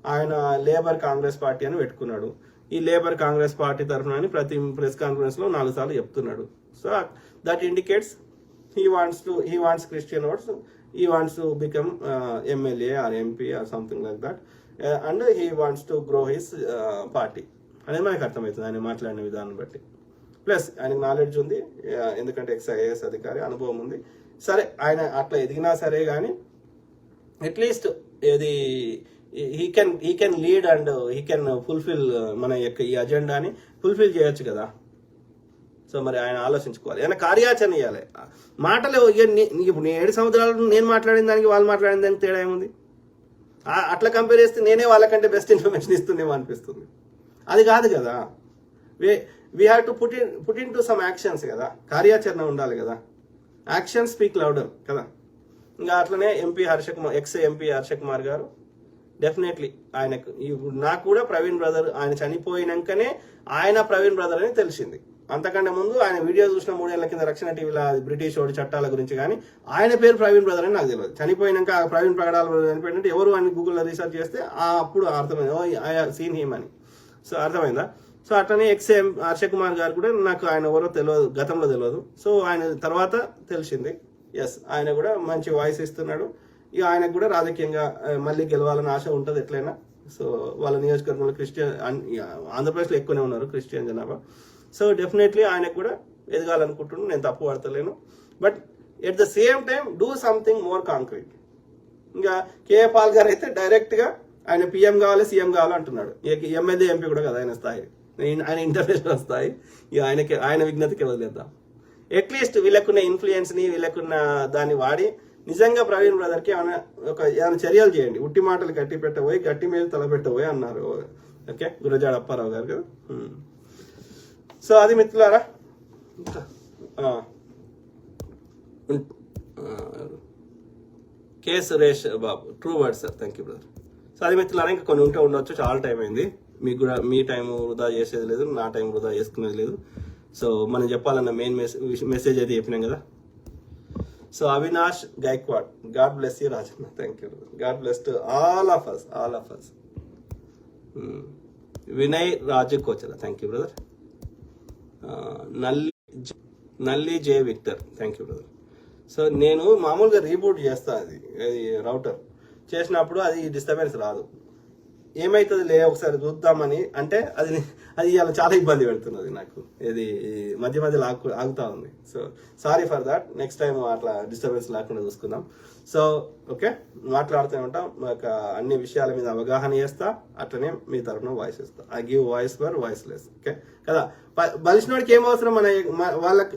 ఆయన లేబర్ కాంగ్రెస్ పార్టీ అని పెట్టుకున్నాడు. ఈ లేబర్ కాంగ్రెస్ పార్టీ తరఫున అని ప్రతి ప్రెస్ కాన్ఫరెన్స్ లో 4 సార్లు చెప్తున్నాడు. So that indicates he wants Christian votes, he wants to become MLA or MP or something like that, and he wants to grow his party అనేది మనకు అర్థమవుతుంది ఆయన మాట్లాడిన విధానం బట్టి. ప్లస్ ఆయనకు నాలెడ్జ్ ఉంది, ఎందుకంటే ఎక్స్ఐఏఎస్ అధికారి అనుభవం ఉంది. సరే ఆయన అట్లా ఎదిగినా సరే కానీ అట్లీస్ట్ ఏది he can lead and he can fulfil మన యొక్క ఈ అజెండాని ఫుల్ఫిల్ చేయొచ్చు కదా. సో మరి ఆయన ఆలోచించుకోవాలి, ఆయన కార్యాచరణ ఇవ్వాలి. మాటలు ఇప్పుడు 7 సంవత్సరాలు నేను మాట్లాడిన దానికి వాళ్ళు మాట్లాడిన దానికి తేడా ఏముంది? అట్లా కంపేర్ చేస్తే నేనే వాళ్ళకంటే బెస్ట్ ఇన్ఫర్మేషన్ ఇస్తుందేమో అనిపిస్తుంది. అది కాదు కదా. We have to put in to some actions కదా, కార్యాచరణ ఉండాలి కదా. యాక్షన్ స్పీక్ లౌడర్ కదా. ఇంకా అట్లనే ఎక్స్ ఎంపీ హర్ష కుమార్ గారు డెఫినెట్లీ ఆయనకు నాకు కూడా ప్రవీణ్ బ్రదర్ ఆయన చనిపోయినాకనే ఆయన ప్రవీణ్ బ్రదర్ అని తెలిసింది. అంతకంటే ముందు ఆయన వీడియో చూసిన 3 ఏళ్ల కింద రక్షణ టీవీలో బ్రిటిష్ వాడి చట్టాల గురించి కానీ ఆయన పేరు ప్రవీణ్ బ్రదర్ అని నాకు తెలియదు. చనిపోయినాక ప్రవీణ్ ప్రగడాల చనిపోయినట్టు ఎవరు అని గూగుల్లో రీసెర్చ్ చేస్తే అప్పుడు అర్థమైంది, ఐ సీన్ హిమ్ అని. సో అర్థమైందా? సో అట్లనే హర్ష కుమార్ గారు కూడా నాకు ఆయన ఎవరో తెలియదు, గతంలో తెలియదు. సో ఆయన తర్వాత తెలిసింది. ఎస్, ఆయన కూడా మంచి వాయిస్ ఇస్తున్నాడు. ఇక ఆయనకు కూడా రాజకీయంగా మళ్ళీ గెలవాలని ఆశ ఉంటుంది ఎట్లయినా. సో వాళ్ళ నియోజకవర్గంలో ఆంధ్రప్రదేశ్లో ఎక్కువనే ఉన్నారు క్రిస్టియన్ జనాభా. సో డెఫినెట్లీ ఆయనకు కూడా ఎదగాలనుకుంటున్నాను, నేను తప్పు పడతలేను. But at the same time do something more concrete. ఇంకా కేఏ పాల్ గారు అయితే డైరెక్ట్గా ఆయన పిఎం కావాలి, సీఎం కావాలి అంటున్నాడు. ఎమ్మెల్యే ఎంపీ కూడా కదా ఆయన స్థాయి, ఆయన ఇంటర్నేషనల్ స్థాయి. ఇక ఆయన విజ్ఞతకి వదిలేద్దాం. అట్లీస్ట్ వీళ్ళకున్న ఇన్ఫ్లుయెన్స్ని వీళ్ళకున్న దాన్ని వాడి నిజంగా ప్రవీణ్ బ్రదర్కి ఏమైనా చర్యలు చేయండి. ఉట్టి మాటలు గట్టి పెట్టబోయి గట్టి మీద తలపెట్టబోయి అన్నారు. ఓకే, గురజాడ అప్పారావు గారు కదా. సో అది మిత్రులారా. K Suresh Babu, true word sir, thank you brother. So అది మిత్రులారా, ఇంకా కొన్ని ఉంటే ఉండొచ్చు, చాలా టైం అయింది. మీకు కూడా మీ టైం వృధా చేసేది లేదు, నా టైం వృధా చేసుకునేది లేదు. సో మనం చెప్పాలన్న మెయిన్ మెసేజ్ అయితే చెప్పినాం కదా. So Avinash Gaikwad, god bless you Rajanna, thank you, god bless to all of us. Vinay Raju Kochala, thank you brother. Nalli J Victor, thank you brother. So నేను మామూలుగా రీబూట్ చేస్తా, అది రౌటర్ చేసినప్పుడు అది డిస్టర్బెన్స్ రాదు. ఏమైతుంది ఒకసారి చూద్దామని అంటే అది ఇవాళ చాలా ఇబ్బంది పెడుతున్నది నాకు, ఇది మధ్య మధ్యలో ఆగుతా ఉంది. So sorry for that, next time అట్లా డిస్టర్బెన్స్ లేకుండా చూసుకుందాం. సో ఓకే, మాట్లాడుతూ ఉంటాం, అన్ని విషయాల మీద అవగాహన చేస్తా, అట్లనే మీ తరఫున వాయిస్ ఇస్తా. I give voice for voiceless. Okay కదా. బలిసినోడికి ఏం అవసరం,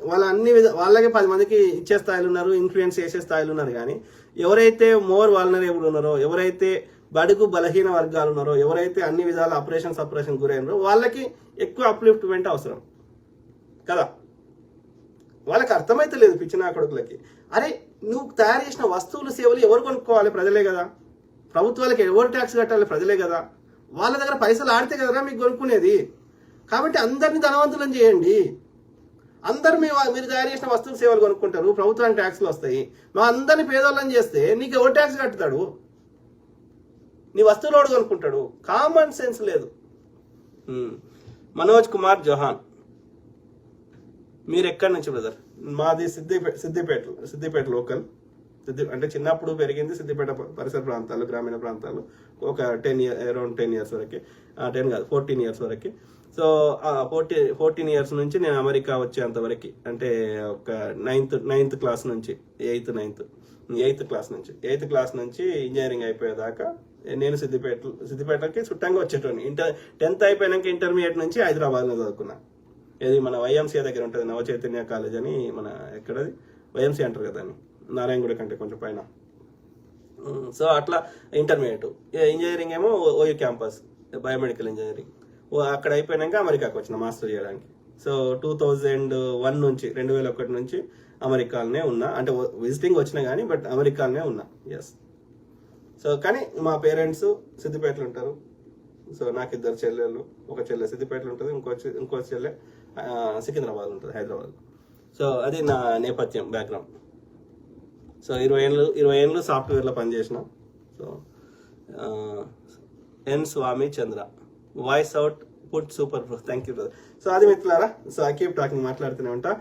వాళ్ళ అన్ని వాళ్ళకి 10 మందికి ఇచ్చే స్థాయిలు ఉన్నారు, ఇన్ఫ్లుయెన్స్ చేసే స్థాయిలు ఉన్నారు. కానీ ఎవరైతే మోర్ వాల్నరేబుల్ ఉన్నారో, ఎవరైతే బడుగు బలహీన వర్గాలు ఉన్నారో, ఎవరైతే అన్ని విధాల సపరేషన్ గురైనారో వాళ్ళకి ఎక్కువ అప్లిఫ్ట్మెంట్ అవసరం కదా. వాళ్ళకి అర్థమైతే లేదు పిచ్చినా కొడుకులకి. అరే నువ్వు తయారు చేసిన వస్తువులు సేవలు ఎవరు కొనుక్కోవాలి? ప్రజలే కదా. ప్రభుత్వాలకి ఎవరు ట్యాక్స్ కట్టాలి? ప్రజలే కదా. వాళ్ళ దగ్గర పైసలు ఆడితే కదరా మీకు కొనుక్కునేది. కాబట్టి అందరినీ ధనవంతులను చేయండి. అందరు మీరు తయారు చేసిన వస్తువులు సేవలు కొనుక్కుంటారు, ప్రభుత్వానికి ట్యాక్స్లు వస్తాయి. మా అందరినీ పేదోళ్ళని చేస్తే నీకు ఎవరు ట్యాక్స్ కట్టుతాడు? నీ వస్తువులు వాడు కొనుక్కుంటాడు. కామన్ సెన్స్ లేదు. మనోజ్ కుమార్ జహాన్, మీరు ఎక్కడి నుంచి బ్రదర్? మాది సిద్దిపేట లోకల్. అంటే చిన్నప్పుడు పెరిగింది సిద్దిపేట పరిసర ప్రాంతాలు, గ్రామీణ ప్రాంతాలు. ఒక అరౌండ్ 10 years వరకు, 10 కాదు 14 years వరకు. సో 14 years నుంచి నేను అమెరికా వచ్చేంత వరకు, అంటే ఒక 9th class నుంచి 8th class నుంచి ఇంజనీరింగ్ అయిపోయేదాకా నేను సిద్దిపేటకి చుట్టంగా వచ్చేటోని. 10th అయిపోయాక ఇంటర్మీడియట్ నుంచి హైదరాబాద్లో చదువుకున్నా. ఇది మన వైఎంసీ దగ్గర ఉంటుంది, నవ చైతన్య కాలేజ్ అని. మన ఎక్కడది వైఎంసీ అంటారు కదా అని, నారాయణగూడ కంటే కొంచెం పైన. సో అట్లా ఇంటర్మీడియట్. ఇంజనీరింగ్ ఏమో ఓయూ క్యాంపస్ బయోమెడికల్ ఇంజనీరింగ్. అక్కడ అయిపోయాక అమెరికాకి వచ్చిన మాస్టర్ చేయడానికి. సో 2001 నుంచి 2001 నుంచి అమెరికాలోనే ఉన్నా. అంటే విజిటింగ్ వచ్చినా కానీ బట్ అమెరికాలోనే ఉన్నా. ఎస్. సో కానీ మా పేరెంట్స్ సిద్దిపేటలో ఉంటారు. సో నాకు 2 చెల్లెళ్ళు, ఒక చెల్లె సిద్దిపేటలో ఉంటుంది, ఇంకో చెల్లె సికింద్రాబాద్ ఉంటుంది, హైదరాబాద్. సో అది నా నేపథ్యం, బ్యాక్గ్రౌండ్. సో 20 ఏళ్ళు సాఫ్ట్వేర్లో పనిచేసిన. So N Swami Chandra, voice output super, thank you brother. So అది మిత్రులారా. సో ఐ కీప్ టాకింగ్, మాట్లాడుతూనే ఉంటా.